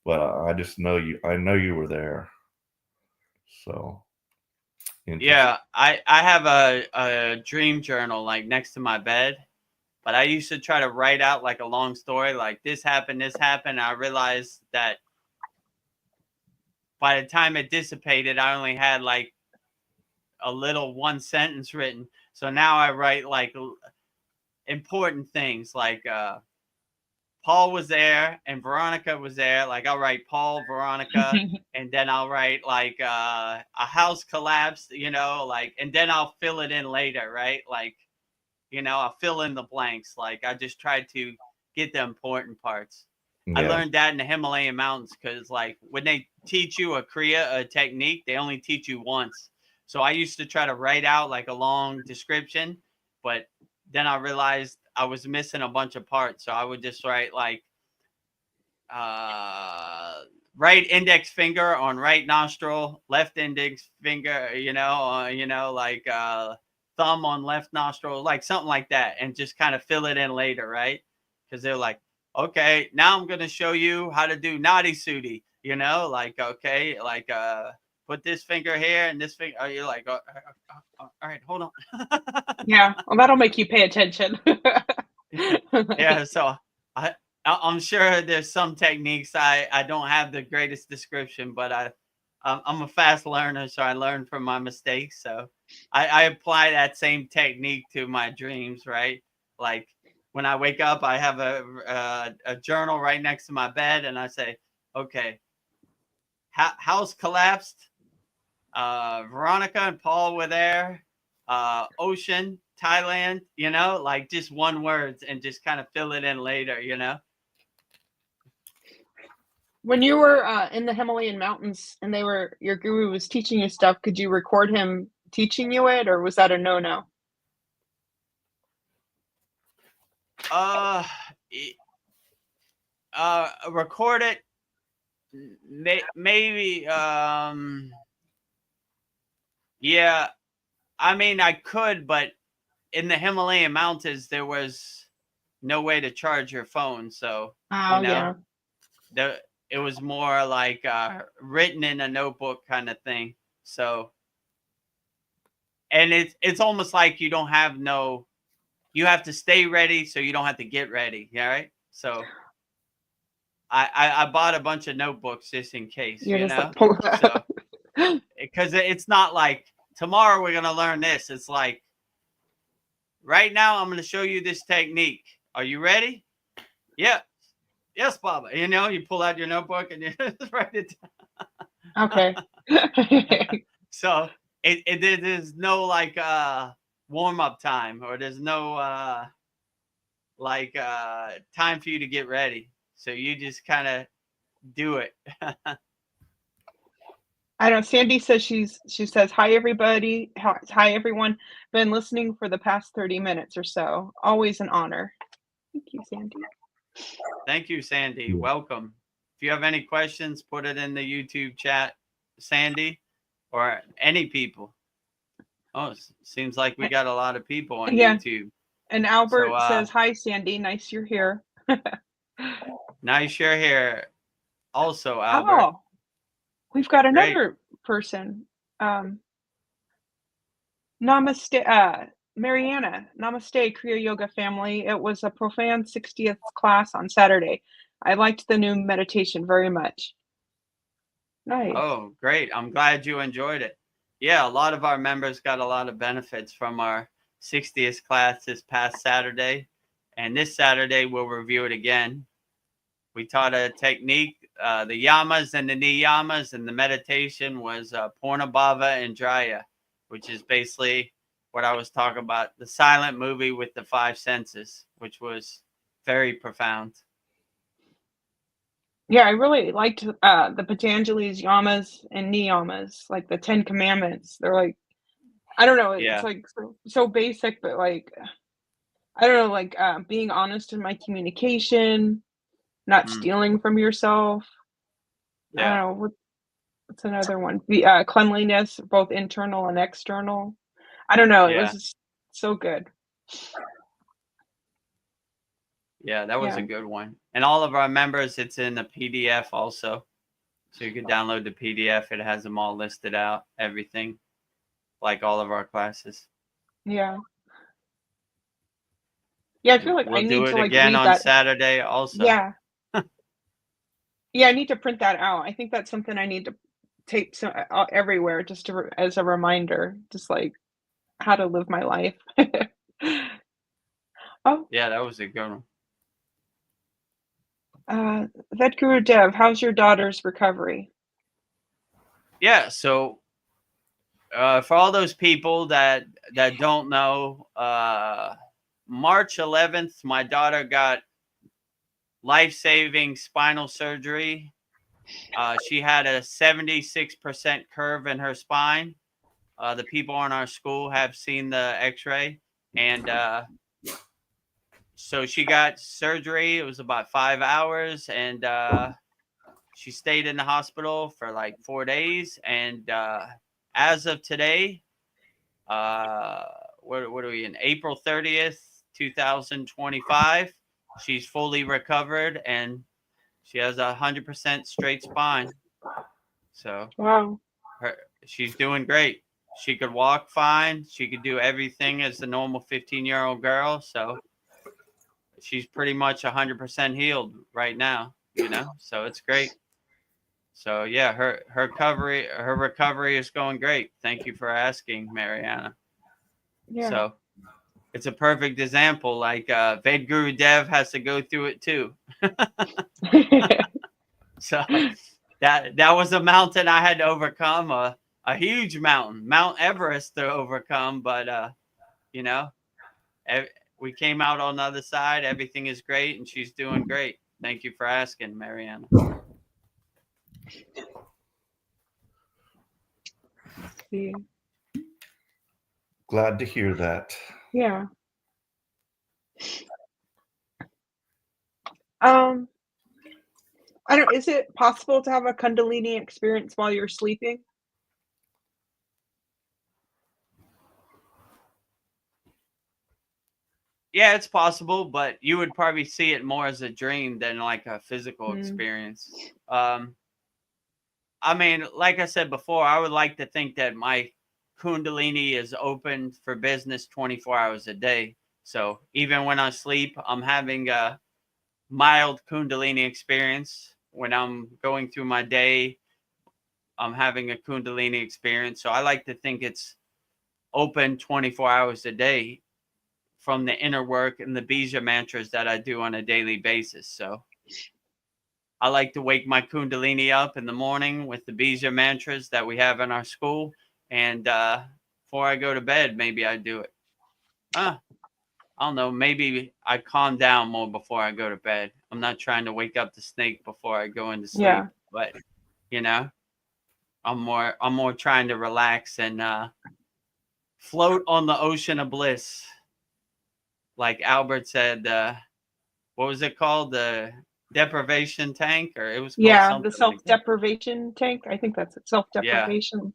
I just know you. I know you were there. So
yeah. I have a dream journal like next to my bed, but I used to try to write out like a long story, like this happened. I realized that by the time it dissipated, I only had like a little one sentence written. So now I write like important things like Paul was there and Veronica was there. Like I'll write Paul, Veronica, and then I'll write like a house collapsed, you know, like, and then I'll fill it in later, right? Like, you know, I'll fill in the blanks. Like I just tried to get the important parts. I learned that in the Himalayan mountains because like when they teach you a Kriya, a technique, they only teach you once. So I used to try to write out like a long description, but then I realized I was missing a bunch of parts. So I would just write like right index finger on right nostril, left index finger, you know, like thumb on left nostril, like something like that, and just kind of fill it in later, right? Because they're like, okay, now I'm going to show you how to do Nadi Sudi, you know, like, okay, like put this finger here and this finger. You're like, all right, hold on.
Yeah, well, that'll make you pay attention.
Yeah, so I'm sure there's some techniques I don't have the greatest description, but I'm a fast learner, so I learn from my mistakes. So I apply that same technique to my dreams, right? Like when I wake up, I have a journal right next to my bed, and I say, okay, house collapsed. Veronica and Paul were there. Ocean, Thailand, like just one word, and just kind of fill it in later,
When you were in the Himalayan mountains and your guru was teaching you stuff, could you record him teaching you it, or was that a no-no?
Record it. Maybe. Yeah. I mean, I could, but in the Himalayan mountains, there was no way to charge your phone. So,
Yeah.
It was more like written in a notebook kind of thing. So, and it's almost like you have to stay ready so you don't have to get ready. Yeah, right. So I bought a bunch of notebooks just in case,
You're just like pull that
so because it's not like tomorrow we're gonna learn this. It's like right now I'm gonna show you this technique. Are you ready? Yeah. Yes, Baba. You pull out your notebook and you write it down.
Okay.
So there's no like warm up time, or there's no time for you to get ready. So you just kind of do it.
I know Sandy says she says, hi everybody. Hi everyone. Been listening for the past 30 minutes or so. Always an honor. Thank you, Sandy.
Thank you, Sandy. Welcome. If you have any questions, put it in the YouTube chat, Sandy, or any people. Oh, seems like we got a lot of people on YouTube.
And Albert says, hi, Sandy. Nice you're here.
Nice you're here. Also, Albert.
Oh, we've got another person. Namaste, Mariana. Namaste, Kriya Yoga family. It was a profound 60th class on Saturday. I liked the new meditation very much. Nice.
Oh, great. I'm glad you enjoyed it. Yeah, a lot of our members got a lot of benefits from our 60th class this past Saturday. And this Saturday, we'll review it again. We taught a technique, the yamas and the niyamas, and the meditation was Purnabhava and Draya, which is basically what I was talking about, the silent movie with the 5 senses, which was very profound.
Yeah, I really liked the Patanjali's yamas and niyamas, like the 10 commandments. They're like, I don't know, it's like so basic, but like, I don't know, like being honest in my communication, not stealing from yourself. I don't know, what's another one? The cleanliness, both internal and external. I don't know, it was just so good.
Yeah, that was a good one. And all of our members, it's in the PDF also. So you can download the PDF. It has them all listed out, everything, like all of our classes.
Yeah. Yeah, I feel like I need to like
again
read
on
that.
Saturday also.
Yeah. Yeah, I need to print that out. I think that's something I need to tape everywhere just as a reminder, just like how to live my life. Oh.
Yeah, that was a good one.
Vedagurudev, how's your daughter's recovery?
Yeah, so for all those people that don't know, March 11th, my daughter got life-saving spinal surgery. She had a 76% curve in her spine. The people in our school have seen the x-ray, and so she got surgery. It was about 5 hours, and she stayed in the hospital for like 4 days. And as of today, what are we in? April 30th, 2025. She's fully recovered, and she has 100% straight spine. So
wow,
she's doing great. She could walk fine. She could do everything as a normal 15-year-old girl. So she's pretty much 100% healed right now, so it's great. So yeah, her recovery is going great. Thank you for asking, Mariana.
Yeah.
So it's a perfect example. Like Vedagurudev has to go through it too. So that was a mountain I had to overcome, a huge mountain, Mount Everest to overcome. But you know, we came out on the other side. Everything is great, and she's doing great. Thank you for asking, Mariana.
See.
Glad to hear that.
Yeah. I don't. Is it possible to have a Kundalini experience while you're sleeping?
Yeah, it's possible, but you would probably see it more as a dream than like a physical experience. I mean, like I said before, I would like to think that my Kundalini is open for business 24 hours a day. So even when I sleep, I'm having a mild Kundalini experience. When I'm going through my day, I'm having a Kundalini experience. So I like to think it's open 24 hours a day from the inner work and the bija mantras that I do on a daily basis. So I like to wake my Kundalini up in the morning with the bija mantras that we have in our school. And before I go to bed, maybe I do it. I don't know. Maybe I calm down more before I go to bed. I'm not trying to wake up the snake before I go into sleep.
Yeah.
But, you know, I'm more trying to relax and float on the ocean of bliss. Like Albert said, what was it called? The deprivation tank, or it was called something
The self-deprivation tank. I think that's it. Self-deprivation.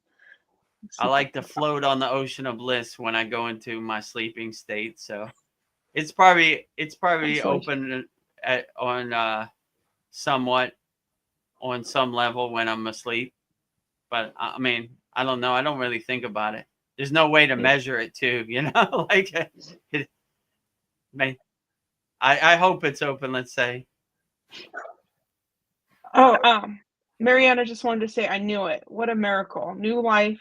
I like to float on the ocean of bliss when I go into my sleeping state. So it's probably open on somewhat on some level when I'm asleep. But I mean, I don't know. I don't really think about it. There's no way to measure it too, you know. Like I hope it's open. Let's say.
Oh, Mariana just wanted to say, I knew it. What a miracle. New life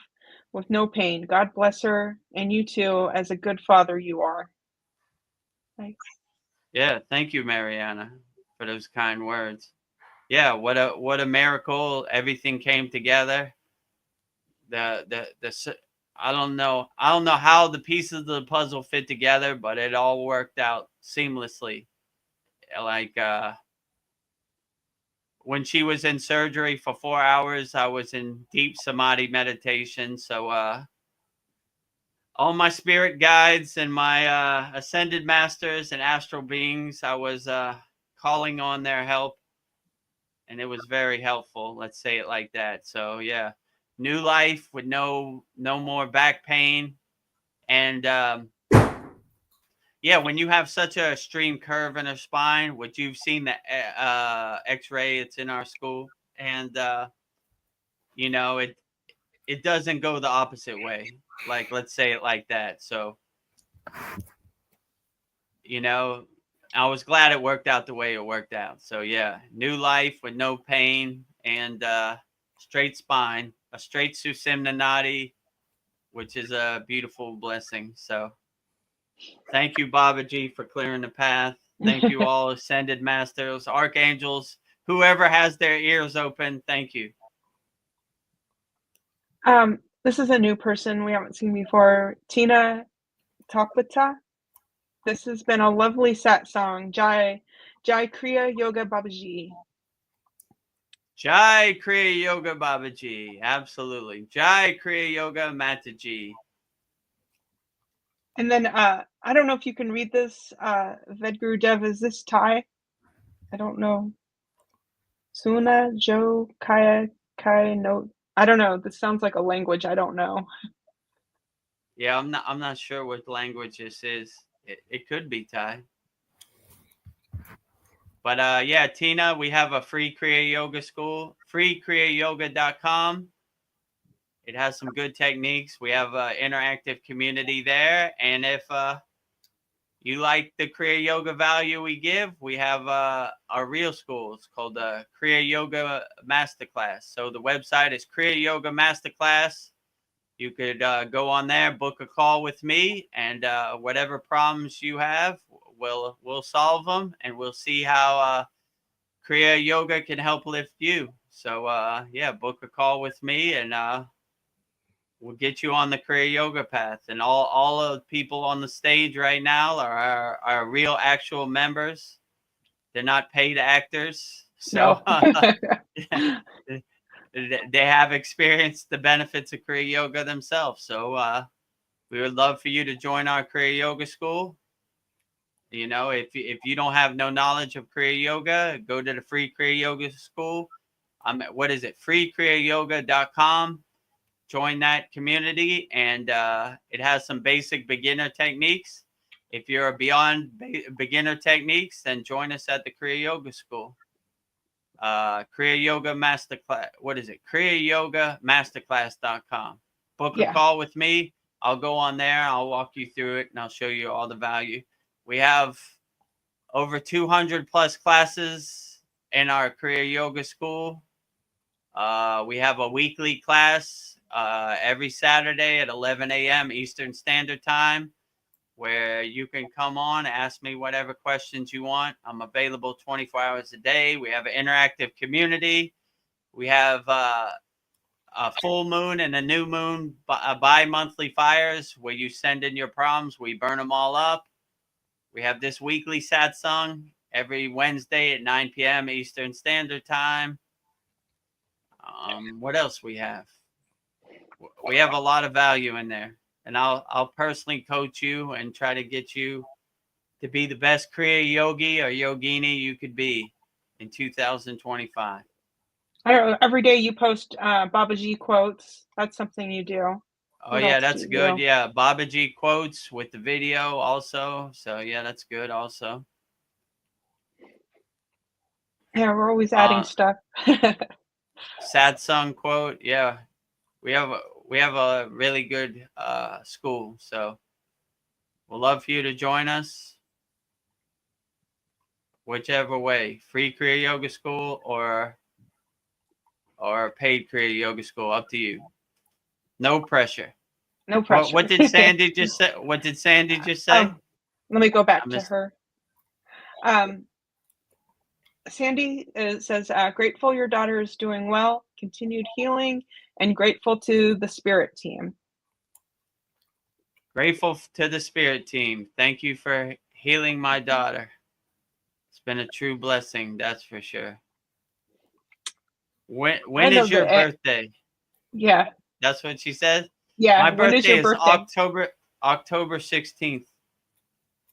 with no pain. God bless her and you too, as a good father you are. Thanks.
Yeah, thank you, Mariana, for those kind words. Yeah, what a miracle. Everything came together. I don't know how the pieces of the puzzle fit together, but it all worked out seamlessly. Like when she was in surgery for 4 hours, I was in deep samadhi meditation. So all my spirit guides and my ascended masters and astral beings, I was calling on their help, and it was very helpful. Let's say it like that. So yeah, new life with no more back pain, and yeah, when you have such a extreme curve in her spine, which you've seen the X-ray, it's in our school, and you know it doesn't go the opposite way. Like let's say it like that. So you know, I was glad it worked out the way it worked out. So yeah, new life with no pain and straight spine, a straight Susimna Nadi, which is a beautiful blessing. So thank you, Babaji, for clearing the path. Thank you all ascended masters, archangels, whoever has their ears open. Thank you.
This is a new person we haven't seen before. Tina Tapata. This has been a lovely satsang. Jai Kriya Yoga Babaji.
Jai Kriya Yoga Babaji. Absolutely. Jai Kriya Yoga Mataji.
And then I don't know if you can read this. Vedagurudev, is this Thai? I don't know. Suna Jo Kaya Kai no. I don't know. This sounds like a language I don't know.
Yeah, I'm not sure what language this is. It could be Thai. But yeah, Tina, we have a free Kriya Yoga school, freekriyayoga.com. It has some good techniques. We have an interactive community there. And if you like the Kriya Yoga value we give, we have our real school. It's called the Kriya Yoga Masterclass. So the website is kriyayogamasterclass.com. you could go on there, book a call with me, and whatever problems you have, we'll solve them, and we'll see how Kriya Yoga can help lift you. So yeah, book a call with me, and we'll get you on the Kriya Yoga path. And all of the people on the stage right now are our real actual members. They're not paid actors. So
No.
they have experienced the benefits of Kriya Yoga themselves. So we would love for you to join our Kriya Yoga school. You know, if you don't have no knowledge of Kriya Yoga, go to the free Kriya Yoga school. What is it? freekriyayogamasterclass.com. Join that community, and it has some basic beginner techniques. If you're beyond beginner techniques, then join us at the Kriya Yoga school. Kriya Yoga Masterclass. What is it? kriyayogamasterclass.com. Book a call with me. I'll go on there. I'll walk you through it, and I'll show you all the value. We have over 200 plus classes in our Kriya Yoga school. We have a weekly class every Saturday at 11 a.m. Eastern Standard Time, where you can come on, ask me whatever questions you want. I'm available 24 hours a day. We have an interactive community. We have a full moon and a new moon bi-monthly fires where you send in your problems. We burn them all up. We have this weekly satsang every Wednesday at 9 p.m. Eastern Standard Time. What else we have? We have a lot of value in there. And I'll personally coach you and try to get you to be the best Kriya yogi or yogini you could be in 2025.
I don't know. Every day you post Babaji quotes. That's something you do.
Oh, yeah, that's good. Yeah, Babaji quotes with the video also. So, yeah, that's good also.
Yeah, we're always adding stuff.
Satsang quote. Yeah, we have a really good school. So we'll love for you to join us. Whichever way, free Kriya Yoga school or paid Kriya Yoga school, up to you. No pressure.
No pressure.
What did Sandy just say? What did Sandy just say?
Let me go back to her. Sandy says, grateful your daughter is doing well, continued healing, and grateful to the spirit team.
Grateful to the spirit team. Thank you for healing my daughter. It's been a true blessing, that's for sure. When is your birthday?
Yeah.
That's what she said?
Yeah.
My birthday is October 16th.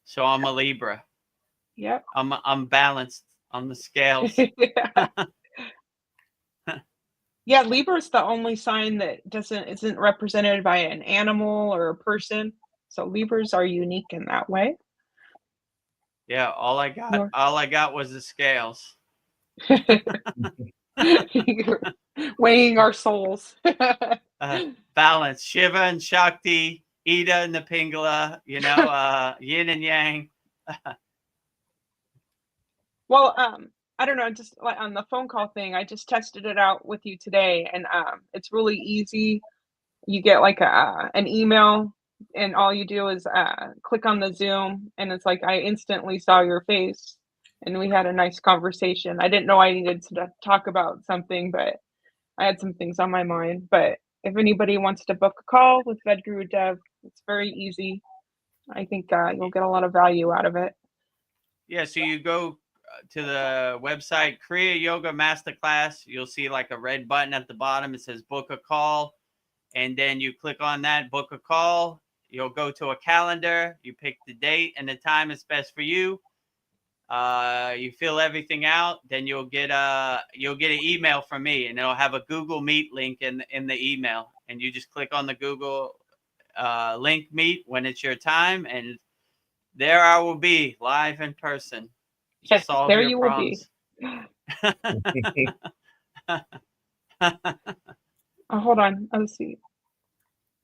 So I'm a Libra.
Yep.
I'm balanced on the scales.
Yeah, Libra is the only sign that isn't represented by an animal or a person. So Libras are unique in that way.
Yeah, all I got was the scales.
Weighing our souls.
Balance. Shiva and Shakti, Ida and the Pingala, yin and yang.
Well, I don't know, just like on the phone call thing, I just tested it out with you today, and it's really easy. You get like an email, and all you do is click on the Zoom, and it's like I instantly saw your face, and we had a nice conversation. I didn't know I needed to talk about something, but I had some things on my mind. But if anybody wants to book a call with Vedagurudev, it's very easy. I think you'll get a lot of value out of it.
Yeah, so you go to the website Kriya Yoga Masterclass. You'll see like a red button at the bottom. It says book a call, and then you click on that, book a call. You'll go to a calendar. You pick the date and the time that's best for you. You fill everything out. Then you'll get an email from me, and it'll have a Google Meet link in the email. And you just click on the Google link Meet when it's your time, and there I will be live in person.
Yes,
solve
there
your
you
problems.
will be. Oh, hold on. Let's see.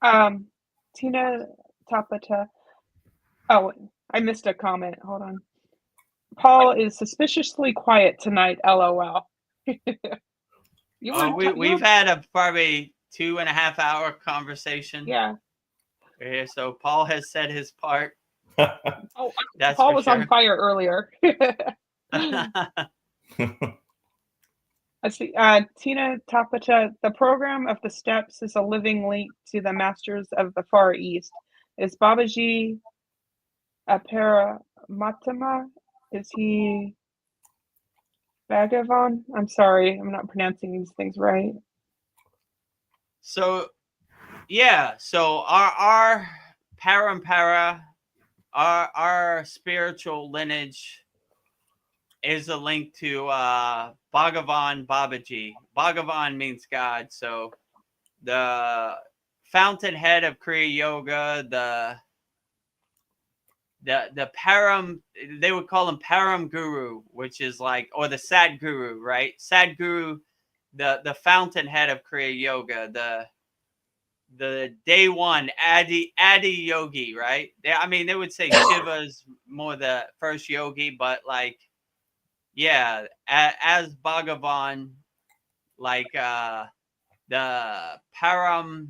Tina Tapata. Oh, I missed a comment. Hold on. Paul is suspiciously quiet tonight. LOL.
We've had probably 2.5 hour conversation.
Yeah.
Yeah, so Paul has said his part.
Oh,
That's
Paul
for
was
sure.
on fire earlier. I see. Tina Tapacha, the program of the steps is a living link to the masters of the Far East. Is Babaji a Paramatma? Is he Bhagavan? I'm sorry, I'm not pronouncing these things right.
So yeah, so our parampara, our spiritual lineage is a link to Bhagavan Babaji. Bhagavan means God, so the fountainhead of Kriya Yoga, the Param, they would call him Param Guru, which is like, or the Sad Guru, right? Sad Guru, the fountainhead of Kriya Yoga, the day one Adi Yogi, right? They would say Shiva's more the first yogi, but like, yeah, as Bhagavan, like the Param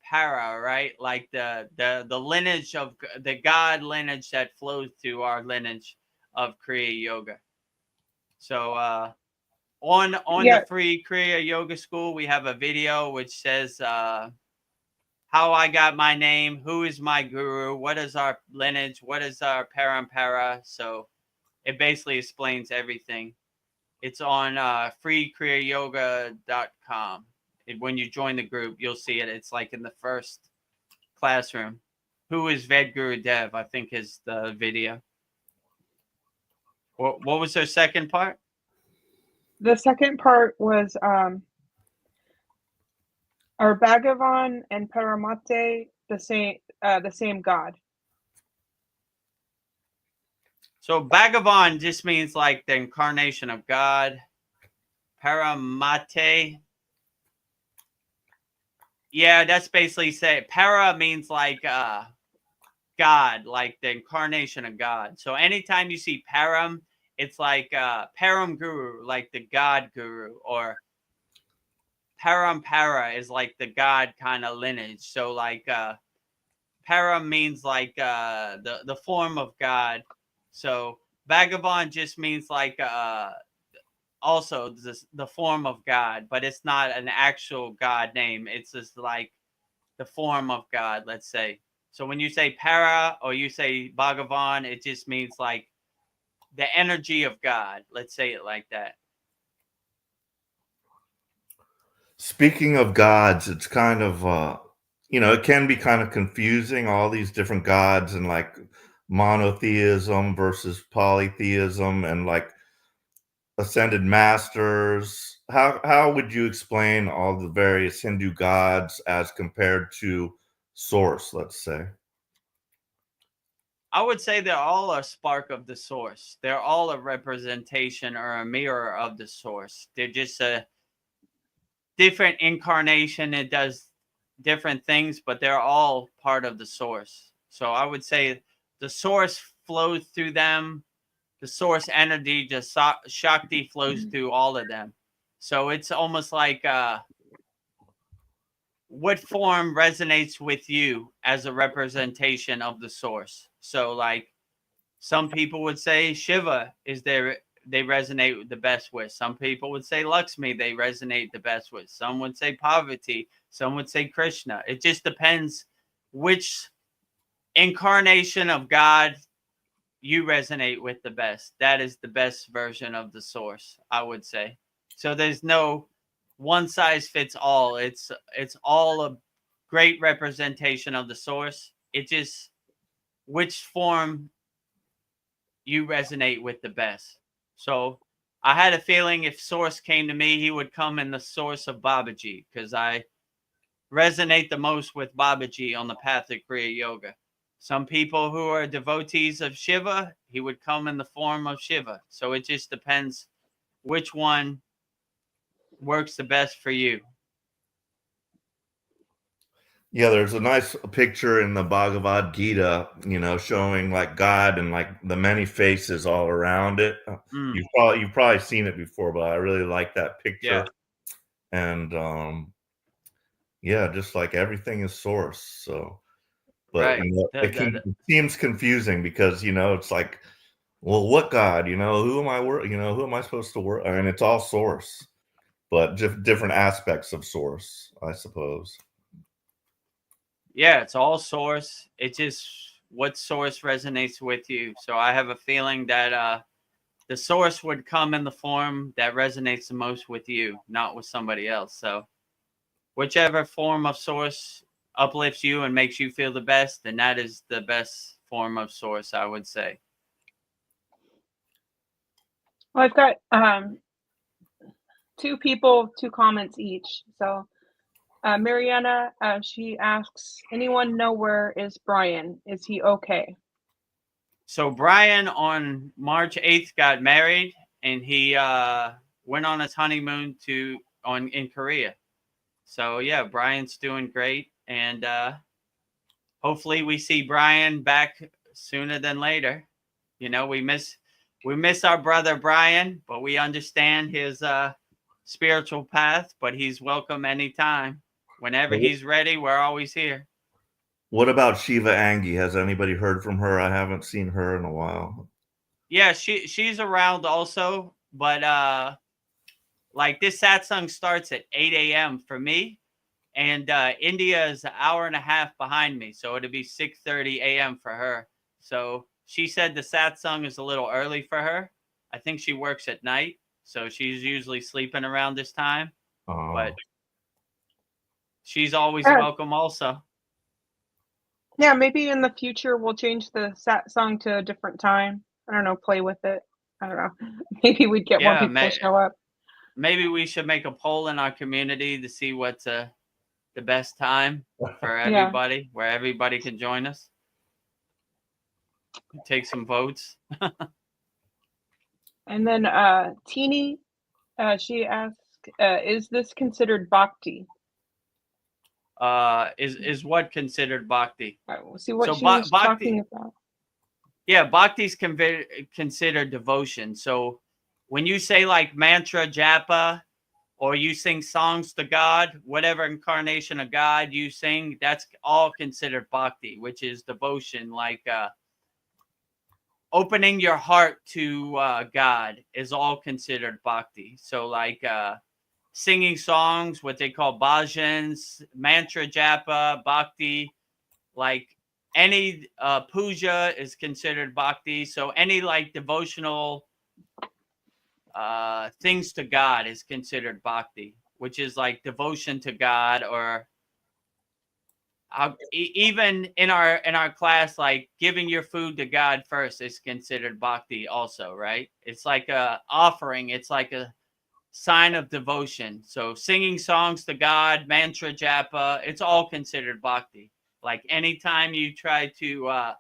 Para, right? Like the lineage of the God lineage that flows through our lineage of Kriya Yoga. So on
Yeah.
the free Kriya Yoga School, we have a video which says how I got my name, who is my guru, what is our lineage, what is our parampara. So it basically explains everything. It's on freekriyayoga.com. When you join the group, you'll see it. It's like in the first classroom. Who is Vedagurudev? I think is the video. What was their second part?
The second part was are Bhagavan and Paramate the same God?
So Bhagavan just means like the incarnation of God. Paramate, yeah, that's basically say para means like God, like the incarnation of God. So anytime you see param, it's like param guru, like the God guru, or parampara is like the God kind of lineage. So like param means like the form of God. So Bhagavan just means like also the form of God, but it's not an actual God name. It's just like the form of God, let's say. So when you say para or you say Bhagavan, it just means like the energy of God. Let's say it like that.
Speaking of gods, it's kind of, it can be kind of confusing, all these different gods and like monotheism versus polytheism and like ascended masters. How would you explain all the various Hindu gods as compared to source, let's say?
I would say they're all a spark of the source. They're all a representation or a mirror of the source. They're just a different incarnation. It does different things, but they're all part of the source. So I would say the source flows through them. The source energy, just Shakti, flows through all of them. So it's almost like what form resonates with you as a representation of the source. So like some people would say Shiva is they resonate the best with. Some people would say Lakshmi they resonate the best with. Some would say Parvati. Some would say Krishna. It just depends which incarnation of God you resonate with the best. That is the best version of the source, I would say. So there's no one size fits all. It's all a great representation of the source. It just which form you resonate with the best. So I had a feeling if source came to me, he would come in the source of Babaji, because I resonate the most with Babaji on the path of Kriya Yoga. Some people who are devotees of Shiva, he would come in the form of Shiva. So it just depends which one works the best for you.
Yeah, there's a nice picture in the Bhagavad Gita, showing like God and like the many faces all around it. You've probably seen it before, but I really like that picture.
Yeah.
And Yeah, just like everything is source. So, but
Right.
it seems confusing because it's like, well, what God? Who am I? Who am I supposed to work? I mean, it's all source, but different aspects of source, I suppose.
Yeah, it's all source. It's just what source resonates with you. So I have a feeling that the source would come in the form that resonates the most with you, not with somebody else. So whichever form of source uplifts you and makes you feel the best, then that is the best form of source, I would say.
Well, I've got two people, two comments each. So Mariana, she asks, anyone know where is Brian? Is he okay?
So Brian on March 8th got married, and he went on his honeymoon in Korea. So yeah, Brian's doing great, and hopefully we see Brian back sooner than later. We miss our brother Brian, but we understand his spiritual path. But he's welcome anytime. Whenever he's ready, we're always here.
What about Shiva Angie? Has anybody heard from her? I haven't seen her in a while.
Yeah, she's around also, but like this satsang starts at 8 a.m. for me, and India is an hour and a half behind me, so it'll be 6:30 a.m. for her. So she said the satsang is a little early for her. I think she works at night, so she's usually sleeping around this time. But she's always welcome also.
Yeah, maybe in the future we'll change the satsang to a different time. I don't know, play with it. I don't know. Maybe we'd get more people to show up.
Maybe we should make a poll in our community to see what's the best time for everybody, where everybody can join us. Take some votes.
And then Teeny, she asked, is this considered bhakti?
Is what considered bhakti?
We'll see what she was talking about.
Yeah, bhakti's considered devotion. So when you say like mantra japa, or you sing songs to God, whatever incarnation of God you sing, that's all considered bhakti, which is devotion. Like opening your heart to God is all considered bhakti. So like singing songs, what they call bhajans, mantra japa, bhakti, like any puja is considered bhakti. So any like devotional things to God is considered bhakti, which is like devotion to God. Or even in our class, like giving your food to God first is considered bhakti also, right? It's like a offering. It's like a sign of devotion. So singing songs to God, mantra japa, it's all considered bhakti. Like anytime you try to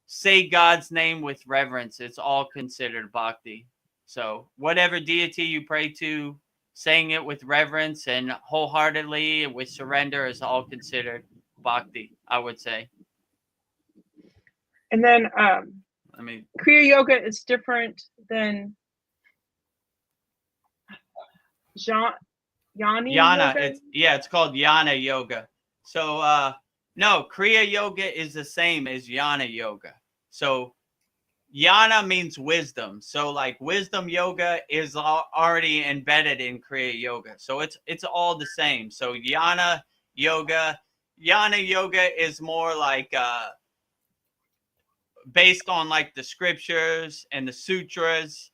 say God's name with reverence, it's all considered bhakti. So whatever deity you pray to, saying it with reverence and wholeheartedly and with surrender is all considered bhakti, I would say.
And then Kriya Yoga is different than Jnana Yoga?
It's called Jnana Yoga. So no, Kriya Yoga is the same as Jnana Yoga. So Jnana means wisdom. So like wisdom yoga is already embedded in Kriya Yoga. So it's all the same. So Jnana Yoga is more like based on like the scriptures and the sutras.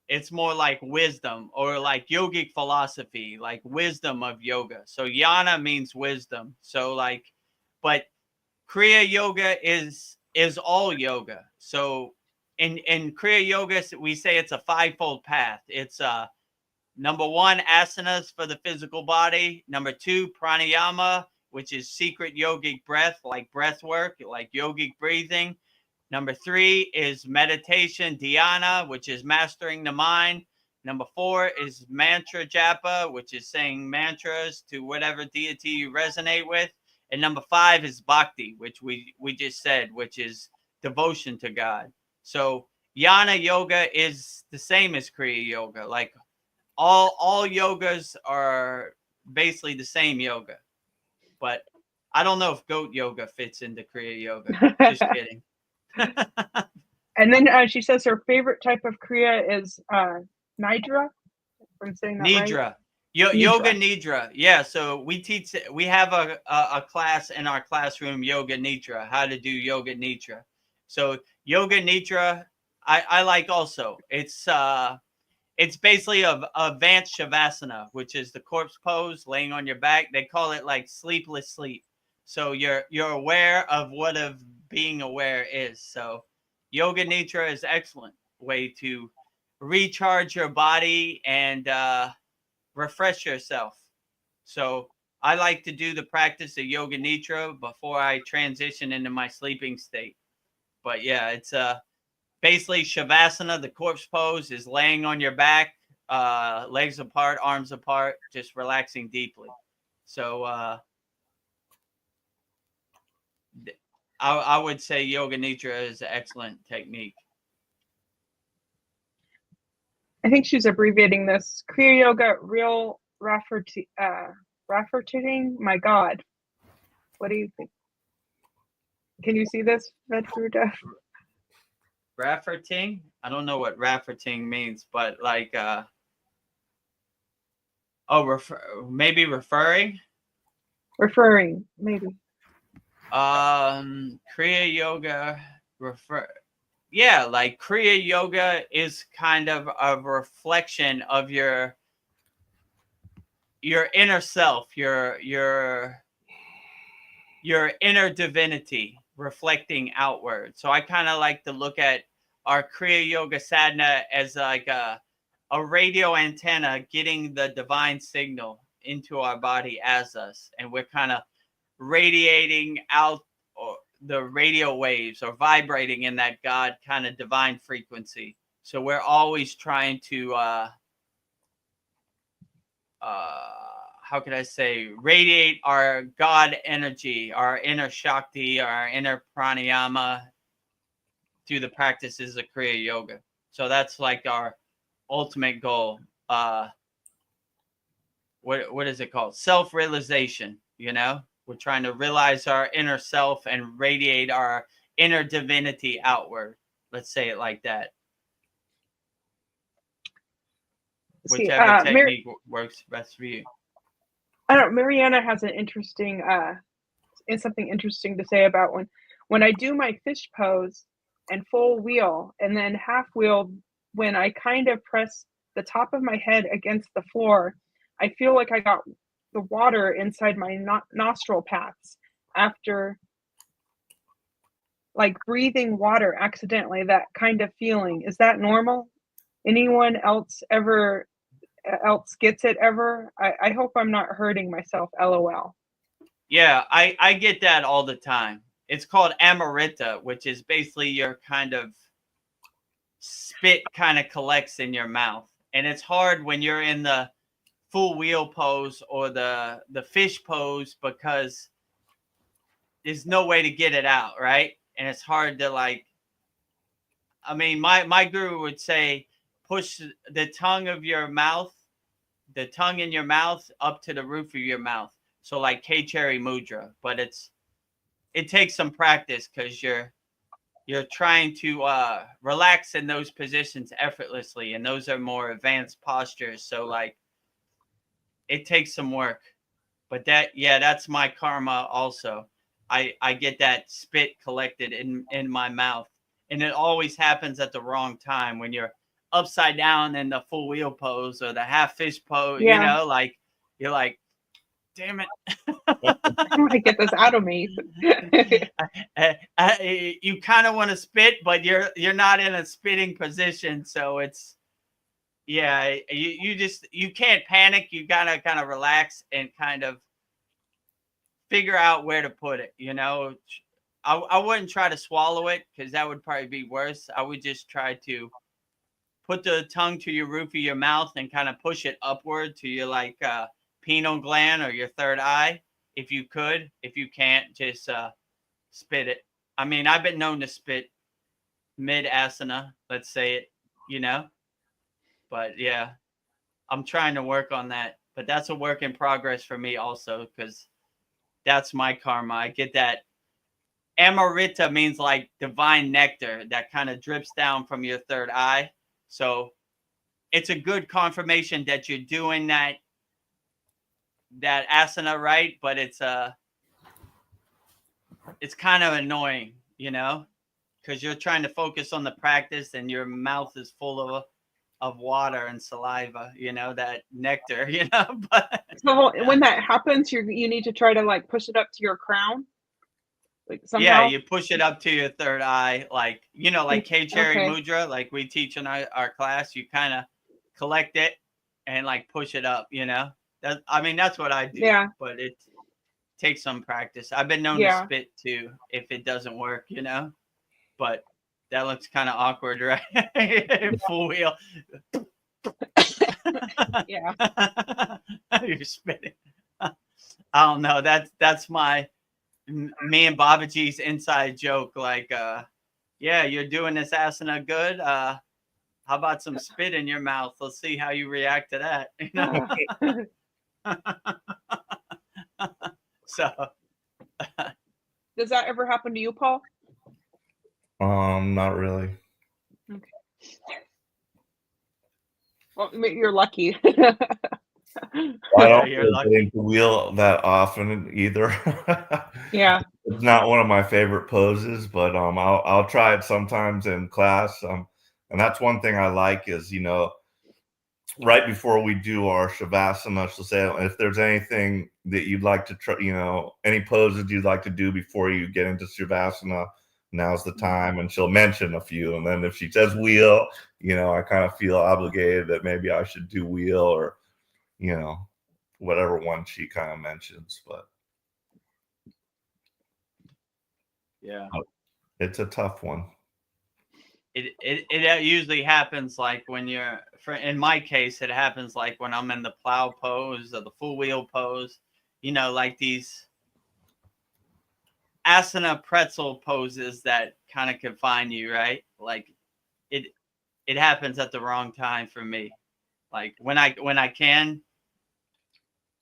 It's more like wisdom, or like yogic philosophy, like wisdom of yoga. So Jnana means wisdom. So like, but Kriya Yoga is all yoga. So in Kriya Yoga, we say it's a fivefold path. It's number one, asanas for the physical body. Number two, pranayama, which is secret yogic breath, like breath work, like yogic breathing. Number three is meditation, dhyana, which is mastering the mind. Number four is mantra japa, which is saying mantras to whatever deity you resonate with. And number five is bhakti, which we just said, which is devotion to God. So Jnana Yoga is the same as Kriya Yoga. Like all yogas are basically the same yoga. but I don't know if goat yoga fits into Kriya yoga. Just kidding.
And then she says her favorite type of Kriya is Nidra. If I'm saying that right.
Nidra. Yoga Nidra. Yeah. So we have a class in our classroom, Yoga Nidra, how to do Yoga Nidra. So Yoga Nidra, I like also. It's basically a advanced Shavasana, which is the corpse pose, laying on your back. They call it like sleepless sleep. So you're aware of what of being aware is. So Yoga Nidra is excellent way to recharge your body and refresh yourself. So I like to do the practice of Yoga Nidra before I transition into my sleeping state. But yeah, it's basically Shavasana, the corpse pose, is laying on your back, legs apart, arms apart, just relaxing deeply. So I would say Yoga Nidra is an excellent technique.
I think she's abbreviating this. Kriya yoga, real Raffertying. My God, what do you think? Can you see this, Vedagurudev?
Raffertying? I don't know what raffertying means, but like, maybe referring.
Referring, maybe.
Kriya yoga yeah, like Kriya yoga is kind of a reflection of your inner self, your inner divinity reflecting outward. So I kind of like to look at our Kriya yoga sadhana as like a radio antenna getting the divine signal into our body as us, and we're kind of radiating out the radio waves or vibrating in that God kind of divine frequency. So we're always trying to how could I say, radiate our God energy, our inner Shakti, our inner pranayama through the practices of Kriya yoga. So that's like our ultimate goal. What is it called? Self-realization, you know? We're trying to realize our inner self and radiate our inner divinity outward. Let's say it like that. Whichever technique works best for you.
I don't know, Mariana has an interesting something interesting to say about when I do my fish pose and full wheel and then half wheel, when I kind of press the top of my head against the floor, I feel like I got the water inside my nostril paths after like breathing water accidentally, that kind of feeling. Is that normal? Anyone else gets it ever? I hope I'm not hurting myself, LOL.
Yeah, I get that all the time. It's called amarita, which is basically your kind of spit kind of collects in your mouth. And it's hard when you're in the full wheel pose or the fish pose because there's no way to get it out, right? And it's hard to like, I mean, my guru would say, push the tongue in your mouth up to the roof of your mouth. So like K-Cherry Mudra, but it takes some practice because you're trying to relax in those positions effortlessly, and those are more advanced postures. So like it takes some work, but that's my karma also. I get that spit collected in my mouth, and it always happens at the wrong time when you're upside down in the full wheel pose or the half fish pose. Yeah. You know, like you're like, damn it.
I want to get this out of me.
You kind of want to spit, but you're not in a spitting position. So it's, yeah, you can't panic. You gotta kind of relax and kind of figure out where to put it. You know, I wouldn't try to swallow it because that would probably be worse. I would just try to put the tongue to your roof of your mouth and kind of push it upward to your like pineal gland or your third eye. If you could. If you can't, just spit it. I mean, I've been known to spit mid-asana, let's say it, you know. But yeah, I'm trying to work on that. But that's a work in progress for me also, because that's my karma. I get that. Amrita means like divine nectar that kind of drips down from your third eye. So it's a good confirmation that you're doing that asana right, but it's kind of annoying, you know, because you're trying to focus on the practice and your mouth is full of water and saliva, you know, that nectar, you know. But
So when that happens, you need to try to like push it up to your crown, like
yeah,
somehow.
you push it up to your third eye, like, you know, like K-Cherry
Okay.
Mudra, like we teach in our class. You kind of collect it and like push it up, you know. That's what I do.
Yeah.
But it takes some practice. I've been known to spit too if it doesn't work, you know. But that looks kind of awkward, right? Full wheel.
Yeah.
You're spitting. I don't know. That's me and Babaji's inside joke. Like, yeah, you're doing this asana good. How about some spit in your mouth? Let's see how you react to that. You know? So,
does that ever happen to you, Paul?
Not really.
Okay. Well, you're lucky.
I don't
you're
really
lucky.
get into wheel that often either.
Yeah.
It's not one of my favorite poses, but I'll try it sometimes in class. And that's one thing I like is, you know, right before we do our shavasana, she'll say if there's anything that you'd like to try, you know, any poses you'd like to do before you get into shavasana, now's the time. And she'll mention a few. And then if she says wheel, you know, I kind of feel obligated that maybe I should do wheel or, you know, whatever one she kind of mentions. But
Yeah,
it's a tough one.
It usually happens like when in my case, it happens like when I'm in the plow pose or the full wheel pose, you know, like these asana pretzel poses that kind of confine you, right? Like it happens at the wrong time for me. Like when I can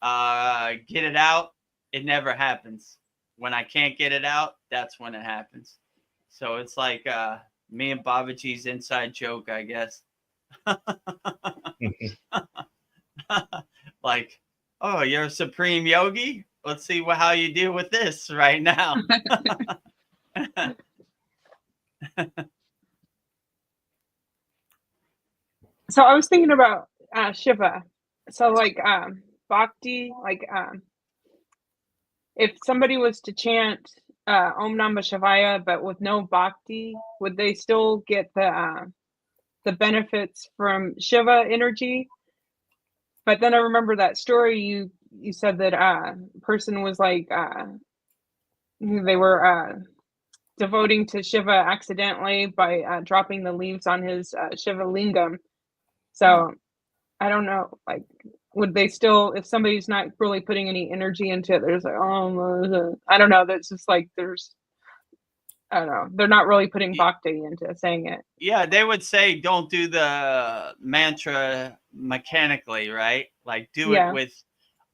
get it out, it never happens. When I can't get it out, that's when it happens. So it's like me and Babaji's inside joke, I guess. Like, oh, you're a supreme yogi? Let's see how you deal with this right now.
So I was thinking about Shiva. So like bhakti, like if somebody was to chant Om Namah Shivaya but with no bhakti, would they still get the benefits from Shiva energy? But then I remember that story you said that person was like they were devoting to Shiva accidentally by dropping the leaves on his Shiva lingam. So I don't know, like, would they still, if somebody's not really putting any energy into it, there's like, oh, I don't know. That's just like, I don't know. They're not really putting bhakti into saying it.
Yeah, they would say don't do the mantra mechanically, right? Like do it with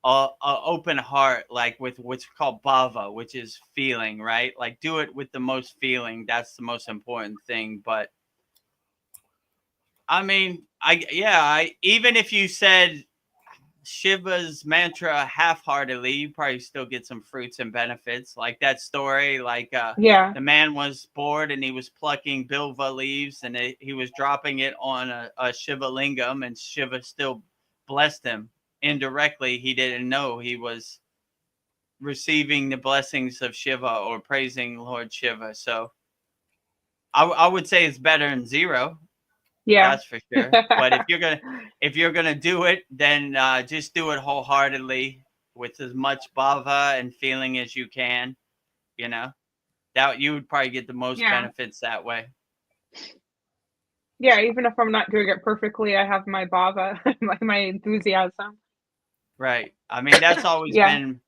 a open heart, like with what's called bhava, which is feeling, right? Like do it with the most feeling. That's the most important thing. But I mean, even if you said Shiva's mantra half-heartedly, you probably still get some fruits and benefits. Like that story, like the man was bored and he was plucking bilva leaves and he was dropping it on a Shiva lingam, and Shiva still blessed him. Indirectly, he didn't know he was receiving the blessings of Shiva or praising Lord Shiva. So I would say it's better than zero.
Yeah,
that's for sure. But if you're gonna do it, then just do it wholeheartedly with as much bhava and feeling as you can. You know, that you would probably get the most benefits that way.
Yeah, even if I'm not doing it perfectly, I have my bhava, my enthusiasm.
Right. I mean, that's always been,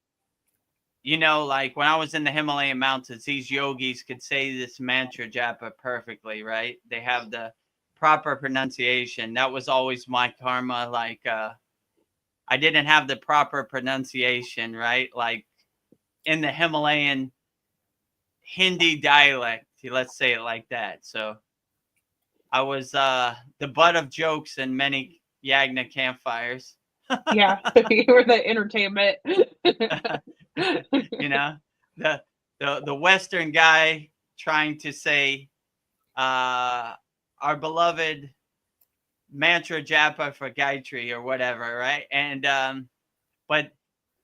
you know, like when I was in the Himalayan mountains, these yogis could say this mantra japa perfectly, right? They have the proper pronunciation. That was always my karma. Like I didn't have the proper pronunciation, right? Like in the Himalayan Hindi dialect. Let's say it like that. So I was the butt of jokes in many Yagna campfires.
Yeah, you were the entertainment.
You know, the Western guy trying to say our beloved mantra japa for Gayatri or whatever, right? And but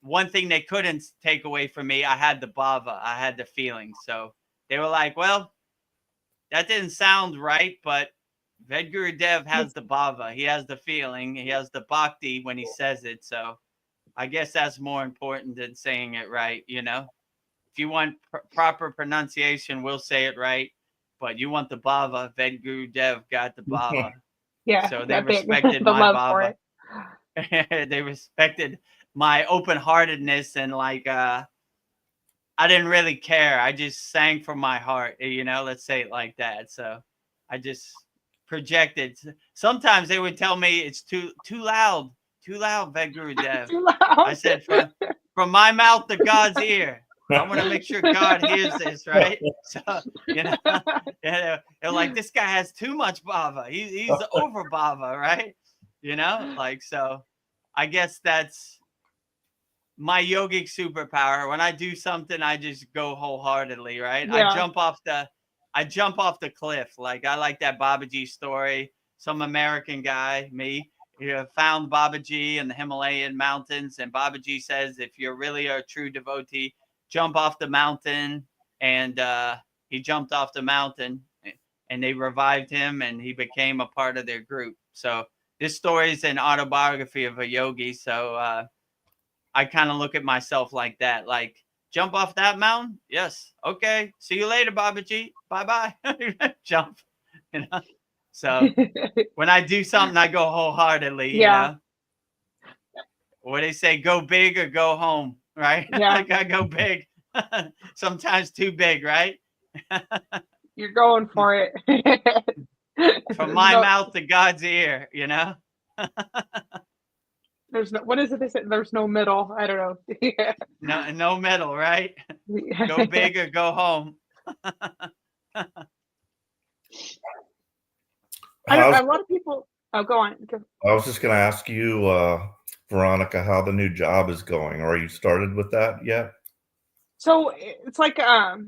one thing they couldn't take away from me, I had the bhava, I had the feeling. So they were like, well, that didn't sound right, but Vedagurudev has the bhava, he has the feeling, he has the bhakti when he says it. So I guess that's more important than saying it right, you know? If you want proper pronunciation, we'll say it right. But you want the bhava, Vedagurudev got the bhava.
Yeah,
So they respected
the
my
love for
bhava.
it.
They respected my open-heartedness, and like I didn't really care. I just sang from my heart, you know, let's say it like that. So I just projected. Sometimes they would tell me it's too loud, Vedagurudev.
Too loud.
I said from my mouth to God's ear. I want to make sure God hears this, right? So, you know, they're like, this guy has too much bhava. He's over bhava, right? You know, like, so I guess that's my yogic superpower. When I do something, I just go wholeheartedly, right?
Yeah.
I jump off the cliff. Like, I like that Babaji story. Some American guy, me, found Babaji in the Himalayan mountains, and Babaji says, if you're really a true devotee, jump off the mountain. And he jumped off the mountain, and they revived him, and he became a part of their group. So this story is an autobiography of a yogi. So I kind of look at myself like that, like, jump off that mountain? Yes. Okay. See you later, Babaji. Bye-bye. Jump. You know? So when I do something, I go wholeheartedly, you know? What they say, go big or go home, right?
Yeah.
I gotta go big. Sometimes too big, right?
You're going for it.
From my mouth to God's ear, you know?
There's no, what is it they said? There's no middle. I don't know. Yeah.
No middle, right? Go big or go home.
A lot of people. Oh, go on.
I was just going to ask you, Veronica, how the new job is going. Are you started with that yet?
So it's like a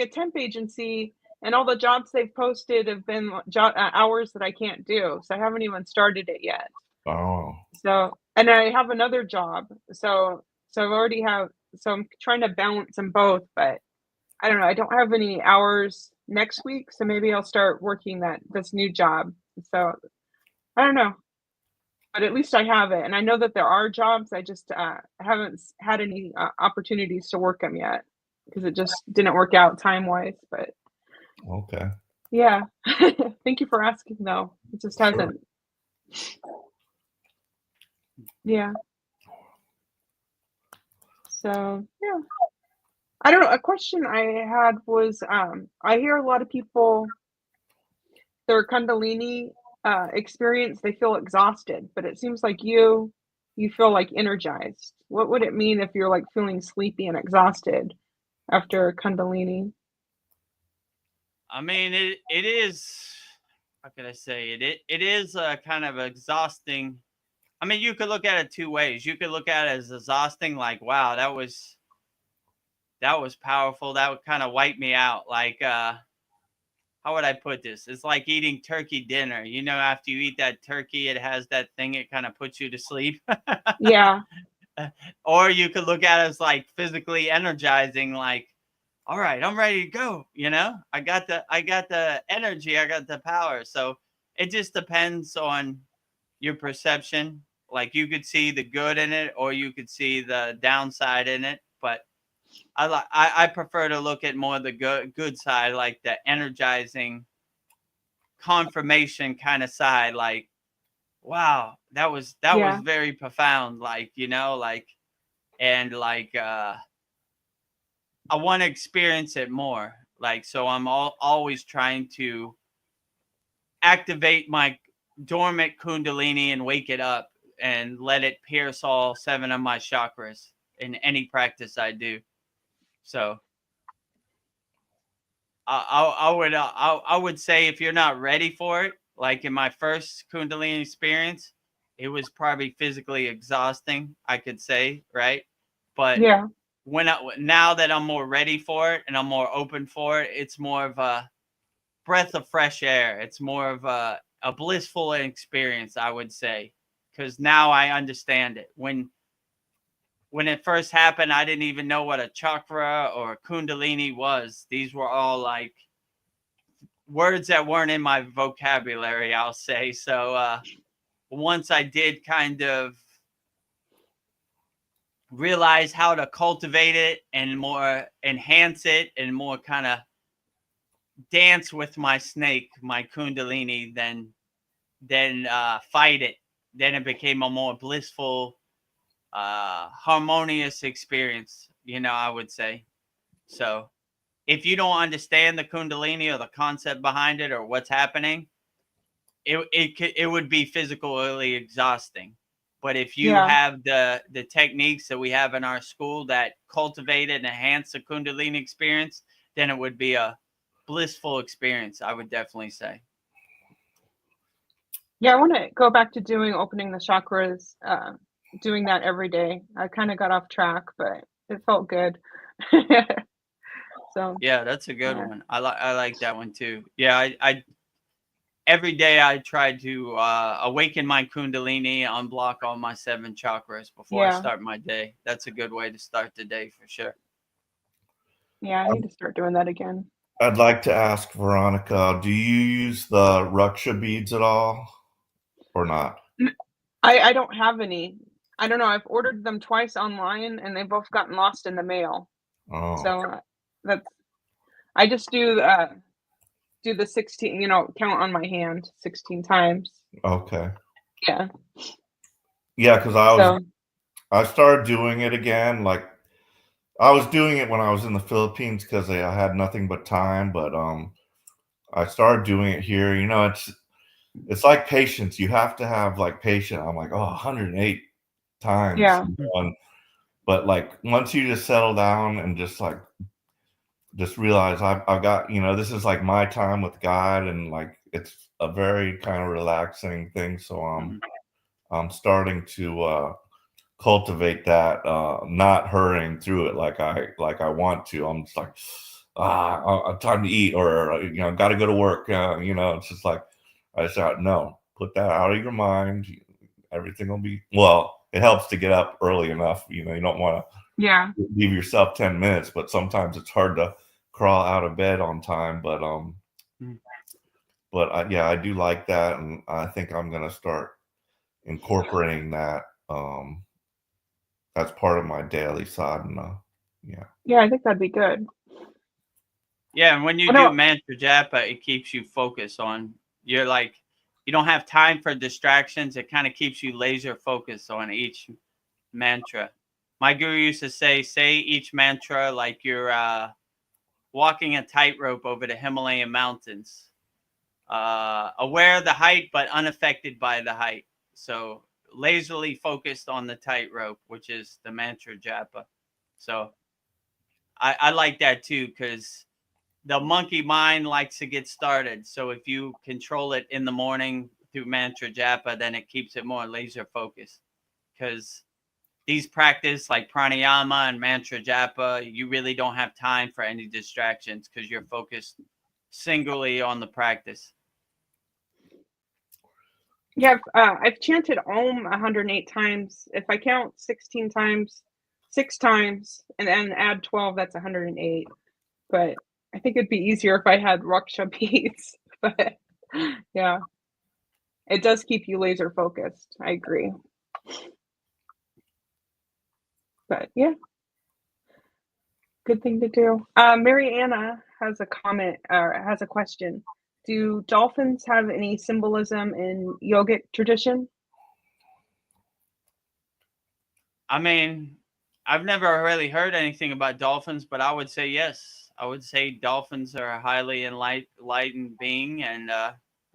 temp agency, and all the jobs they've posted have been hours that I can't do. So I haven't even started it yet.
Oh.
So, and I have another job. So I'm trying to balance them both, but I don't know. I don't have any hours next week, so maybe I'll start working this new job. So I don't know, but at least I have it, and I know that there are jobs. I just haven't had any opportunities to work them yet because it just didn't work out time-wise. But
okay,
yeah, thank you for asking. Though it just hasn't. Yeah. So yeah. I don't know. A question I had was, I hear a lot of people, their Kundalini experience, they feel exhausted, but it seems like you feel like energized. What would it mean if you're like feeling sleepy and exhausted after Kundalini?
I mean, it is, how can I say it? It is kind of exhausting. I mean, you could look at it two ways. You could look at it as exhausting, like, wow, that was powerful. That would kind of wipe me out. Like, how would I put this? It's like eating turkey dinner. You know, after you eat that turkey, it has that thing, it kind of puts you to sleep.
Yeah.
Or you could look at it as like physically energizing, like, all right, I'm ready to go. You know, I got the energy, I got the power. So it just depends on your perception. Like, you could see the good in it, or you could see the downside in it. But I prefer to look at more the good side, like the energizing confirmation kind of side. Like, wow, that was very profound. Like, you know, like, and like I want to experience it more. Like, so I'm always trying to activate my dormant Kundalini and wake it up and let it pierce all 7 of my chakras. in any practice I do. So I would say if you're not ready for it, like in my first Kundalini experience, it was probably physically exhausting, I could say, right? But
Yeah.
now that I'm more ready for it and I'm more open for it, it's more of a breath of fresh air. It's more of a blissful experience, I would say, because now I understand it. When it first happened, I didn't even know what a chakra or Kundalini was. These were all like words that weren't in my vocabulary, I'll say. So once I did kind of realize how to cultivate it and more enhance it and more kind of dance with my snake, my Kundalini, then fight it. Then it became a more blissful, harmonious experience, I would say. So if you don't understand the Kundalini or the concept behind it or what's happening, it would be physically exhausting. But if you
Yeah.
have the techniques that we have in our school that cultivate and enhance the Kundalini experience, then it would be a blissful experience, I would definitely say.
Yeah, I want to go back to opening the chakras, doing that every day. I kind of got off track, but it felt good. So
Yeah, that's a good one. I like that one too. Yeah, I every day I try to awaken my Kundalini, unblock all my 7 chakras before I
yeah,
start my day. That's a good way to start the day for sure.
yeah, I need to start doing that again.
I'd like to ask Veronica, do you use the Raksha beads at all or not?
I don't have any. I don't know. I've ordered them twice online, and they've both gotten lost in the mail.
Oh,
So that's I just do the 16. Count on my hand 16 times.
okay.
Yeah.
Yeah, because
So
I started doing it again. Like I was doing it when I was in the Philippines because I had nothing but time. But I started doing it here. It's like patience. You have to have like patience. I'm like, 108 times.
yeah,
But like once you just settle down and just realize I've got, this is like my time with God, and like it's a very kind of relaxing thing. So I'm starting to cultivate that, not hurrying through it like I want to. I'm just like, time to eat, or got to go to work. It's just like I just thought, no, put that out of your mind. Everything will be well. It helps to get up early enough. You don't want to
yeah.
leave yourself 10 minutes, but sometimes it's hard to crawl out of bed on time. But yeah, I do like that, and I think I'm gonna start incorporating that. That's part of my daily sadhana. Yeah.
Yeah, I think that'd be good.
Yeah, and when you do mantra japa, it keeps you focused on. You don't have time for distractions. It kind of keeps you laser focused on each mantra. My guru used to say each mantra like you're walking a tightrope over the Himalayan mountains, aware of the height but unaffected by the height. So laserly focused on the tightrope, which is the mantra japa. So I like that too, because the monkey mind likes to get started. So if you control it in the morning through mantra japa, then it keeps it more laser focused. Because these practice like pranayama and mantra japa, you really don't have time for any distractions because you're focused singly on the practice.
Yeah, I've chanted Om 108 times. If I count 16 times, 6 times, and then add 12, that's 108. But I think it'd be easier if I had Raksha beads. But yeah, it does keep you laser focused. I agree. But yeah, good thing to do. Mariana has a comment or has a question. Do dolphins have any symbolism in yogic tradition?
I mean, I've never really heard anything about dolphins, but I would say yes. I would say dolphins are a highly enlightened being, and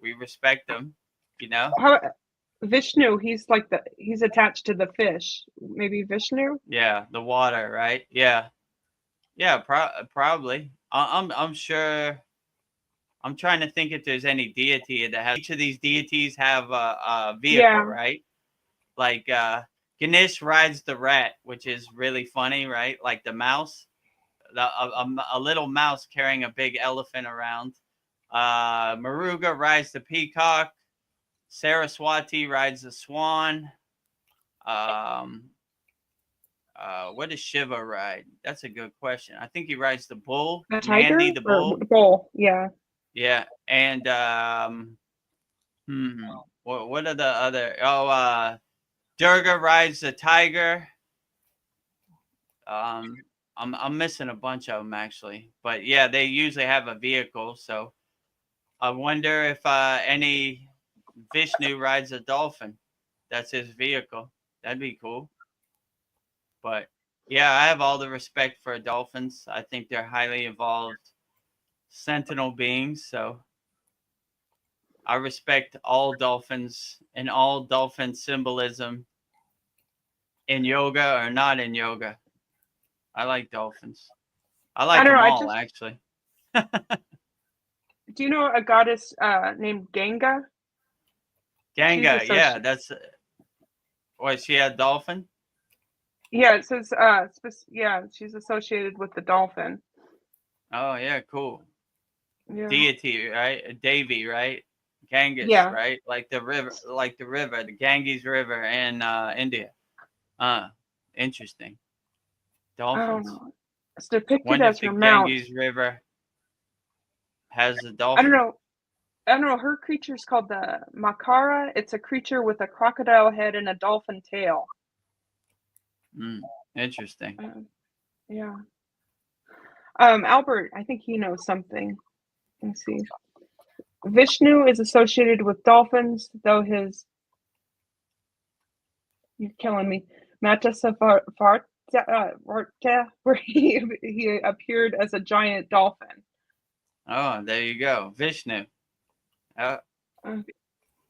we respect them.
How Vishnu, he's attached to the fish. Maybe Vishnu?
Yeah, the water, right? Yeah. Yeah, probably. I'm sure. I'm trying to think if there's any deity that has. Each of these deities have a vehicle,
Yeah.
right? Like Ganesh rides the rat, which is really funny, right? Like the mouse, a little mouse carrying a big elephant around. Muruga rides the peacock. Saraswati rides the swan. What does Shiva ride? That's a good question. I think he rides the bull.
The tiger?
Nandi the bull.
The bull, yeah.
Yeah, and what are the other? Oh, Durga rides the tiger. I'm missing a bunch of them actually, but yeah, they usually have a vehicle. So I wonder if any Vishnu rides a dolphin. That's his vehicle. That'd be cool. But yeah, I have all the respect for dolphins. I think they're highly evolved sentinel beings. So I respect all dolphins and all dolphin symbolism in yoga or not in yoga. I like dolphins. I like them all, actually.
Do you know a goddess named Ganga?
Ganga, yeah, that's. Was she a dolphin?
Yeah, it says, yeah, she's associated with the dolphin.
Oh, yeah, cool.
Yeah.
Deity, right? Devi, right? Ganges,
Yeah.
right? Like the river, the Ganges River in India. Interesting. Dolphins.
I don't know. It's depicted
Wonder
as
if the
her mount.
Ganges River has a dolphin.
I don't know. Her creature is called the Makara. It's a creature with a crocodile head and a dolphin tail.
Interesting.
Yeah. Albert, I think he knows something. Let's see. Vishnu is associated with dolphins, though his. You're killing me. Matasavarta, where he appeared as a giant dolphin.
Oh, there you go. Vishnu.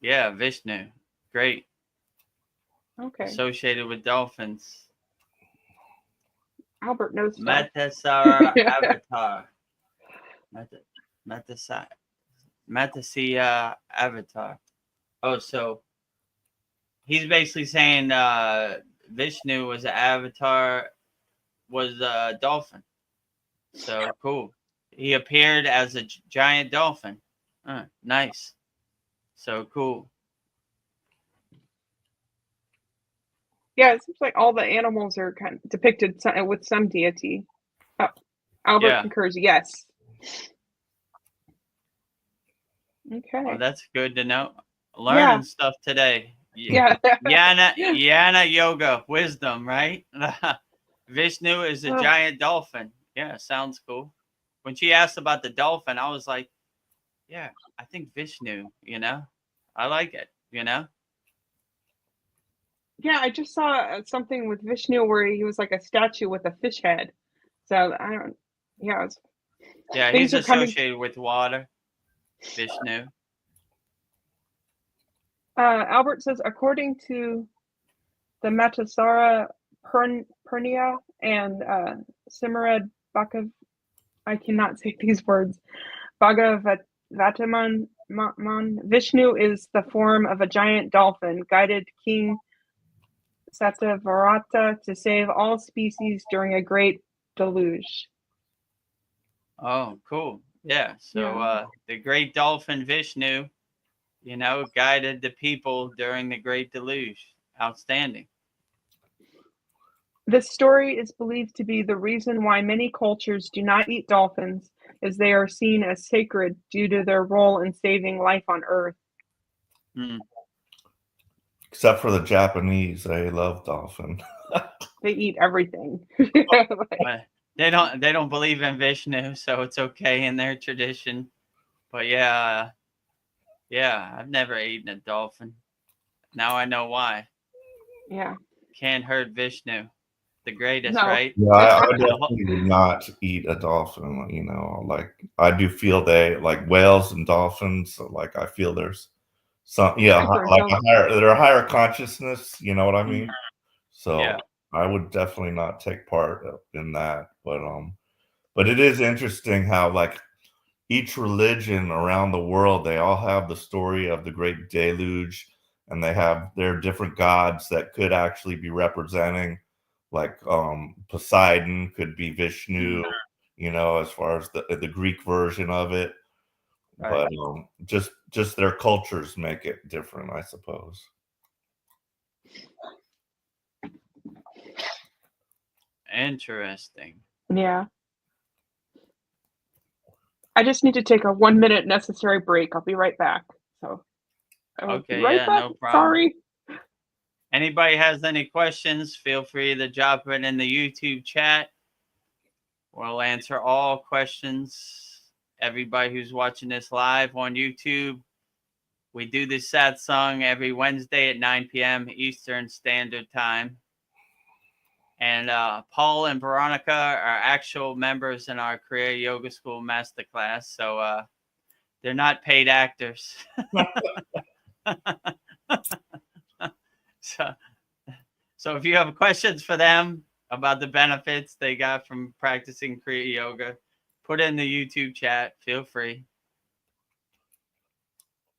Yeah, Vishnu. Great.
Okay.
Associated with dolphins.
Albert knows stuff.
Matasara Avatar. Matasya Avatar. Oh, so he's basically saying Vishnu was an avatar, was a dolphin. So cool. He appeared as a giant dolphin. Nice. So cool.
Yeah, it seems like all the animals are kind of depicted with some deity. Albert concurs, yes. Okay.
Oh, that's good to know. Learning stuff today.
Yeah.
Jnana yoga, wisdom, right? Vishnu is a giant dolphin. Yeah, sounds cool. When she asked about the dolphin, I was like, yeah, I think Vishnu, I like it,
Yeah, I just saw something with Vishnu where he was like a statue with a fish head. So I don't. Yeah,
he's associated with water. Vishnu.
Albert says, according to the Matasara Purnia and Simarad Bhagav, I cannot say these words. Bhagavataman, Vishnu is the form of a giant dolphin, guided King Satyavrata to save all species during a great deluge.
Oh, cool. Yeah. So the great dolphin Vishnu, guided the people during the great deluge. Outstanding.
This story is believed to be the reason why many cultures do not eat dolphins, as they are seen as sacred due to their role in saving life on Earth.
Except for the Japanese, they love dolphin.
They eat everything.
They don't believe in Vishnu, so it's okay in their tradition. But yeah, I've never eaten a dolphin. Now I know why.
Yeah.
Can't hurt Vishnu, the greatest,
No.
right?
Yeah, I definitely would not eat a dolphin. Like I do feel they like whales and dolphins. So like I feel there's So yeah,
Super
like
intelligent.
they're a higher consciousness. You know what I mean? So
Yeah.
I would definitely not take part in that. But it is interesting how like each religion around the world, they all have the story of the great deluge, and they have their different gods that could actually be representing, like Poseidon could be Vishnu, you know, as far as the Greek version of it.
Right.
But just their cultures make it different, I suppose.
Interesting.
Yeah. I just need to take a 1 minute necessary break. I'll be right back. So I will be
Okay,
right
yeah,
back.
no problem.
Sorry.
Anybody has any questions, feel free to drop it in the YouTube chat. We'll answer all questions. Everybody who's watching this live on YouTube, we do this satsang every Wednesday at 9 p.m. Eastern Standard Time. And Paul and Veronica are actual members in our Kriya Yoga School Masterclass. So they're not paid actors. So if you have questions for them about the benefits they got from practicing Kriya Yoga, put it in the YouTube chat. Feel free.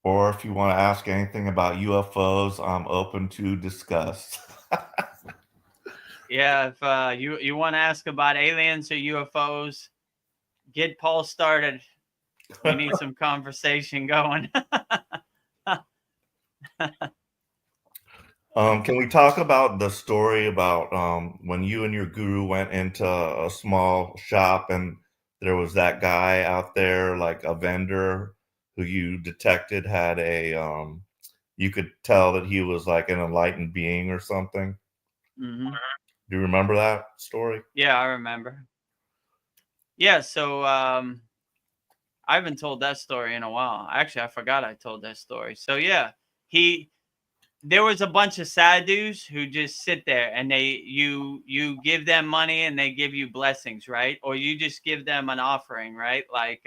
Or if you want to ask anything about UFOs, I'm open to discuss.
Yeah, if you want to ask about aliens or UFOs, get Paul started. We need some conversation going.
Can we talk about the story about when you and your guru went into a small shop and there was that guy out there, like a vendor who you detected had you could tell that he was like an enlightened being or something?
Mm-hmm.
Do you remember that story?
Yeah, I remember. Yeah, so I haven't told that story in a while. Actually, I forgot I told that story. So yeah, there was a bunch of sadhus who just sit there and you give them money and they give you blessings, right? Or you just give them an offering, right? Like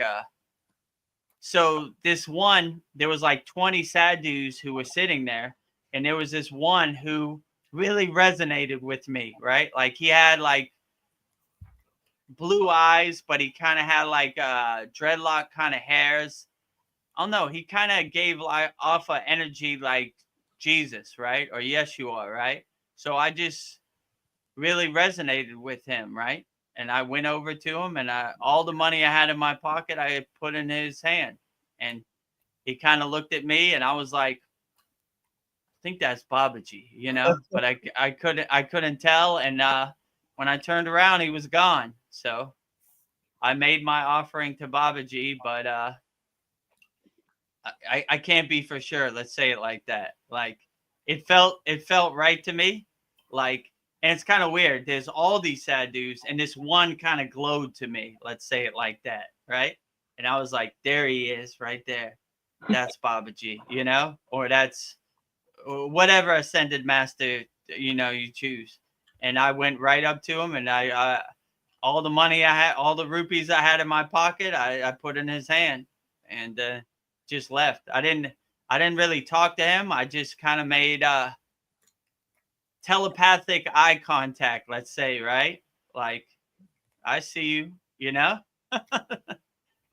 so there was like 20 sadhus who were sitting there, and there was this one who really resonated with me, right? Like he had like blue eyes, but he kind of had like dreadlock kind of hairs. I don't know. He kind of gave like off of energy like Jesus, right? Or Yeshua, right? So I just really resonated with him, right? And I went over to him, and all the money I had in my pocket, I put in his hand, and he kind of looked at me, and I was like, I think that's Babaji, you know, but I couldn't tell. And when I turned around, he was gone. So I made my offering to Babaji, but I can't be for sure. Let's say it like that. Like it felt right to me. Like, and it's kind of weird. There's all these sadhus, and this one kind of glowed to me. Let's say it like that, right? And I was like, there he is, right there. That's Babaji, you know, or that's whatever ascended master you choose. And I went right up to him, and I all the money I had, all the rupees I had in my pocket, I put in his hand, and just left. I didn't really talk to him. I just kind of made telepathic eye contact, let's say, right? Like, I see you, you know?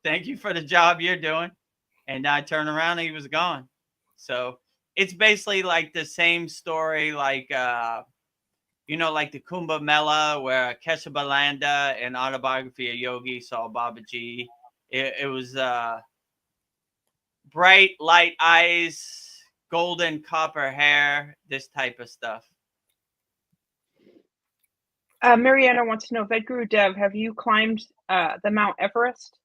Thank you for the job you're doing. And I turned around and he was gone. So it's basically like the same story, like like the Kumbh Mela, where Keshabalanda in Autobiography of Yogi saw Babaji. It was bright light eyes, golden copper hair, this type of stuff.
Mariana wants to know, Vedagurudev, have you climbed the Mount Everest?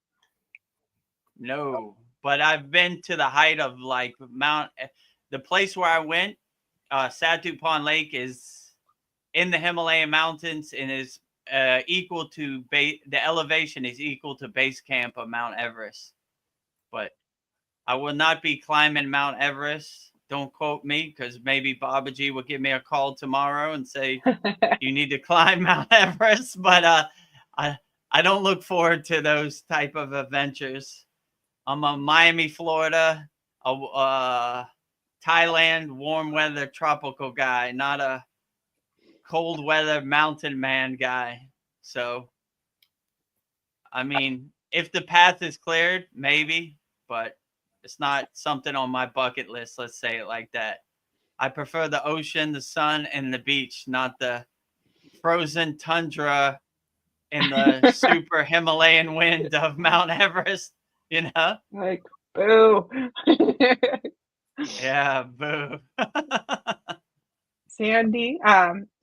No, but I've been to the height of like the place where I went, Satu Pond Lake, is in the Himalayan mountains and is equal to the elevation is equal to base camp of Mount Everest. But I will not be climbing Mount Everest. Don't quote me, because maybe Babaji will give me a call tomorrow and say you need to climb Mount Everest. But I don't look forward to those type of adventures. I'm on Miami, Florida. Thailand warm weather tropical guy, not a cold weather mountain man guy. So, I mean, if the path is cleared, maybe, but it's not something on my bucket list. Let's say it like that. I prefer the ocean, the sun, and the beach, not the frozen tundra in the super Himalayan wind of Mount Everest, you know?
Like, boo.
Yeah, boo.
Sandy,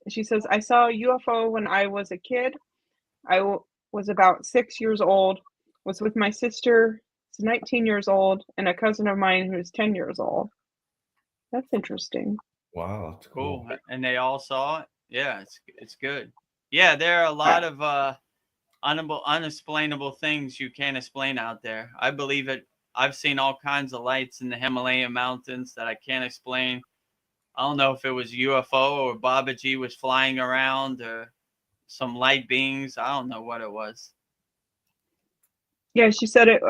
she says, I saw a UFO when I was a kid. Was about 6 years old, was with my sister, who's 19 years old, and a cousin of mine who's 10 years old. That's interesting.
Wow, that's
Cool.
cool.
And they all saw it? Yeah, it's good. Yeah, there are a lot of unexplainable things you can't explain out there. I believe it. I've seen all kinds of lights in the Himalayan mountains that I can't explain. I don't know if it was UFO or Babaji was flying around or some light beings. I don't know what it was.
Yeah, she said it.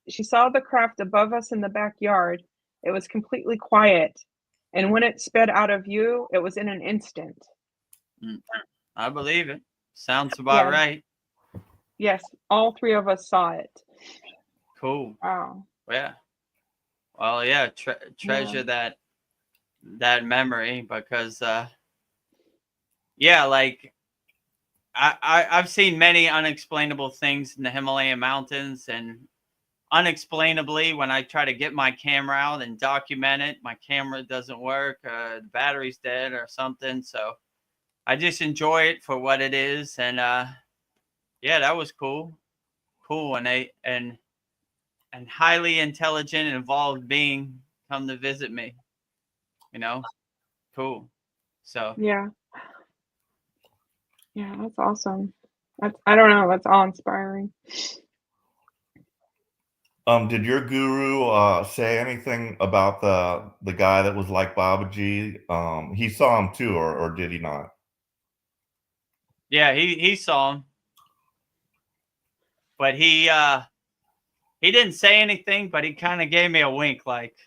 She saw the craft above us in the backyard. It was completely quiet, and when it sped out of view, it was in an instant.
I believe it. Sounds about right.
Yes, all three of us saw it.
Cool.
Wow.
Yeah. Well, yeah. Treasure that memory because, yeah, like I've seen many unexplainable things in the Himalayan mountains, and unexplainably, when I try to get my camera out and document it, my camera doesn't work, the battery's dead or something. So I just enjoy it for what it is. And yeah, that was cool. Cool. And highly intelligent and involved being come to visit me. You know? Cool. So
Yeah. Yeah, that's awesome. I don't know, that's awe-inspiring.
Did your guru say anything about the guy that was like Babaji? He saw him too, or did he not?
yeah, he saw him. But he didn't say anything, but he kind of gave me a wink, like,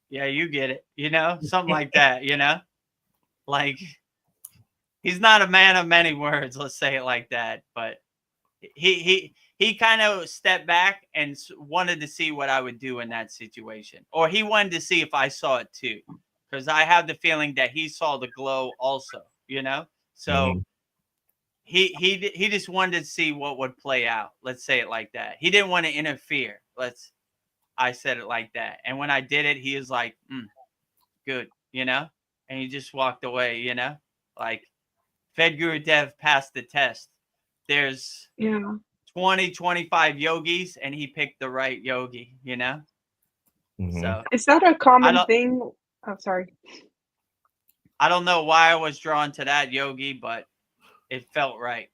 yeah, you get it, you know, something like that, you know, like he's not a man of many words, let's say it like that. But he kind of stepped back and wanted to see what I would do in that situation, or he wanted to see if I saw it too, because I have the feeling that he saw the glow also, you know. So he just wanted to see what would play out. Let's say it like that. He didn't want to interfere. I said it like that. And when I did it, he was like, good, you know? And he just walked away, you know? Like, Vedagurudev passed the test. There's 20, 25 yogis, and he picked the right yogi, you know? So
is that a common thing? Oh, sorry.
I don't know why I was drawn to that yogi, but it felt right.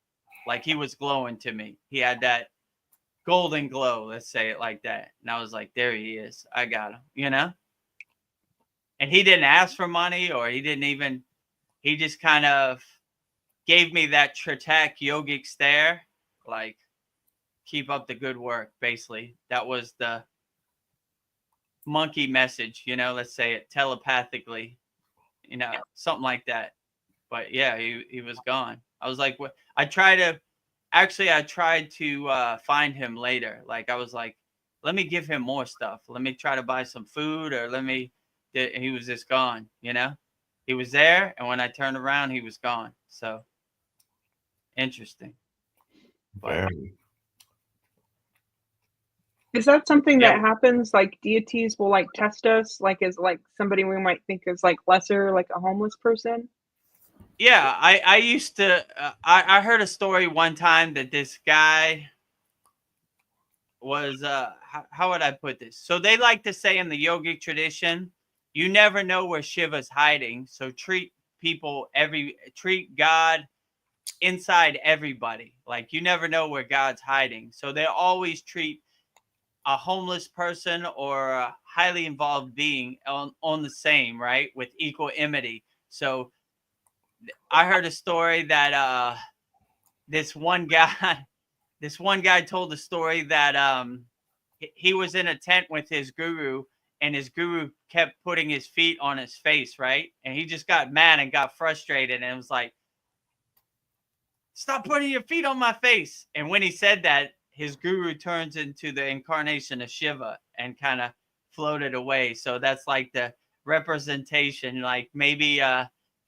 Like he was glowing to me. He had that golden glow, let's say it like that. And I was like, there he is. I got him, you know? And he didn't ask for money, or he just kind of gave me that Tritak yogic stare, like, keep up the good work, basically. That was the monkey message, you know, let's say it telepathically, you know, something like that. But yeah, he was gone. I was like, what? I tried to find him later. Like, I was like, let me give him more stuff. Let me try to buy some food, or he was just gone, you know? He was there, and when I turned around, he was gone. So, interesting.
Very.
Is that something that happens, like deities will like test us, like as like somebody we might think is like lesser, like a homeless person?
Yeah, I used to, I heard a story one time that this guy was, how would I put this? So they like to say in the yogic tradition, you never know where Shiva's hiding. So treat God inside everybody. Like, you never know where God's hiding. So they always treat a homeless person or a highly involved being on the same, right? With equanimity. So I heard a story that this one guy told a story that he was in a tent with his guru, and his guru kept putting his feet on his face, right? And he just got mad and got frustrated and was like, stop putting your feet on my face. And when he said that, his guru turns into the incarnation of Shiva and kind of floated away. So that's like the representation, like maybe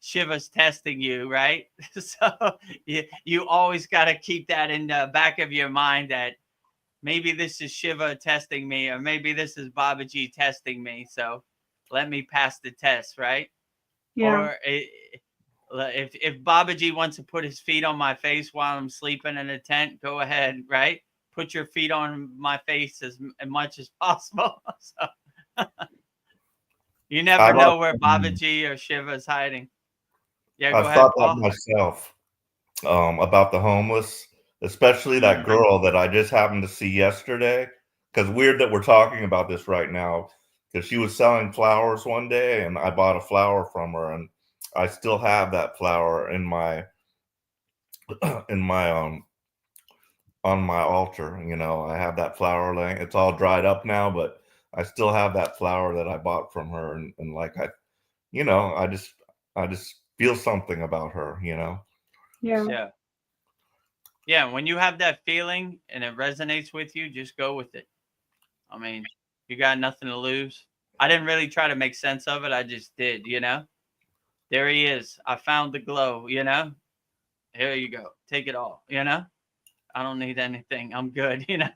Shiva's testing you, right? So you always got to keep that in the back of your mind that maybe this is Shiva testing me, or maybe this is Babaji testing me. So let me pass the test, right?
Yeah.
Or if Babaji wants to put his feet on my face while I'm sleeping in a tent, go ahead, right? Put your feet on my face as much as possible. So, you never know where Babaji or Shiva is hiding. Yeah, go
I've
ahead,
thought that
Paul.
myself about the homeless, especially that girl that I just happened to see yesterday. Because weird that we're talking about this right now, because she was selling flowers one day and I bought a flower from her, and I still have that flower in my on my altar. You know, I have that flower laying. It's all dried up now, but I still have that flower that I bought from her, and like I just feel something about her, you know.
Yeah.
Yeah, when you have that feeling and it resonates with you, just go with it. I mean, you got nothing to lose. I didn't really try to make sense of it. I just did, you know. There he is. I found the glow, you know. Here you go. Take it all, you know. I don't need anything. I'm good, you know.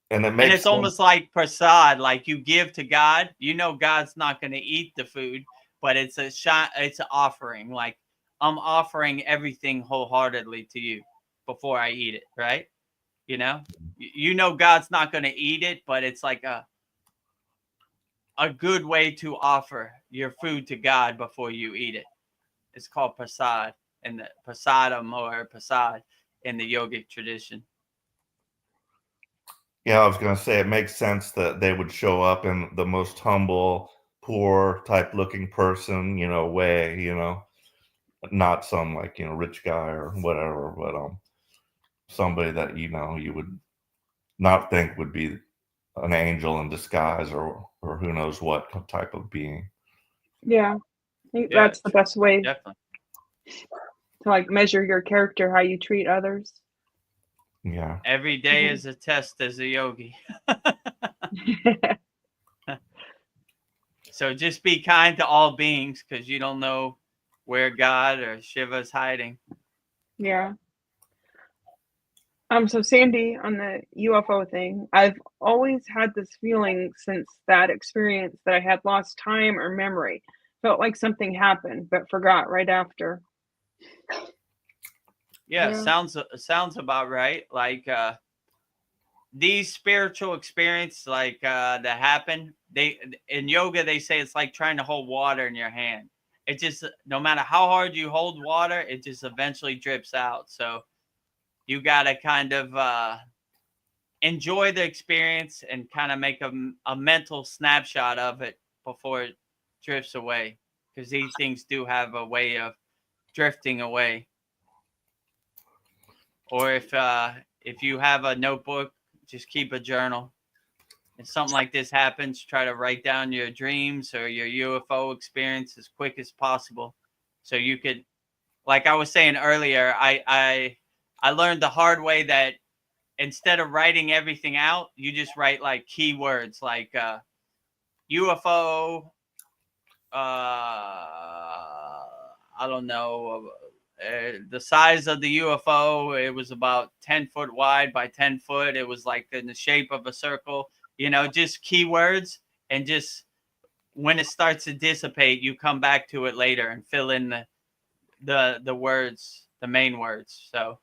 And
And it's almost like prasad, like you give to God. You know God's not going to eat the food, but it's a shot. It's an offering. Like I'm offering everything wholeheartedly to you before I eat it, right? You know, you know God's not going to eat it, but it's like a good way to offer your food to God before you eat it. It's called prasad in the prasadam or prasad in the yogic tradition.
Yeah, I was going to say it makes sense that they would show up in the most humble, poor type looking person, you know, way, you know, not some like, you know, rich guy or whatever, but somebody that, you know, you would not think would be an angel in disguise or who knows what type of being.
Yeah. I think that's the best way
Definitely.
to like measure your character, how you treat others.
Yeah.
Every day is a test as a yogi. So just be kind to all beings because you don't know where God or Shiva is hiding.
Yeah. So Sandy, on the UFO thing, I've always had this feeling since that experience that I had lost time or memory. Felt like something happened, but forgot right after.
Yeah. Sounds about right. Like these spiritual experiences, like that happen. They in yoga they say it's like trying to hold water in your hand. It just no matter how hard you hold water, it just eventually drips out. So you gotta kind of enjoy the experience and kind of make a mental snapshot of it before it drifts away, because these things do have a way of drifting away. Or if you have a notebook, just keep a journal. If something like this happens, try to write down your dreams or your UFO experience as quick as possible, so you could, like I was saying earlier, I learned the hard way that instead of writing everything out, you just write like keywords like UFO, I don't know, the size of the UFO, it was about 10 foot wide by 10 foot. It was like in the shape of a circle, you know, just keywords. And just when it starts to dissipate, you come back to it later and fill in the words, the main words. So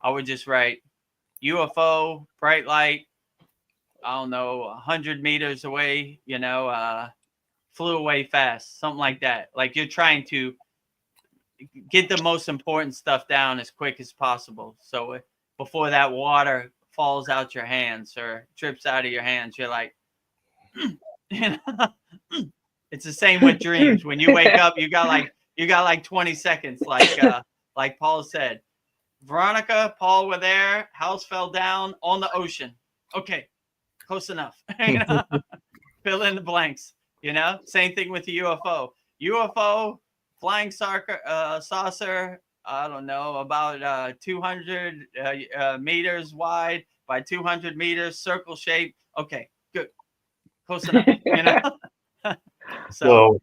I would just write UFO, bright light, I don't know, 100 meters away, you know, flew away fast, something like that. Like you're trying to get the most important stuff down as quick as possible. So before that water falls out your hands or drips out of your hands, you're like, you know, it's the same with dreams. When you wake up, you got like 20 seconds, like Paul said. Veronica, Paul were there. House fell down on the ocean. Okay, close enough. Fill in the blanks. Same thing with the UFO. UFO, flying saucer, I don't know, about 200 meters wide by 200 meters, circle shape. Okay, good. Close enough, So,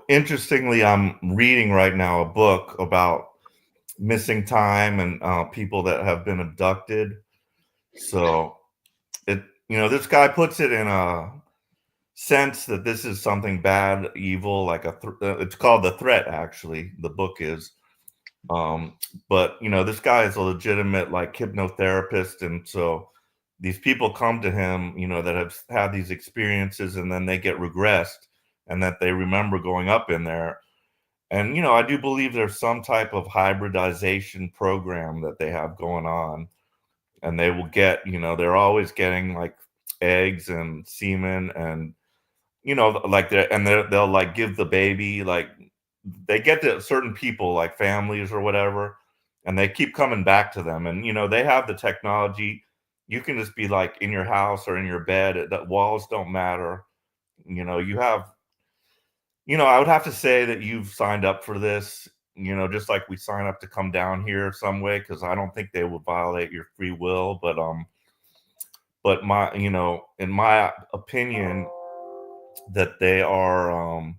interestingly, I'm reading right now a book about missing time and people that have been abducted. So this guy puts it in a sense that this is something bad, evil, like it's called The Threat, actually, the book is. But this guy is a legitimate like hypnotherapist, and so these people come to him, that have had these experiences, and then they get regressed, and that they remember going up in there. And I do believe there's some type of hybridization program that they have going on, and they will get, they're always getting like eggs and semen, and like they'll like give the baby, like they get to certain people, like families or whatever, and they keep coming back to them. And they have the technology. You can just be like in your house or in your bed. That walls don't matter. You have, I would have to say that you've signed up for this, just like we sign up to come down here some way, because I don't think they will violate your free will. But my, in my opinion, that they are,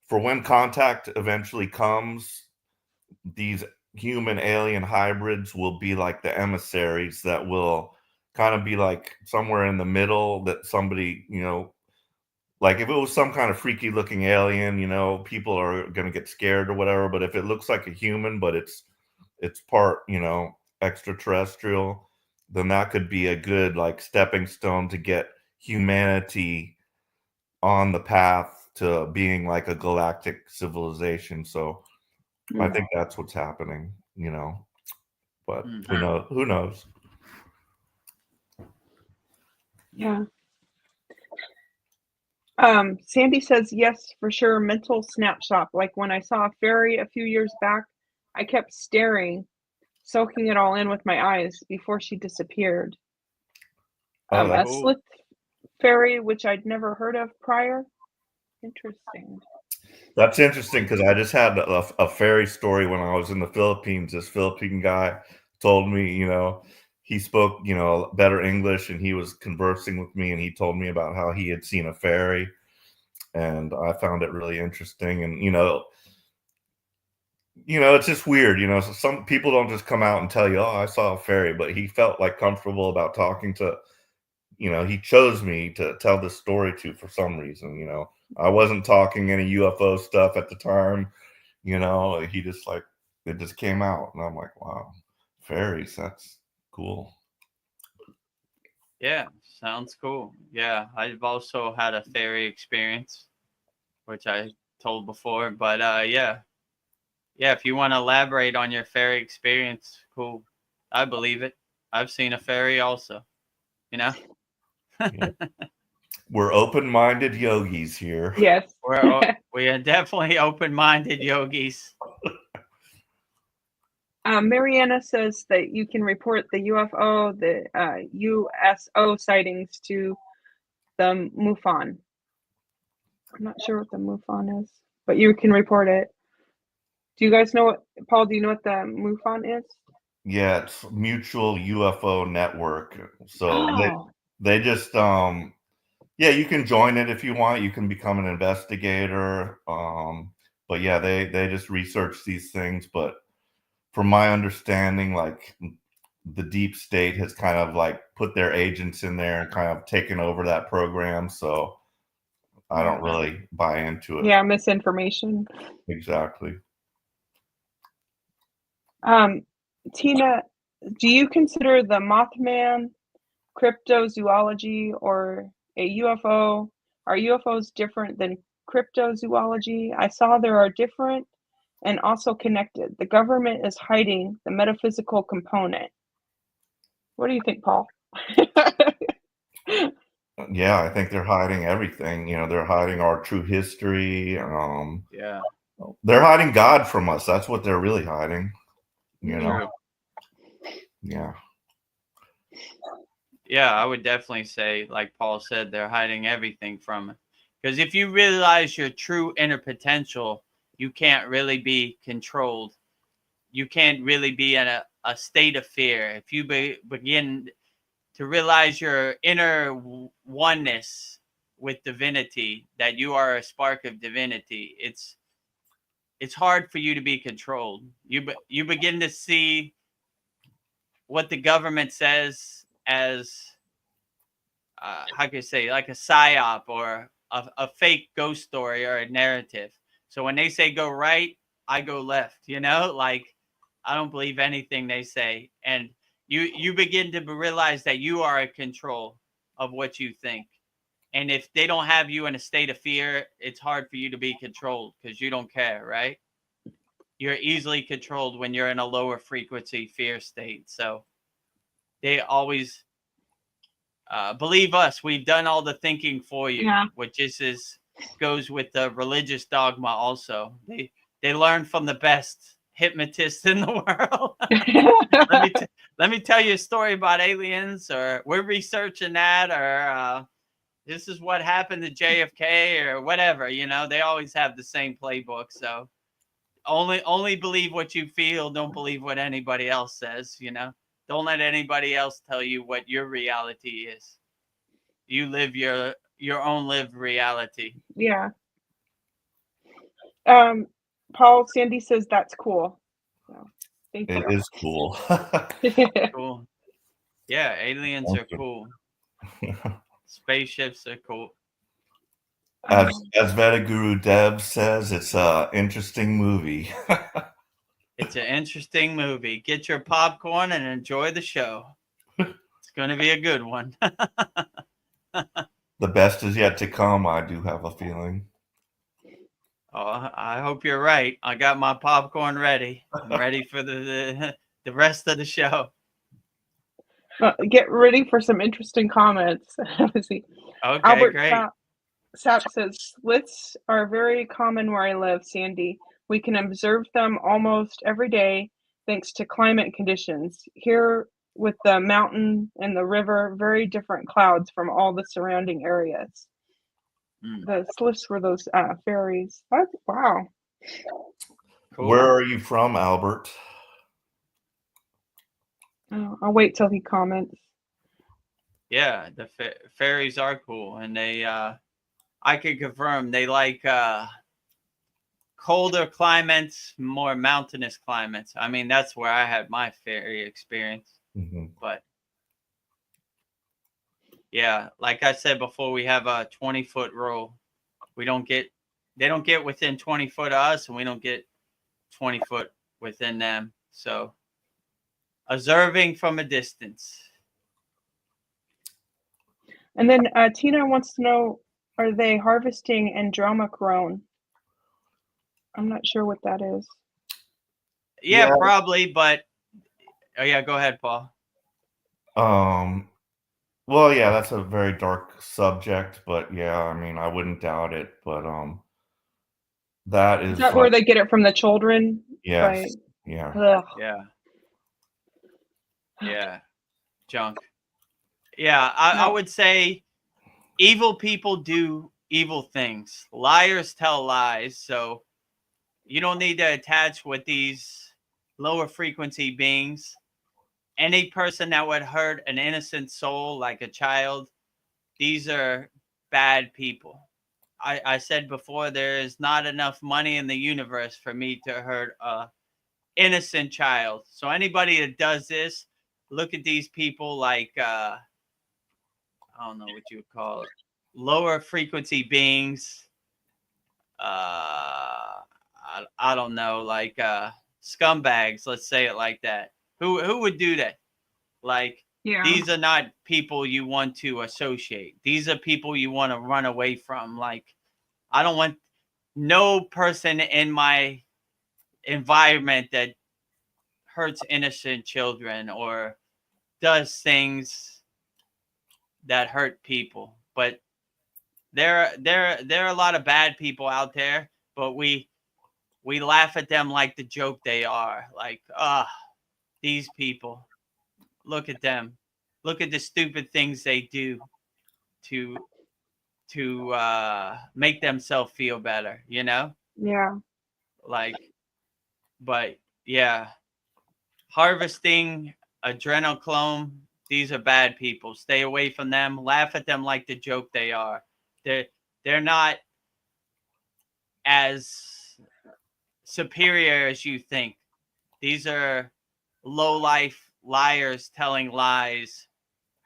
for when contact eventually comes, these human alien hybrids will be like the emissaries that will kind of be like somewhere in the middle, that somebody, like if it was some kind of freaky looking alien, people are going to get scared or whatever. But if it looks like a human, but it's part, extraterrestrial, then that could be a good like stepping stone to get humanity on the path to being like a galactic civilization. So I think that's what's happening, but who knows?
Yeah. Sandy says, yes, for sure. Mental snapshot. Like when I saw a fairy a few years back, I kept staring, soaking it all in with my eyes before she disappeared. A slith fairy, which I'd never heard of prior. Interesting.
That's interesting, because I just had a fairy story when I was in the Philippines. This Philippine guy told me, he spoke, better English, and he was conversing with me, and he told me about how he had seen a fairy, and I found it really interesting. And it's just weird, so some people don't just come out and tell you, oh, I saw a fairy, but he felt like comfortable about talking to, he chose me to tell this story to for some reason. I wasn't talking any UFO stuff at the time, he just like, it just came out, and I'm like, wow, fairies, that's cool.
Yeah, sounds cool. Yeah, I've also had a fairy experience, which I told before. But yeah, if you want to elaborate on your fairy experience, cool. I believe it. I've seen a fairy also. Yeah.
We're open-minded yogis here.
Yes.
We are definitely open-minded yogis.
Mariana says that you can report the UFO, the USO sightings to the MUFON. I'm not sure what the MUFON is, but you can report it. Do you guys know what, Paul, do you know what the MUFON is?
Yeah, it's Mutual UFO Network. So they just, you can join it if you want. You can become an investigator. But yeah, they just research these things. But from my understanding, like the deep state has kind of like put their agents in there and kind of taken over that program. So I don't really buy into it.
Yeah, misinformation.
Exactly.
Tina, do you consider the Mothman cryptozoology or a UFO? Are UFOs different than cryptozoology? I saw there are different and also connected. The government is hiding the metaphysical component. What do you think, Paul?
Yeah, I think they're hiding everything. They're hiding our true history.
Yeah.
They're hiding God from us. That's what they're really hiding.
True.
Yeah.
Yeah, I would definitely say, like Paul said, they're hiding everything from it. Because if you realize your true inner potential, you can't really be controlled. You can't really be in a state of fear. If you begin to realize your inner oneness with divinity, that you are a spark of divinity, it's hard for you to be controlled. You begin to see what the government says as how can you say, like a psyop or a fake ghost story or a narrative. So when they say go right, I go left. You know, like I don't believe anything they say, and you begin to realize that you are in control of what you think. And if they don't have you in a state of fear, it's hard for you to be controlled because you don't care, right? You're easily controlled when you're in a lower frequency fear state. So they always believe us, we've done all the thinking for you,
Yeah.
which is goes with the religious dogma also. They learn from the best hypnotists in the world. let me tell you a story about aliens, or we're researching that, or this is what happened to JFK or whatever. You know, they always have the same playbook. So only believe what you feel. Don't believe what anybody else says. You know, don't let anybody else tell you what your reality is. You live your own lived reality.
Yeah. Paul, Sandy says that's cool. So thank
It
you.
is cool.
Cool. Yeah, aliens are
Thank you.
cool. Spaceships are cool.
As Vedagurudev says, it's an interesting movie.
It's an interesting movie. Get your popcorn and enjoy the show. It's going to be a good one.
The best is yet to come, I do have a feeling.
Oh, I hope you're right. I got my popcorn ready. I'm ready for the rest of the show.
Get ready for some interesting comments. Let's see.
Okay,
Albert
great.
Sapp says, slits are very common where I live, Sandy. We can observe them almost every day thanks to climate conditions. Here with the mountain and the river, very different clouds from all the surrounding areas. The slits were those fairies. Wow.
Cool.
Where are you from, Albert?
I'll wait till he comments.
Yeah, the fairies are cool, and they I can confirm they like colder climates, more mountainous climates. I mean, that's where I had my fairy experience.
Mm-hmm.
But yeah, like I said before, we have a 20-foot rule. They don't get within 20 foot of us, and we don't get 20 foot within them. So observing from a distance.
And then Tina wants to know, are they harvesting andromachrone? I'm not sure what that is.
Yeah, probably, but oh yeah, go ahead, Paul.
Well, yeah, that's a very dark subject, but yeah, I mean, I wouldn't doubt it, but that is
that where they get it from the children?
Yes. Yeah.
Ugh.
Yeah. Junk. Yeah, I would say evil people do evil things. Liars tell lies, so you don't need to attach with these lower frequency beings. Any person that would hurt an innocent soul like a child, these are bad people. I said before, there is not enough money in the universe for me to hurt a innocent child. So anybody that does this, look at these people like I don't know what you would call it, lower frequency beings. I don't know, like scumbags. Let's say it like that. Who would do that? Like, these are not people you want to associate. These are people you want to run away from. Like, I don't want no person in my environment that hurts innocent children or does things that hurt people. But there are a lot of bad people out there, but we laugh at them like the joke they are. Like, these people, look at them. look at the stupid things they do to make themselves feel better, you know?
Yeah.
Like, but yeah, harvesting adrenochrome, these are bad people. Stay away from them. Laugh at them like the joke they are. They're not as superior as you think. These are low life liars telling lies,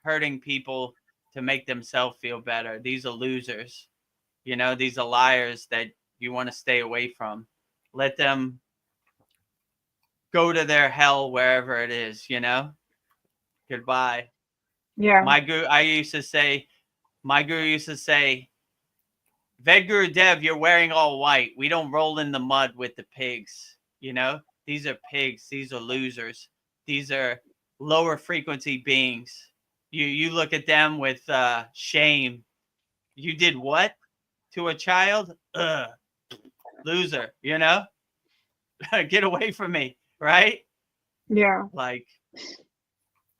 hurting people to make themselves feel better. These are losers. You know, these are liars that you want to stay away from. Let them go to their hell wherever it is, you know? Goodbye.
Yeah.
My guru used to say, Vedagurudev, you're wearing all white. We don't roll in the mud with the pigs, you know? These are pigs. These are losers. These are lower frequency beings. You look at them with shame. You did what to a child? Ugh, loser, you know? Get away from me, right?
Yeah.
Like,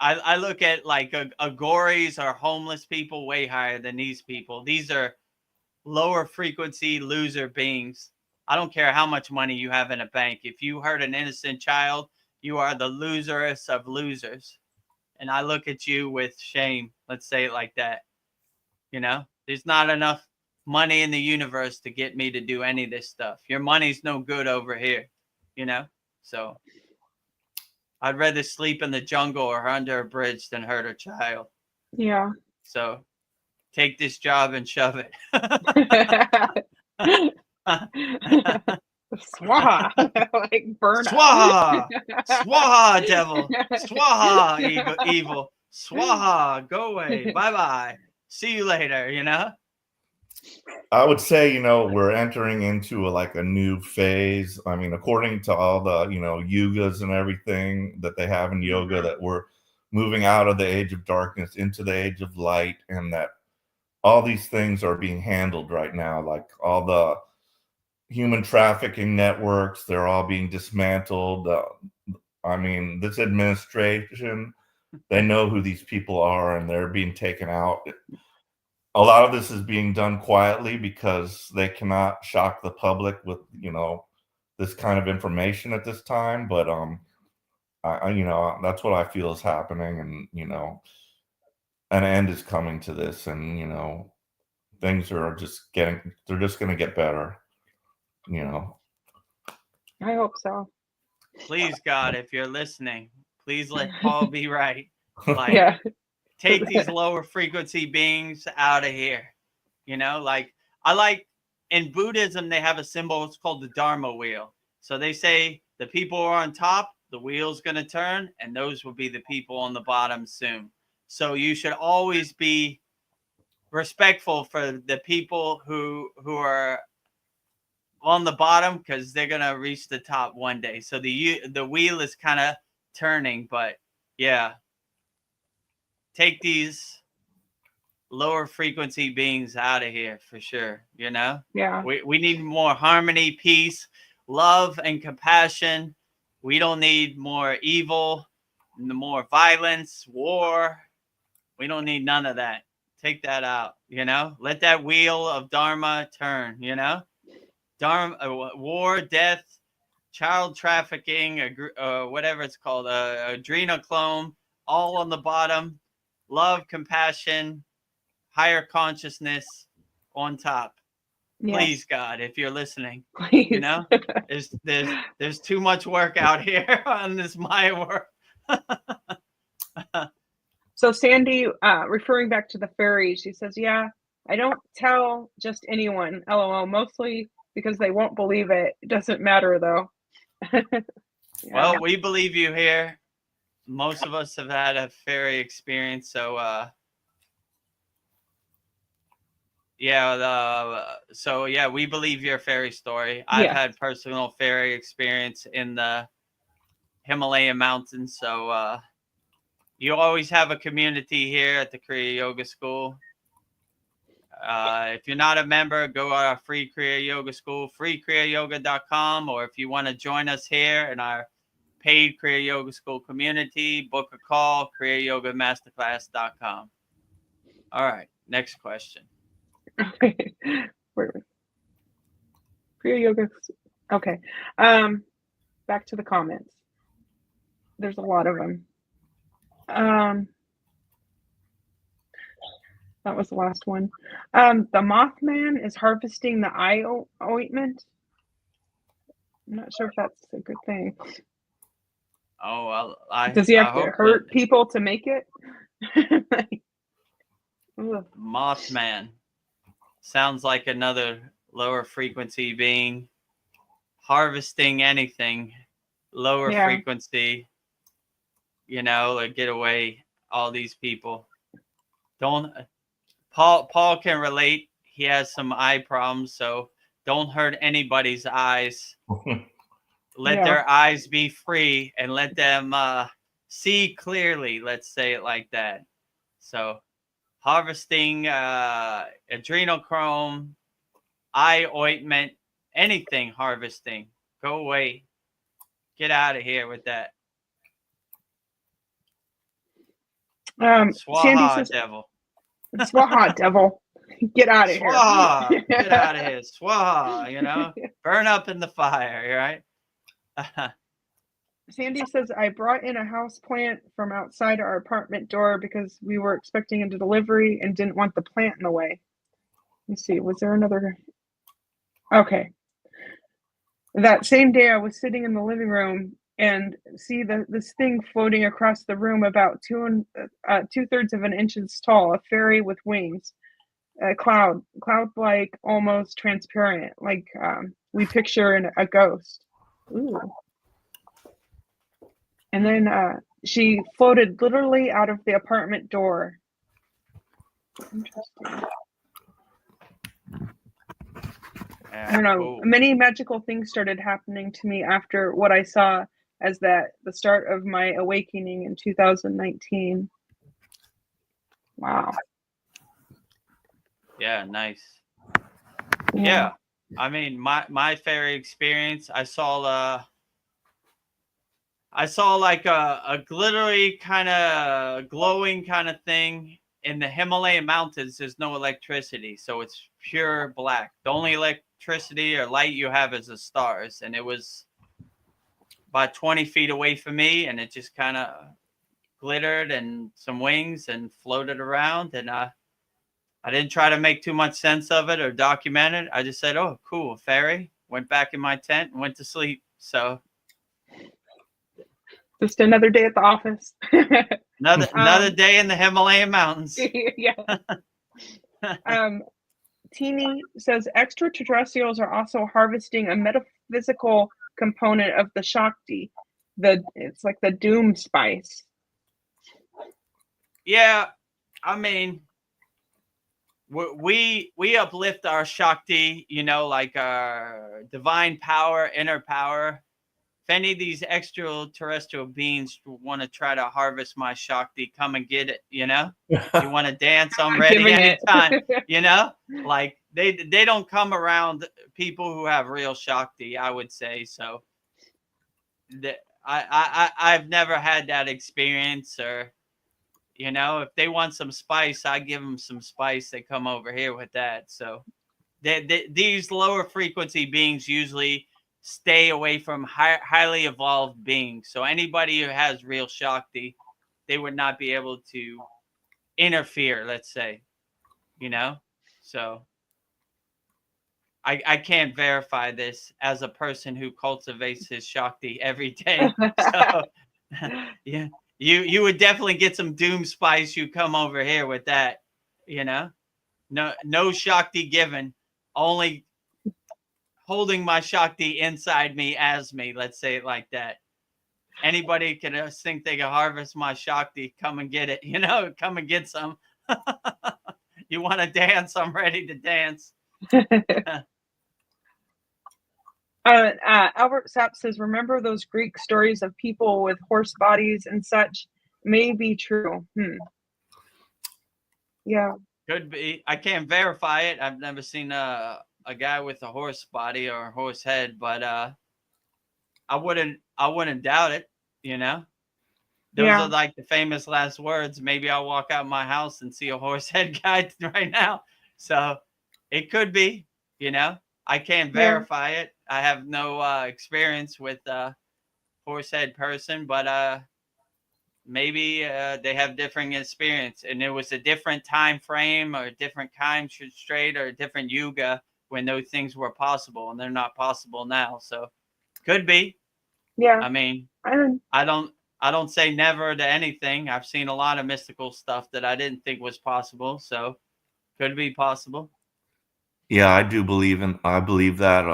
I look at like agoris or homeless people way higher than these people. These are lower frequency loser beings. I don't care how much money you have in a bank. If you hurt an innocent child, you are the loserest of losers. And I look at you with shame. Let's say it like that. You know, there's not enough money in the universe to get me to do any of this stuff. Your money's no good over here, you know? So I'd rather sleep in the jungle or under a bridge than hurt a child.
Yeah.
So take this job and shove it.
Swaha. Like burn up.
Swaha! Swaha, devil! Swaha, evil! Swaha, go away. Bye-bye. See you later, you know?
I would say, you know, we're entering into a new phase. I mean, according to all the, you know, yugas and everything that they have in yoga, that we're moving out of the age of darkness into the age of light, and that all these things are being handled right now. Like all the human trafficking networks, they're all being dismantled. I mean, this administration, they know who these people are, and they're being taken out. A lot of this is being done quietly because they cannot shock the public with, you know, this kind of information at this time. But you know, that's what I feel is happening, and you know, an end is coming to this, and you know, things are just they're just going to get better, you know.
I hope so.
Please, God, if you're listening, please let Paul be right. Like,
Yeah.
take these lower frequency beings out of here. You know, like I like in Buddhism, they have a symbol. It's called the Dharma wheel. So they say the people are on top, the wheel's going to turn, and those will be the people on the bottom soon. So you should always be respectful for the people who are on the bottom, because they're going to reach the top one day. So the wheel is kind of turning, but yeah. Take these lower frequency beings out of here for sure, you know?
Yeah.
We need more harmony, peace, love, and compassion. We don't need more evil, more violence, war. We don't need none of that. Take that out, you know? Let that wheel of Dharma turn, you know? Dharma, war, death, child trafficking, whatever it's called, adrenochrome, all on the bottom. Love, compassion, higher consciousness on top.
Yes.
Please, God, if you're listening,
Please.
you know, there's too much work out here on this Maya world.
So Sandy, referring back to the fairies, she says, yeah, I don't tell just anyone, LOL, mostly because they won't believe it. It doesn't matter though. Yeah.
Well, we believe you here. Most of us have had a fairy experience, so we believe your fairy story. I've had personal fairy experience in the Himalayan mountains, so you always have a community here at the Kriya Yoga School. If you're not a member, go to our free Kriya Yoga School, freekriyayoga.com, or if you want to join us here in our paid Kriya Yoga School community. Book a call, kriyayogamasterclass.com. All right, next question.
Okay. Kriya Yoga. Okay. Back to the comments. There's a lot of them. That was the last one. The Mothman is harvesting the eye ointment. I'm not sure if that's a good thing.
Oh, well,
Does he have to
hope
hurt
that
people to make it? Like, ugh.
Mothman sounds like another lower frequency being harvesting anything lower
Yeah.
frequency, you know, like get away all these people. Don't Paul can relate. He has some eye problems, so don't hurt anybody's eyes. Let
Yeah.
their eyes be free and let them see clearly. Let's say it like that. So harvesting adrenochrome, eye ointment, anything harvesting. Go away. Get out of here with that.
Sandy
Swaha,
says,
devil.
Swaha, devil. Get out of here.
Swaha. Get out of here. Swaha, you know. Burn up in the fire, right?
Sandy says, I brought in a house plant from outside our apartment door because we were expecting a delivery and didn't want the plant in the way. Let's see, was there another? Okay. That same day, I was sitting in the living room and see this thing floating across the room about 2/3 of an inch tall, a fairy with wings, a cloud-like, almost transparent, like we picture a ghost. Ooh. And then she floated literally out of the apartment door. Interesting. I don't know.
Cool.
Many magical things started happening to me after what I saw as the start of my awakening in 2019. Wow.
Yeah, nice. Yeah. I mean, my fairy experience, I saw like a glittery kind of glowing kind of thing in the Himalayan mountains. There's no electricity, so it's pure black. The only electricity or light you have is the stars, and it was about 20 feet away from me, and it just kind of glittered and some wings and floated around, and I didn't try to make too much sense of it or document it. I just said, oh, cool, fairy. Went back in my tent and went to sleep. So
just another day at the office.
another day in the Himalayan mountains.
Yeah. Teeny says extraterrestrials are also harvesting a metaphysical component of the Shakti. It's like the doom spice.
Yeah, I mean, we uplift our Shakti, you know, like our divine power, inner power. If any of these extraterrestrial beings want to try to harvest my Shakti, come and get it, you know? You want to dance, I'm ready anytime, you know? Like, they don't come around people who have real Shakti, I would say. So I've never had that experience, or, you know, if they want some spice, I give them some spice. They come over here with that. So these lower frequency beings usually stay away from highly evolved beings. So anybody who has real Shakti, they would not be able to interfere, let's say, you know? So I can't verify this as a person who cultivates his Shakti every day. So yeah, you would definitely get some doom spice. You come over here with that, you know? No Shakti given, only holding my Shakti inside me as me. Let's say it like that. Anybody can think they can harvest my Shakti, come and get it. You know, come and get some. You want to dance? I'm ready to dance.
Albert Sapp says, remember those Greek stories of people with horse bodies and such? May be true. Yeah.
Could be. I can't verify it. I've never seen a guy with a horse body or a horse head, but I wouldn't doubt it. Those
Yeah.
are like the famous last words. Maybe I'll walk out my house and see a horse head guy right now. So it could be. I can't verify it. I have no experience with horse head person, but maybe they have different experience, and it was a different time frame or a different time straight or a different yuga when those things were possible, and they're not possible now. So could be.
Yeah.
I mean,
I
I don't say never to anything. I've seen a lot of mystical stuff that I didn't think was possible, so could be possible.
Yeah, I believe that.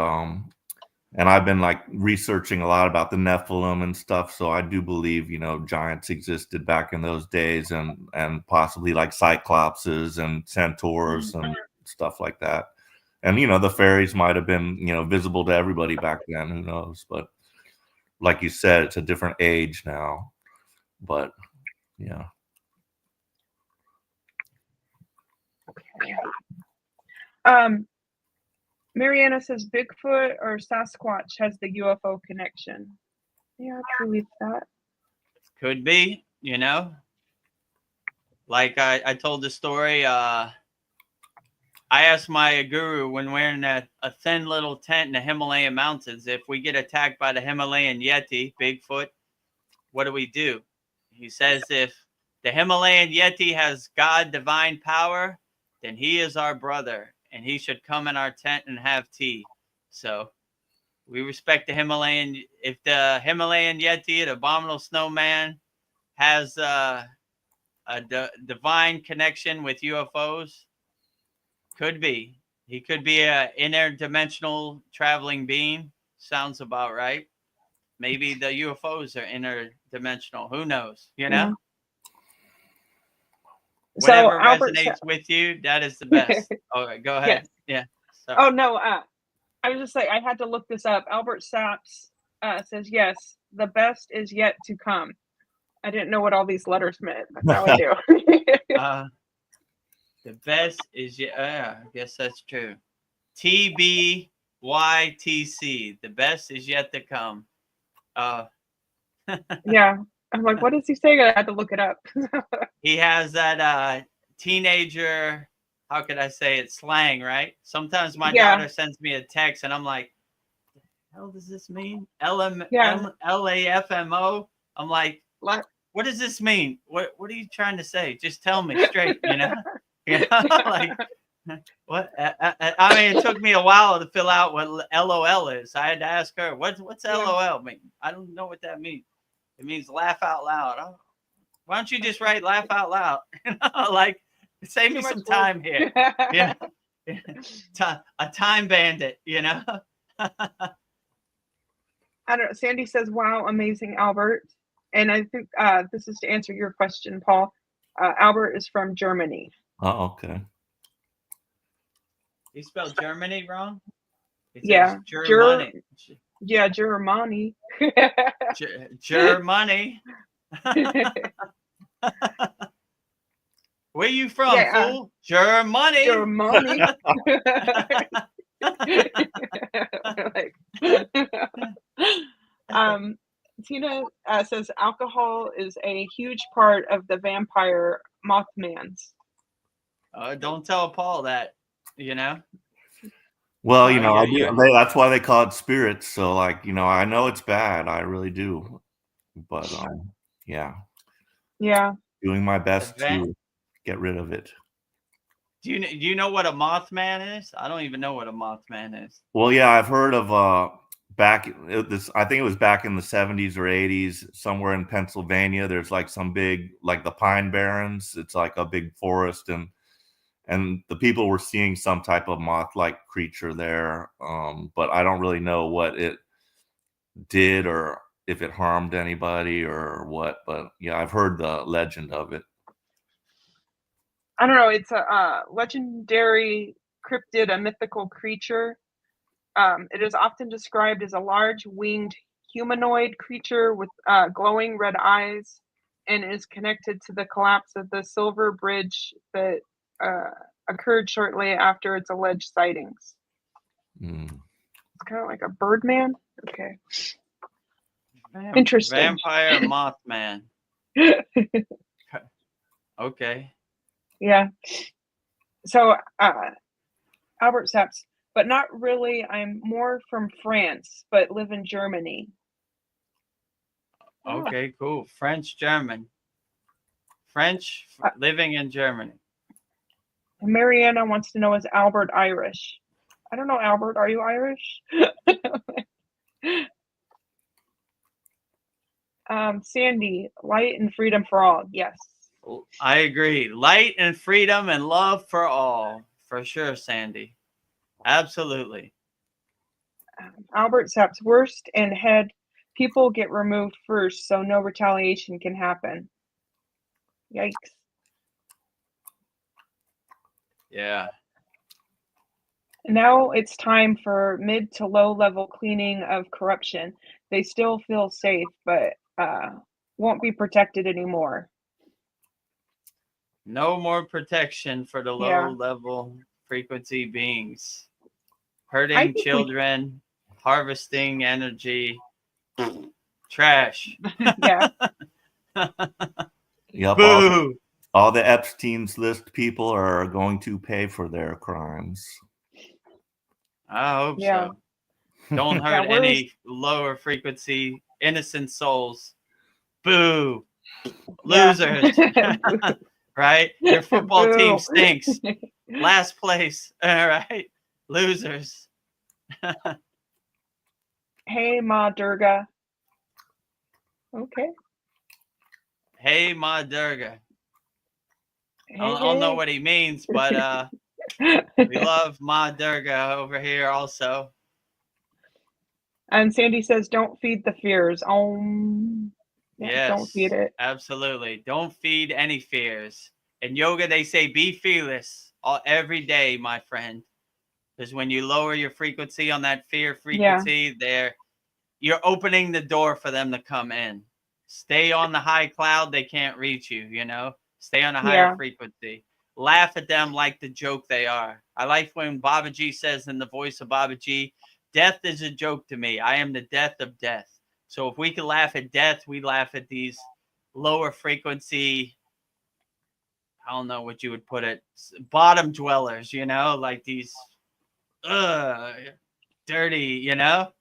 And I've been like researching a lot about the Nephilim and stuff. So I do believe, giants existed back in those days, and possibly like cyclopses and centaurs and stuff like that. And, the fairies might have been, visible to everybody back then. Who knows? But like you said, it's a different age now. But yeah.
Mariana says Bigfoot or Sasquatch has the UFO connection. Yeah, I believe that.
Could be, Like I told the story. I asked my guru when we're in a thin little tent in the Himalayan mountains, if we get attacked by the Himalayan Yeti, Bigfoot, what do we do? He says if the Himalayan Yeti has God divine power, then he is our brother, and he should come in our tent and have tea. So we respect the Himalayan. If the Himalayan Yeti, the abominable snowman, has a divine connection with UFOs, could be. He could be a interdimensional traveling being. Sounds about right. Maybe the UFOs are interdimensional. Who knows?
Yeah.
Whatever
So Albert
resonates with you, that is the best. All right, go ahead.
Yes.
Yeah.
Oh no, I was just like, I had to look this up. Albert Saps says yes, the best is yet to come. I didn't know what all these letters meant, but now I do.
The best is yet. I guess that's true. TBYTC. The best is yet to come.
Yeah. I'm like, what is he saying? I had to look it up.
He has that teenager, how could I say it, slang, right? Sometimes my daughter sends me a text and I'm like, what the hell does this mean? LAFMO? I'm like, what does this mean? What are you trying to say? Just tell me straight, like, what? I mean, it took me a while to fill out what LOL is. I had to ask her, what's LOL mean? I don't know what that means. It means laugh out loud. Oh, why don't you just write laugh out loud? Like, save me some time here. A time bandit,
I don't know. Sandy says, wow, amazing, Albert. And I think this is to answer your question, Paul. Albert is from Germany.
Oh, okay.
You spelled Germany wrong?
Yeah.
Germany.
Yeah, Germany.
Germany. Where you from, fool? Germany.
Germany. Tina says alcohol is a huge part of the vampire Mothman's.
Don't tell Paul that,
Well, I do. That's why they call it spirits. So, like, I know it's bad. I really do. But, yeah. Doing my best to get rid of it.
Do you know what a Mothman is? I don't even know what a Mothman is.
Well, yeah, I've heard of I think it was back in the 70s or 80s, somewhere in Pennsylvania. There's like some big, like the Pine Barrens. It's like a big forest, and the people were seeing some type of moth-like creature there. But I don't really know what it did or if it harmed anybody or what. But yeah, I've heard the legend of it.
I don't know. It's a legendary cryptid, a mythical creature. It is often described as a large winged humanoid creature with glowing red eyes, and is connected to the collapse of the Silver Bridge that occurred shortly after its alleged sightings. It's kind of like a Birdman. Okay. Interesting.
Vampire Mothman. Okay.
Yeah. So, Albert Saps, but not really. I'm more from France, but live in Germany.
Okay, cool. French, German. French, living in Germany.
And Mariana wants to know, is Albert Irish? I don't know, Albert. Are you Irish? Sandy, light and freedom for all. Yes.
I agree. Light and freedom and love for all. For sure, Sandy. Absolutely.
Albert Saps, worst and head people get removed first, so no retaliation can happen. Yikes.
Yeah.
Now it's time for mid to low level cleaning of corruption. They still feel safe, but won't be protected anymore.
No more protection for the
Yeah.
low level frequency beings.
I
Hurting
think
children, harvesting energy, trash.
Yeah.
Yep.
Boo.
All the Epstein's List people are going to pay for their crimes.
I hope
Yeah.
so. Don't
Yeah,
hurt
where
any lower frequency innocent souls. Boo. Losers. Right? Your football team
Boo.
stinks. Last place. All right. Losers.
Hey, Ma Durga. Okay.
Hey, Ma Durga.
Hey,
I don't know what he means, but we love Ma Durga over here also.
And Sandy says, don't feed the fears. Yeah,
Yes.
don't feed it.
Absolutely. Don't feed any fears. In yoga, they say be fearless every day, my friend. Because when you lower your frequency on that fear frequency, you're opening the door for them to come in. Stay on the high cloud, they can't reach you, you know? Stay on a higher frequency. Laugh at them like the joke they are. I like when Babaji says in the voice of Babaji, death is a joke to me. I am the death of death. So if we can laugh at death, we laugh at these lower frequency, I don't know what you would put it, bottom dwellers, you know, like these dirty, you know,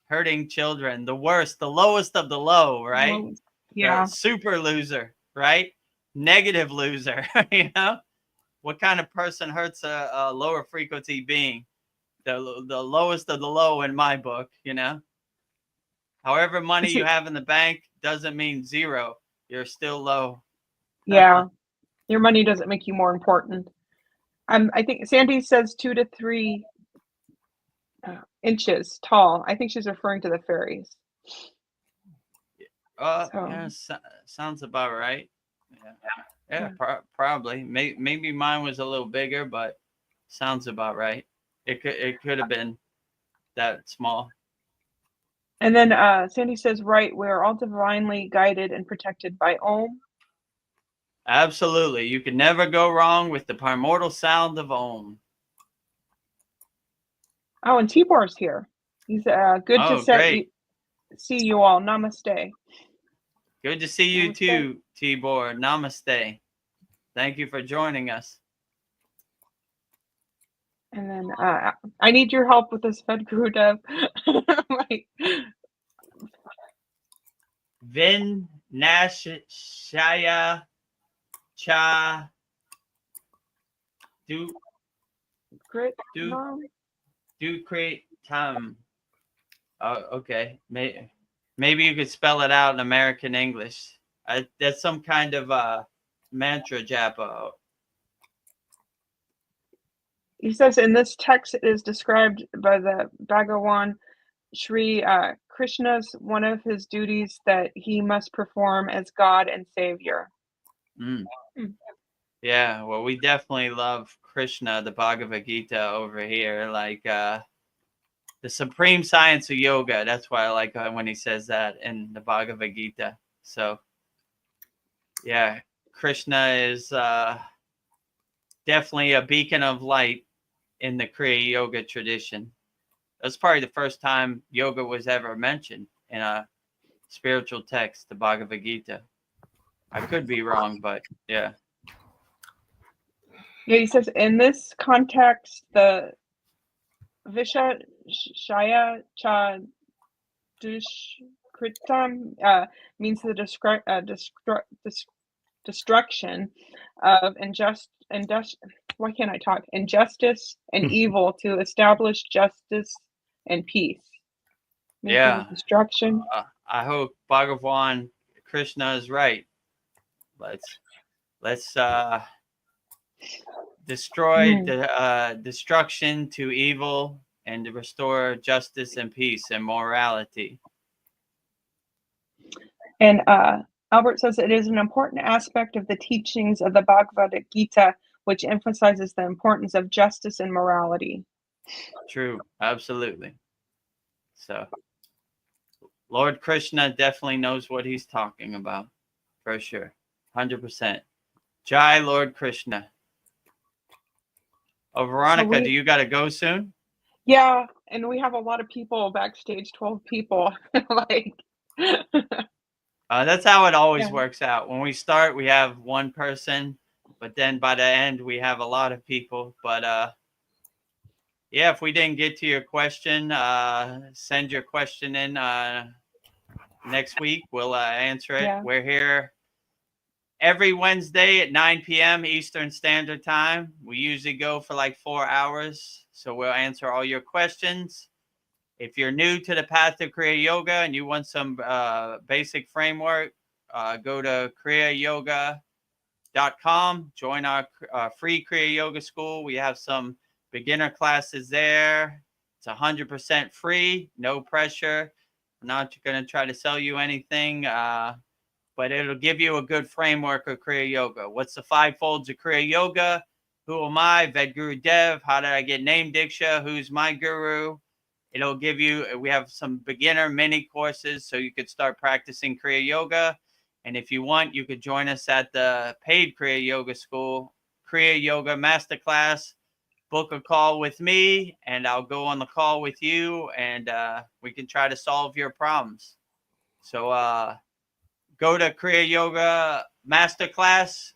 hurting children, the worst, the lowest of the low, right?
Yeah.
The super loser, right? Negative loser, you know? What kind of person hurts a lower frequency being? The lowest of the low in my book, you know? However money you have in the bank doesn't mean zero. You're still low.
Yeah. Your money doesn't make you more important. I think Sandy says 2 to 3 inches tall. I think she's referring to the fairies.
Yeah, sounds about right. Yeah, probably. Maybe mine was a little bigger, but sounds about right. It could have been that small.
And then Sandy says, right, we're all divinely guided and protected by Om.
Absolutely. You can never go wrong with the primordial sound of Om.
Oh, and Tibor's here. He's good to see you all. Namaste.
Good to see you too, Tibor. Namaste. Thank you for joining us.
And then I need your help with this Vedagurudev.
Vin Nashaya Cha Do create time. Oh, okay. Maybe you could spell it out in American English. That's some kind of mantra japa.
He says in this text it is described by the Bhagavan Sri Krishna's one of his duties that he must perform as God and Savior.
Yeah, well, we definitely love Krishna, the Bhagavad Gita over here, like the supreme science of yoga. That's why I like when he says that in the Bhagavad Gita. So, yeah, Krishna is definitely a beacon of light in the Kriya yoga tradition. That's probably the first time yoga was ever mentioned in a spiritual text, the Bhagavad Gita. I could be wrong, but yeah.
Yeah, he says in this context, the Visha Shaya Cha Dushkritam means the destruction of why can't I talk? Injustice and evil to establish justice and peace.
Yeah.
Destruction.
I hope Bhagavan Krishna is right. Let's destroy the destruction to evil and to restore justice and peace and morality.
And Albert says it is an important aspect of the teachings of the Bhagavad Gita, which emphasizes the importance of justice and morality.
True, absolutely. So, Lord Krishna definitely knows what he's talking about, for sure, 100%. Jai Lord Krishna. Oh, Veronica, do you got to go soon?
Yeah, and we have a lot of people backstage, 12 people.
That's how it always works out. When we start, we have one person, but then by the end, we have a lot of people. But yeah, if we didn't get to your question, send your question in next week. We'll answer it. Yeah. We're here every Wednesday at 9 p.m. Eastern Standard Time. We usually go for like 4 hours, so we'll answer all your questions. If you're new to the path of Kriya Yoga and you want some basic framework, go to kriyayogamasterclass.com. Join our free Kriya Yoga school. We have some beginner classes there. It's 100% free, no pressure. I'm not going to try to sell you anything, but it'll give you a good framework of Kriya Yoga. What's the 5 folds of Kriya Yoga? Who am I? Vedagurudev. How did I get named Diksha? Who's my guru? It'll give you, we have some beginner mini courses so you could start practicing Kriya Yoga. And if you want, you could join us at the paid Kriya Yoga school, Kriya Yoga Masterclass. Book a call with me and I'll go on the call with you and we can try to solve your problems. So go to Kriya Yoga Masterclass.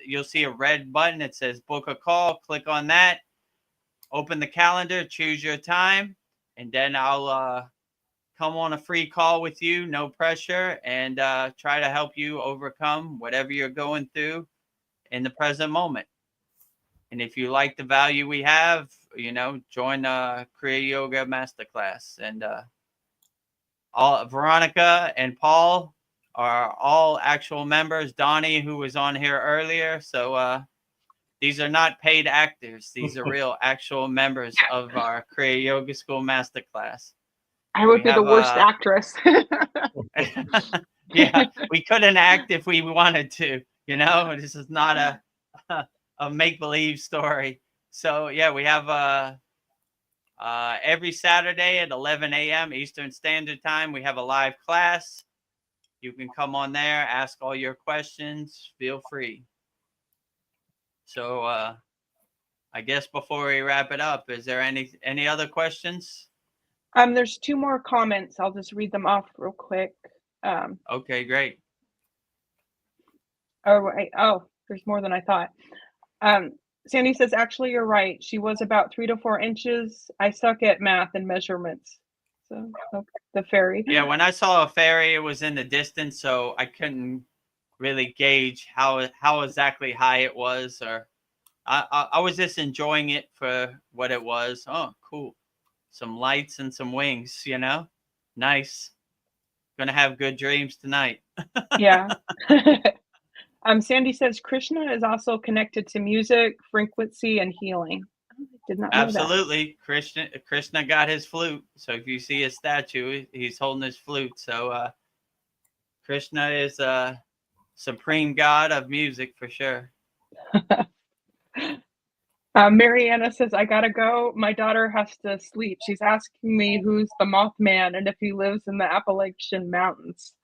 You'll see a red button. It says book a call. Click on that. Open the calendar. Choose your time. And then I'll come on a free call with you, no pressure, and try to help you overcome whatever you're going through in the present moment. And if you like the value we have, join Kriya Yoga Masterclass. And Veronica and Paul are all actual members. Donnie, who was on here earlier. So these are not paid actors. These are real actual members of our Kriya Yoga School Masterclass.
I would be the worst actress.
Yeah, we couldn't act if we wanted to. This is not a make-believe story. So yeah, we have every Saturday at 11 a.m. Eastern Standard Time. We have a live class. You can come on there, ask all your questions. Feel free. So I guess before we wrap it up, is there any other questions?
There's 2 more comments. I'll just read them off real quick.
Okay, great.
There's more than I thought. Sandy says, actually, you're right. She was about 3 to 4 inches. I suck at math and measurements. So the fairy.
Yeah, when I saw a fairy, it was in the distance, so I couldn't really gauge how exactly high it was, or I was just enjoying it for what it was. Oh, cool. Some lights and some wings, nice. Gonna have good dreams tonight.
Yeah. Sandy says Krishna is also connected to music, frequency, and healing. I did not know
Absolutely. That. Krishna got his flute. So if you see his statue, he's holding his flute. So Krishna is a supreme god of music for sure.
Mariana says, I gotta go. My daughter has to sleep. She's asking me who's the Mothman and if he lives in the Appalachian Mountains.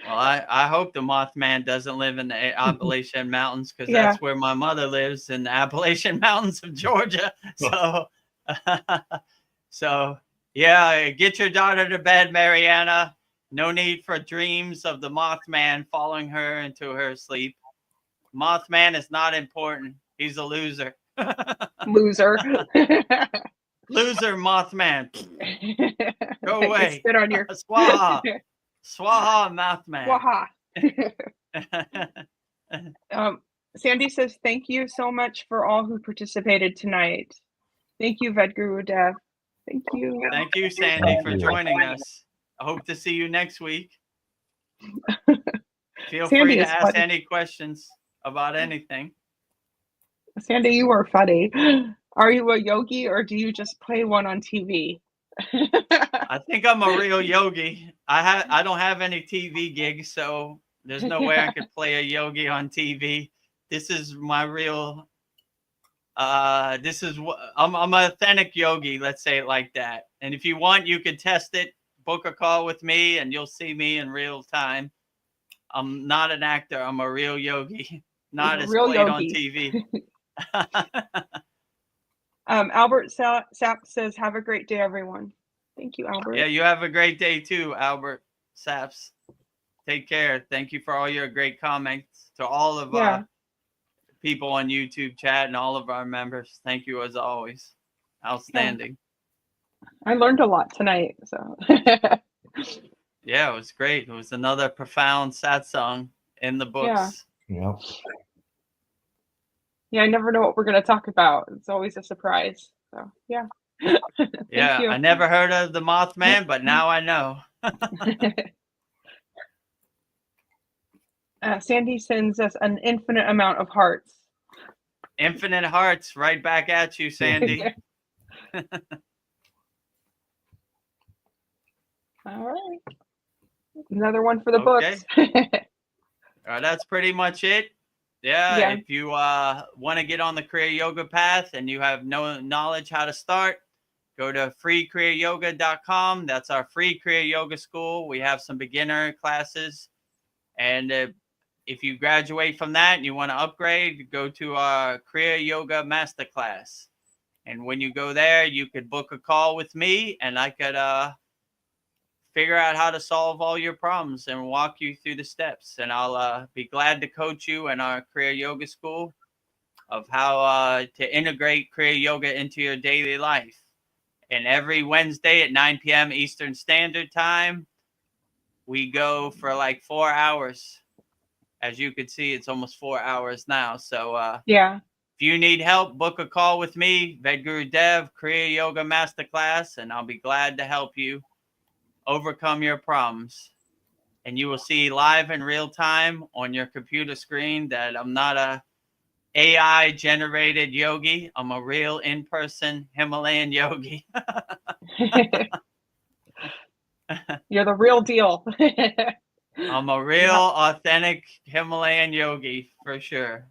Well, I hope the Mothman doesn't live in the Appalachian Mountains, because that's where my mother lives, in the Appalachian Mountains of Georgia. So, Yeah, get your daughter to bed, Mariana. No need for dreams of the Mothman following her into her sleep. Mothman is not important. He's a loser.
Loser.
Loser, Mothman. Go
You
away.
spit on your
Swaha. Swaha, Mothman.
Waha. Sandy says, thank you so much for all who participated tonight. Thank you, Vedagurudev. Thank you.
Thank you, Sandy, for joining us. I hope to see you next week. Feel
Sandy
free to
is
ask
funny.
any questions about anything.
Sandy, you are funny. Are you a yogi or do you just play one on TV?
I think I'm a real yogi. I don't have any TV gigs, so there's no way I could play a yogi on TV. This is my real. This is what I'm an authentic yogi. Let's say it like that. And if you want, you can test it. Book a call with me, and you'll see me in real time. I'm not an actor. I'm a real yogi, not as
Real
played
yogi.
on TV.
Albert Sapp says, have a great day, everyone. Thank you, Albert.
Yeah, you have a great day too, Albert Saps. Take care. Thank you for all your great comments. To all of people on YouTube chat and all of our members. Thank you as always. Outstanding.
I learned a lot tonight. So
yeah, it was great. It was another profound satsang in the books.
Yeah.
Yeah, I never know what we're going to talk about. It's always a surprise. So yeah.
Yeah,
you.
I never heard of the Mothman, but now I know.
Sandy sends us an infinite amount of hearts.
Infinite hearts right back at you, Sandy.
All right. Another one for the books.
That's pretty much it. Yeah. If you want to get on the Kriya Yoga path and you have no knowledge how to start, go to freekriyayogamasterclass.com. That's our free Kriya Yoga school. We have some beginner classes. And if you graduate from that and you want to upgrade, go to our Kriya Yoga Masterclass. And when you go there, you could book a call with me and I could figure out how to solve all your problems and walk you through the steps. And I'll be glad to coach you in our Kriya Yoga school of how to integrate Kriya Yoga into your daily life. And every Wednesday at 9 p.m. Eastern Standard Time, we go for like 4 hours. As you can see, it's almost 4 hours now. So if you need help, book a call with me, Vedagurudev, Kriya Yoga Masterclass, and I'll be glad to help you overcome your problems. And you will see live in real time on your computer screen that I'm not a AI generated yogi. I'm a real in-person Himalayan yogi.
You're the real deal.
I'm a real authentic Himalayan yogi for sure.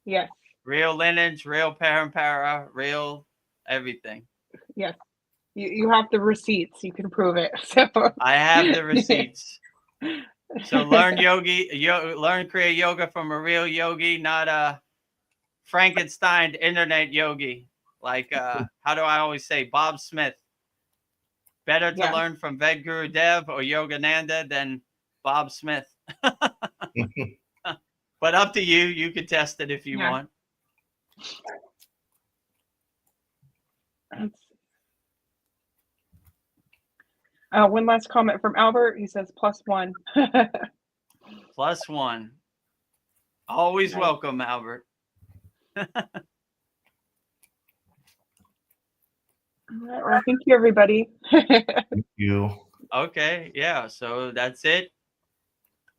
Yes.
Real lineage, real parampara, real everything.
Yes. You have the receipts. You can prove it. So
I have the receipts. So learn learn Kriya Yoga from a real yogi, not a Frankenstein internet yogi. Like, how do I always say, Bob Smith. Better to learn from Vedagurudev or Yogananda than Bob Smith. But up to you. You can test it if you want.
One last comment from Albert. He says +1.
+1. Always welcome, Albert.
All right, well, thank you, everybody.
Thank you.
Okay, yeah, so that's it.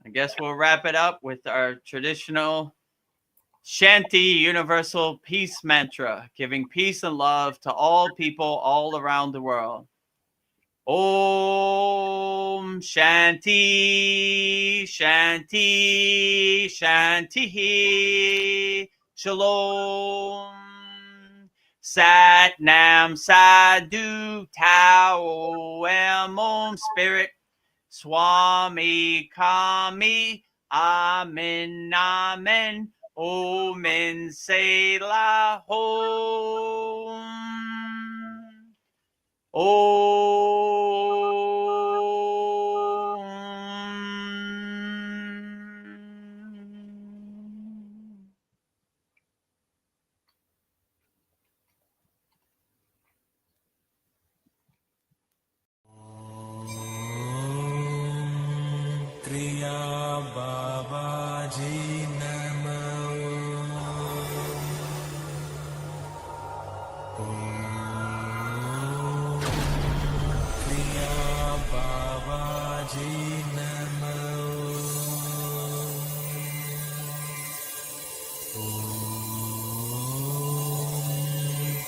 I guess we'll wrap it up with our traditional Shanti Universal Peace Mantra, giving peace and love to all people all around the world. Om Shanti, Shanti, Shanti, Shalom. Sat Nam Sadhu Tao Am Om Spirit Swami Kami Amen Amen Omen Selah Om.
Kriya Babaji Namo. Kriya Babaji Namo.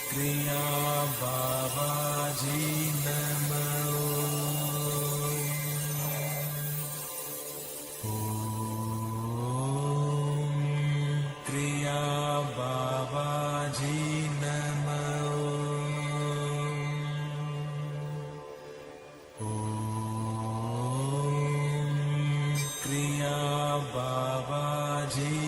Kriya Babaji Namo. Kriya Babaji Namo. Kriya Babaji